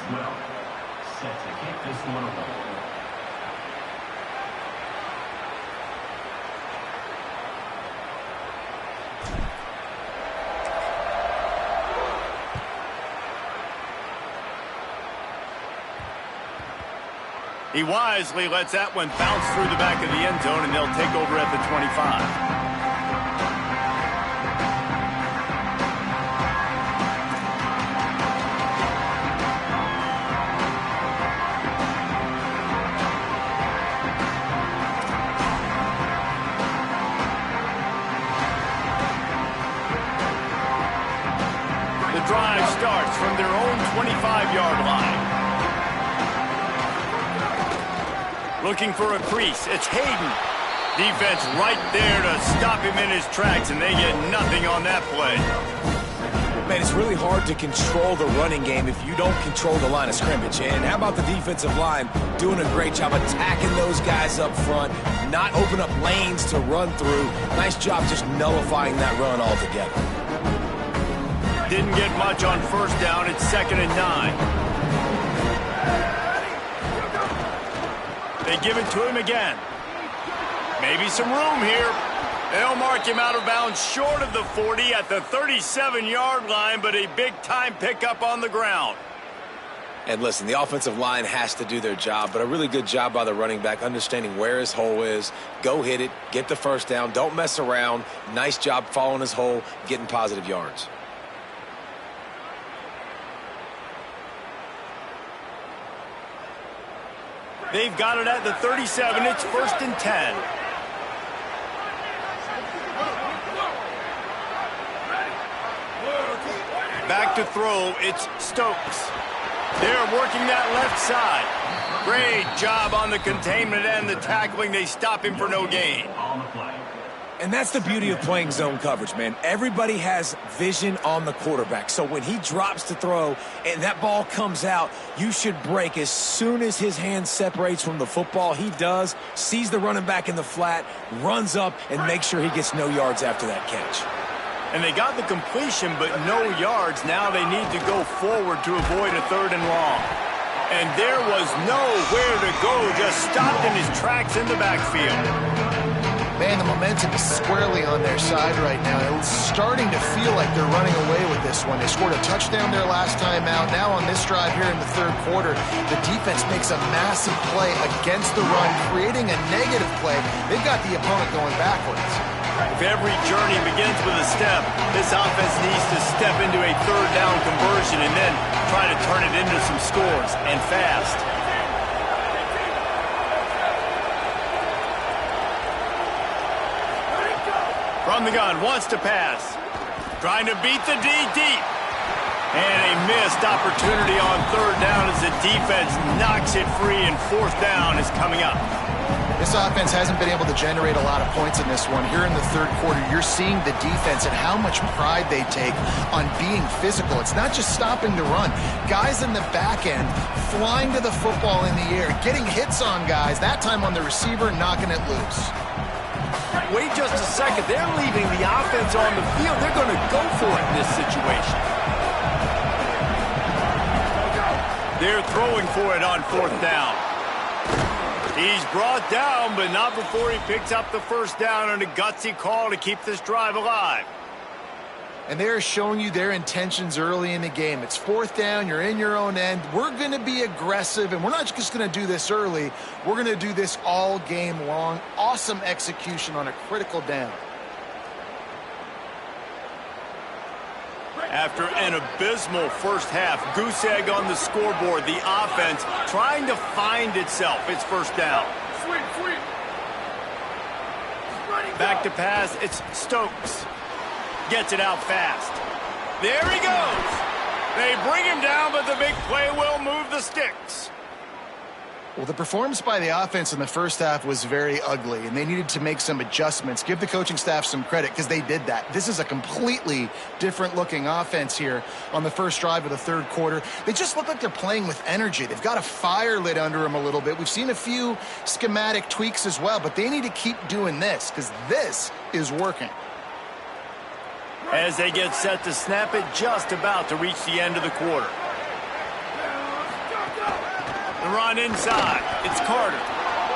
12. Set to kick this one away. He wisely lets that one bounce through the back of the end zone, and they'll take over at the 25. The drive starts from their own 25-yard line. Looking for a crease. It's Hayden. Defense right there to stop him in his tracks, and they get nothing on that play. Man, it's really hard to control the running game if you don't control the line of scrimmage. And how about the defensive line doing a great job attacking those guys up front, not open up lanes to run through. Nice job just nullifying that run altogether. Didn't get much on first down. It's 2nd and 9. They give it to him again. Maybe some room here. They'll mark him out of bounds short of the 40 at the 37-yard line, but a big-time pickup on the ground. And listen, the offensive line has to do their job, but a really good job by the running back understanding where his hole is. Go hit it, get the first down, don't mess around. Nice job following his hole, getting positive yards. They've got it at the 37. It's 1st and 10. Back to throw. It's Stokes. They're working that left side. Great job on the containment and the tackling. They stop him for no gain. On the play. And that's the beauty of playing zone coverage, man. Everybody has vision on the quarterback. So when he drops to throw and that ball comes out, you should break as soon as his hand separates from the football. He does, sees the running back in the flat, runs up, and makes sure he gets no yards after that catch. And they got the completion, but no yards. Now they need to go forward to avoid a 3rd and long. And there was nowhere to go, just stopped in his tracks in the backfield. Man, the momentum is squarely on their side right now. It's starting to feel like they're running away with this one. They scored a touchdown their last time out. Now on this drive here in the 3rd quarter, the defense makes a massive play against the run, creating a negative play. They've got the opponent going backwards. If every journey begins with a step, this offense needs to step into a 3rd down conversion and then try to turn it into some scores, and fast. From the gun, wants to pass. Trying to beat the D deep. And a missed opportunity on 3rd down as the defense knocks it free, and 4th down is coming up. This offense hasn't been able to generate a lot of points in this one. Here in the 3rd quarter, you're seeing the defense and how much pride they take on being physical. It's not just stopping the run. Guys in the back end flying to the football in the air, getting hits on guys, that time on the receiver, knocking it loose. Wait just a second. They're leaving the offense on the field. They're going to go for it in this situation. They're throwing for it on 4th down. He's brought down, but not before he picks up the 1st down on a gutsy call to keep this drive alive. And they're showing you their intentions early in the game. It's 4th down, you're in your own end. We're going to be aggressive, and we're not just going to do this early. We're going to do this all game long. Awesome execution on a critical down. After an abysmal first half, goose egg on the scoreboard, the offense trying to find itself. It's 1st down. Back to pass, it's Stokes. Gets it out fast. There he goes. They bring him down, but the big play will move the sticks. Well, the performance by the offense in the first half was very ugly, and they needed to make some adjustments. Give the coaching staff some credit because they did that. This is a completely different-looking offense here on the first drive of the 3rd quarter. They just look like they're playing with energy. They've got a fire lit under them a little bit. We've seen a few schematic tweaks as well, but they need to keep doing this because this is working. As they get set to snap it, just about to reach the end of the quarter. The run inside. It's Carter.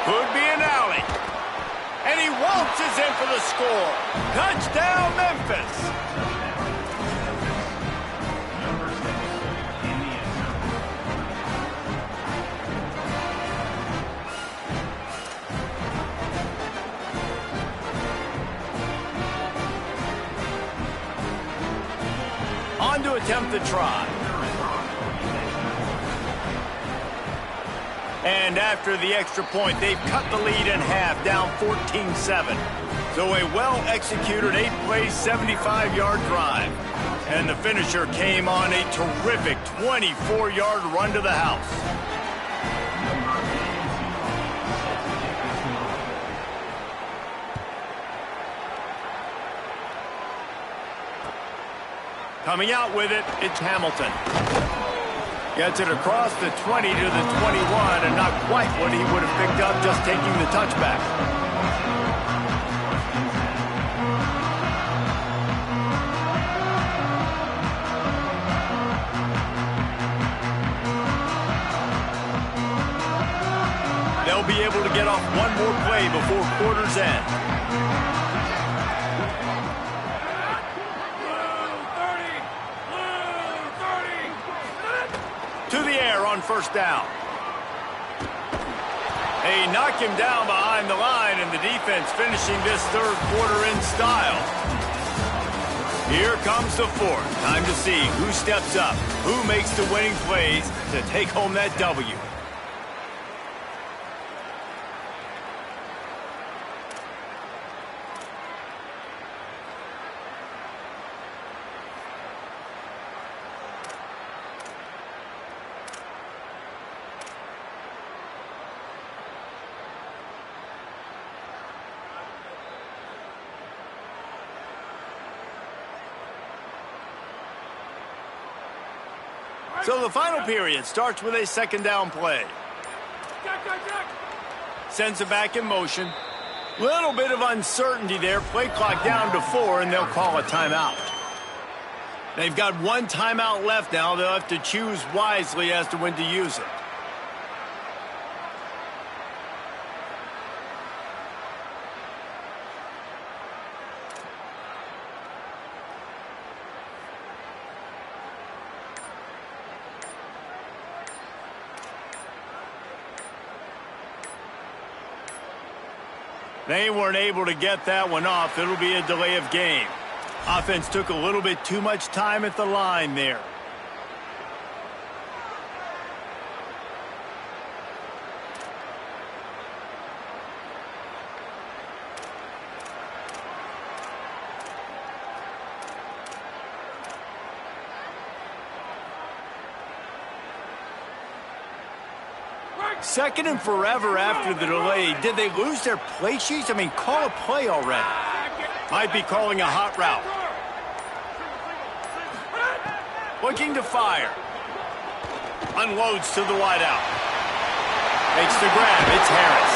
Could be an alley. And he waltzes in for the score. Touchdown, Memphis. On to attempt the try. And after the extra point, they've cut the lead in half, down 14-7. So a well-executed 8-play, 75-yard drive. And the finisher came on a terrific 24-yard run to the house. Coming out with it, it's Hamilton. Gets it across the 20 to the 21, and not quite what he would have picked up just taking the touchback. They'll be able to get off one more play before quarter's end. To the air on first down. They knock him down behind the line, and the defense finishing this third quarter in style. Here comes the fourth. Time to see who steps up, who makes the winning plays to take home that W. So the final period starts with a second down play. Sends it back in motion. Little bit of uncertainty there. Play clock down to 4, and they'll call a timeout. They've got one timeout left now. They'll have to choose wisely as to when to use it. They weren't able to get that one off. It'll be a delay of game. Offense took a little bit too much time at the line there. Second and forever after the delay. Did they lose their play sheets? I mean, call a play already. Might be calling a hot route. Looking to fire. Unloads to the wideout. Makes the grab. It's Harris.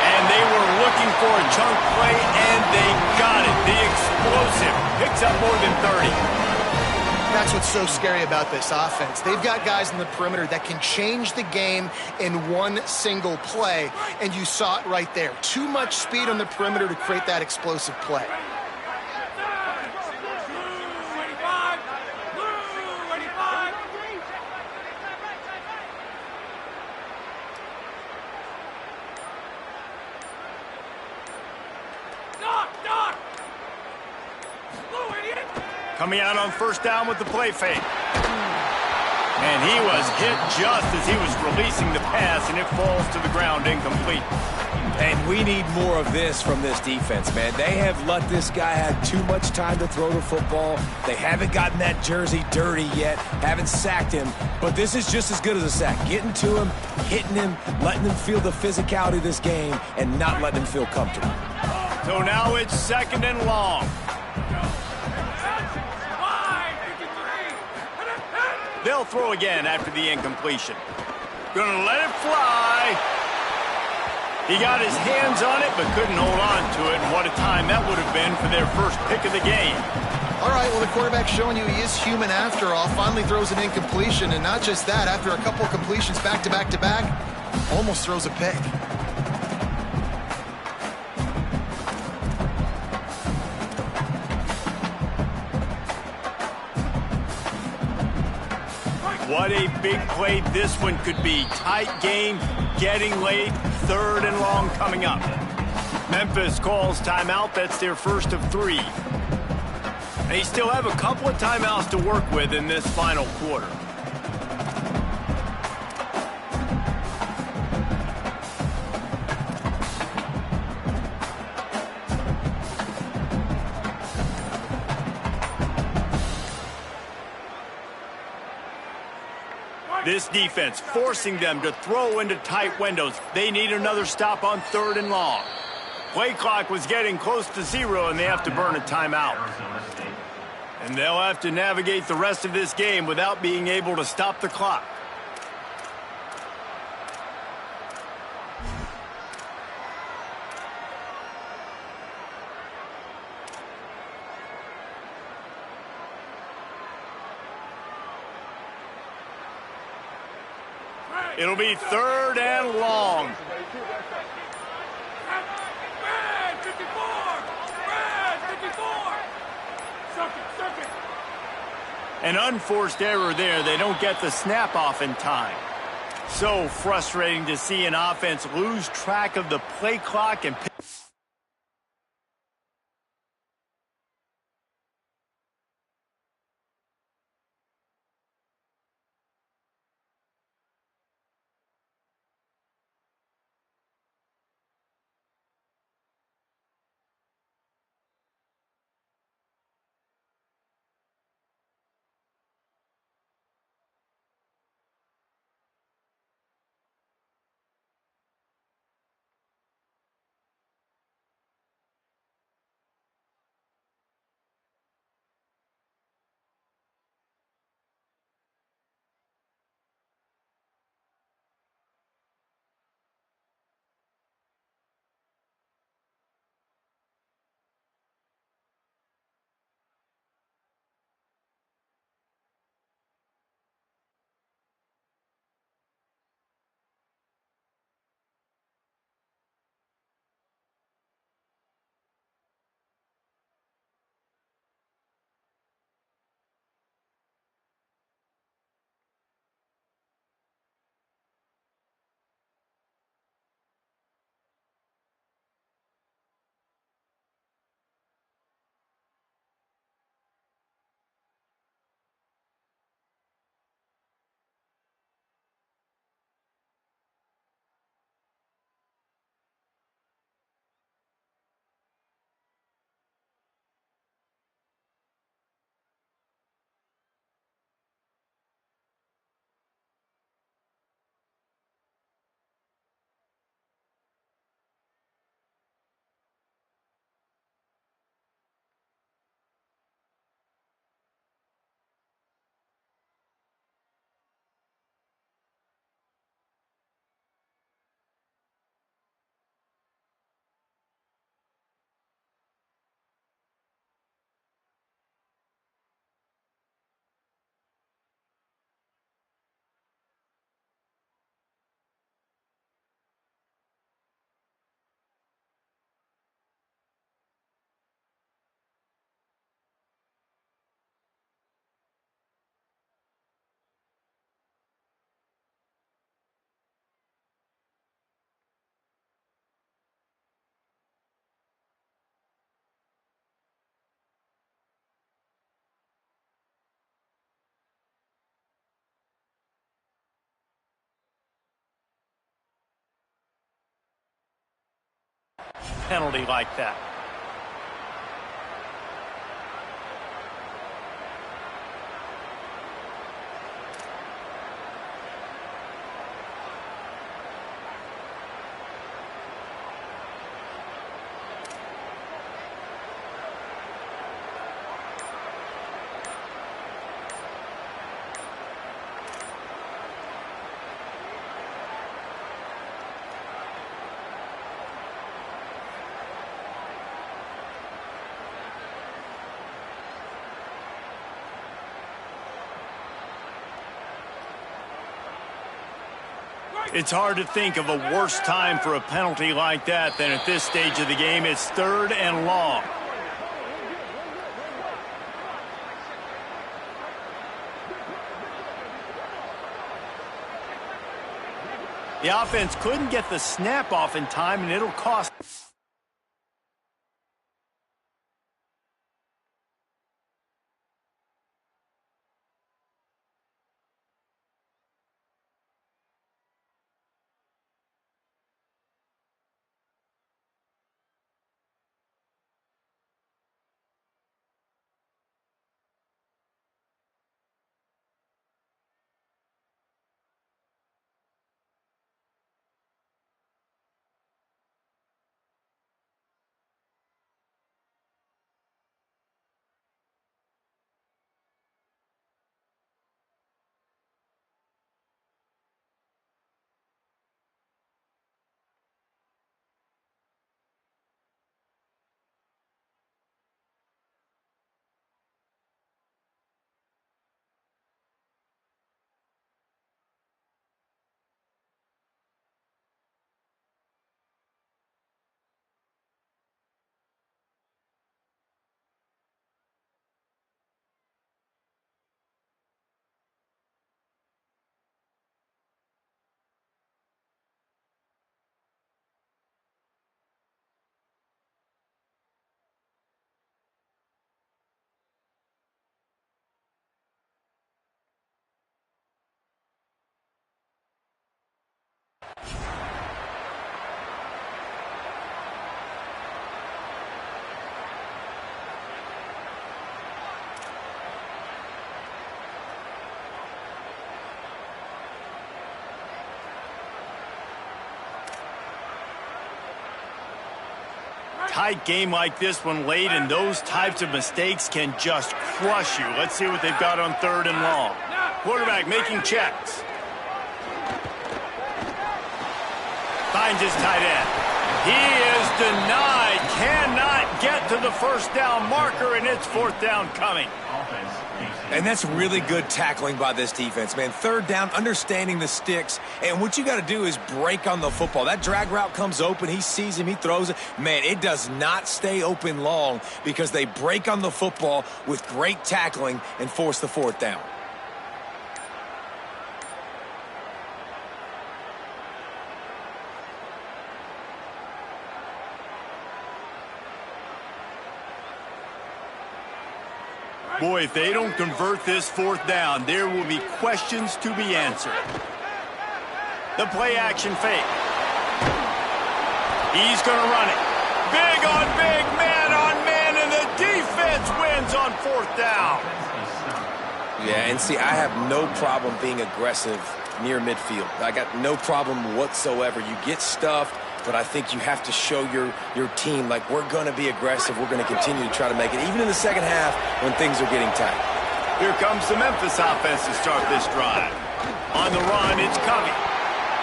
And they were looking for a chunk play, and they got it. The explosive picks up more than 30. That's what's so scary about this offense. They've got guys in the perimeter that can change the game in one single play, and you saw it right there. Too much speed on the perimeter to create that explosive play. Coming out on first down with the play fake. And he was hit just as he was releasing the pass, and it falls to the ground incomplete. And we need more of this from this defense, man. They have let this guy have too much time to throw the football. They haven't gotten that jersey dirty yet, haven't sacked him. But this is just as good as a sack. Getting to him, hitting him, letting him feel the physicality of this game, and not letting him feel comfortable. So now it's second and long. They'll throw again after the incompletion. Gonna let it fly. He got his hands on it, but couldn't hold on to it. And what a time that would have been for their first pick of the game. All right, well, the quarterback's showing you he is human after all. Finally throws an incompletion, and not just that, after a couple completions back-to-back-to-back, almost throws a pick. What a big play this one could be. Tight game, getting late, 3rd and long coming up. Memphis calls timeout. That's their first of 3. They still have a couple of timeouts to work with in this final quarter. This defense forcing them to throw into tight windows. They need another stop on 3rd and long. Play clock was getting close to 0, and they have to burn a timeout. And they'll have to navigate the rest of this game without being able to stop the clock. It'll be 3rd and long. Red 54! Red 54! Suck it! An unforced error there. They don't get the snap off in time. So frustrating to see an offense lose track of the play clock and penalty like that. It's hard to think of a worse time for a penalty like that than at this stage of the game. It's 3rd and long. The offense couldn't get the snap off in time, and it'll cost. Tight game like this one late, and those types of mistakes can just crush you. Let's see what they've got on 3rd and long. Quarterback making checks. Finds his tight end. He is denied. Cannot get to the first down marker, and it's 4th down coming. And that's really good tackling by this defense, man. 3rd down, understanding the sticks. And what you got to do is break on the football. That drag route comes open. He sees him. He throws it. Man, it does not stay open long because they break on the football with great tackling and force the 4th down. Boy, if they don't convert this 4th down, there will be questions to be answered. The play action fake. He's going to run it. Big on big, man on man, and the defense wins on 4th down. Yeah, and see, I have no problem being aggressive near midfield. I got no problem whatsoever. You get stuffed, but I think you have to show your team, like, we're going to be aggressive. We're going to continue to try to make it, even in the second half when things are getting tight. Here comes the Memphis offense to start this drive. On the run, it's Covey.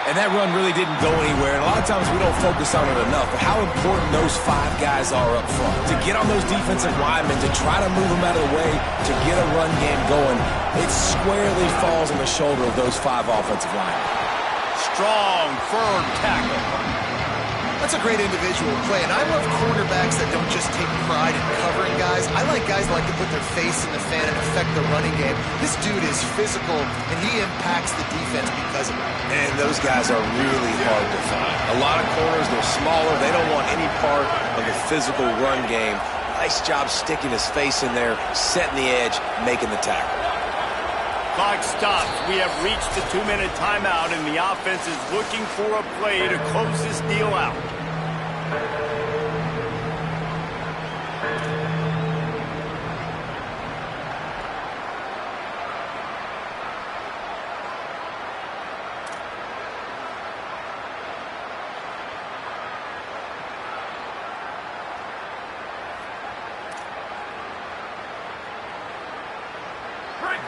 And that run really didn't go anywhere, and a lot of times we don't focus on it enough, but how important those 5 guys are up front. To get on those defensive linemen, to try to move them out of the way, to get a run game going, it squarely falls on the shoulder of those 5 offensive linemen. Strong, firm tackle. That's a great individual play, and I love quarterbacks that don't just take pride in covering guys. I like guys that like to put their face in the fan and affect the running game. This dude is physical, and he impacts the defense because of it. And those guys are really hard to find. A lot of corners, they're smaller. They don't want any part of the physical run game. Nice job sticking his face in there, setting the edge, making the tackle. Clock stops. We have reached the 2-minute timeout, and the offense is looking for a play to close this deal out.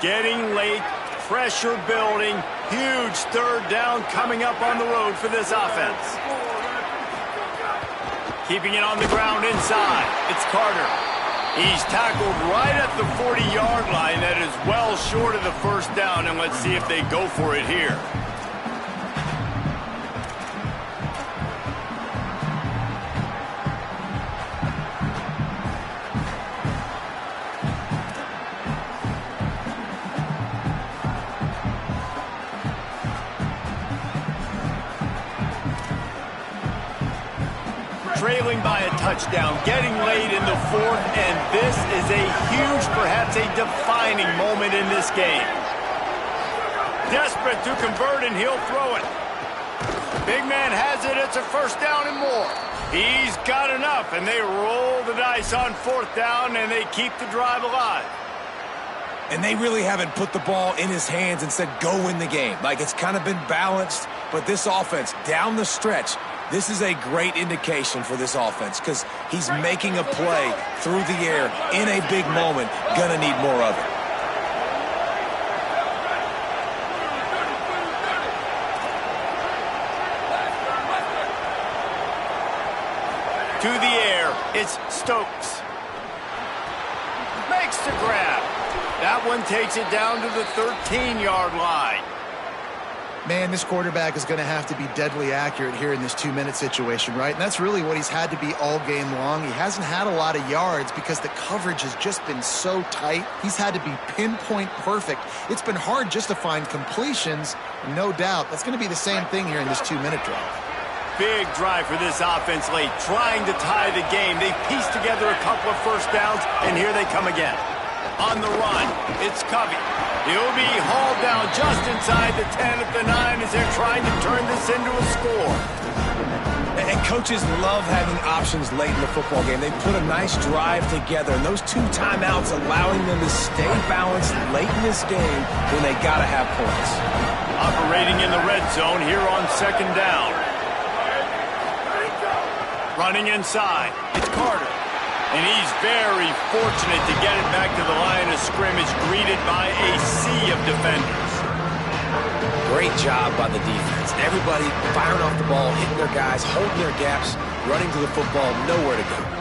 Getting late, pressure building, huge 3rd down coming up on the road for this offense. Keeping it on the ground inside, it's Carter. He's tackled right at the 40-yard line. That is well short of the 1st down, and let's see if they go for it here. trailing by a touchdown, getting late in the fourth, and this is a huge, perhaps a defining moment in this game. Desperate to convert, and he'll throw it. Big man has it. It's a first down and more. He's got enough, and they roll the dice on fourth down, and they keep the drive alive. And they really haven't put the ball in his hands and said, go win the game. Like, it's kind of been balanced, but this offense, down the stretch, this is a great indication for this offense because he's making a play through the air in a big moment. Gonna need more of it. To the air, it's Stokes. Makes the grab. That one takes it down to the 13-yard line. Man, this quarterback is going to have to be deadly accurate here in this 2-minute situation, right? And that's really what he's had to be all game long. He hasn't had a lot of yards because the coverage has just been so tight. He's had to be pinpoint perfect. It's been hard just to find completions, no doubt. That's going to be the same thing here in this 2-minute drive. Big drive for this offense late, trying to tie the game. They pieced together a couple of first downs, and here they come again. On the run, it's Covey. He'll be hauled down just inside the 10 at the 9 as they're trying to turn this into a score. And coaches love having options late in the football game. They put a nice drive together, and those 2 timeouts allowing them to stay balanced late in this game when they got to have points. Operating in the red zone here on second down. Running inside, it's Carter. And he's very fortunate to get it back to the line of scrimmage, greeted by a sea of defenders. Great job by the defense. Everybody firing off the ball, hitting their guys, holding their gaps, running to the football, nowhere to go.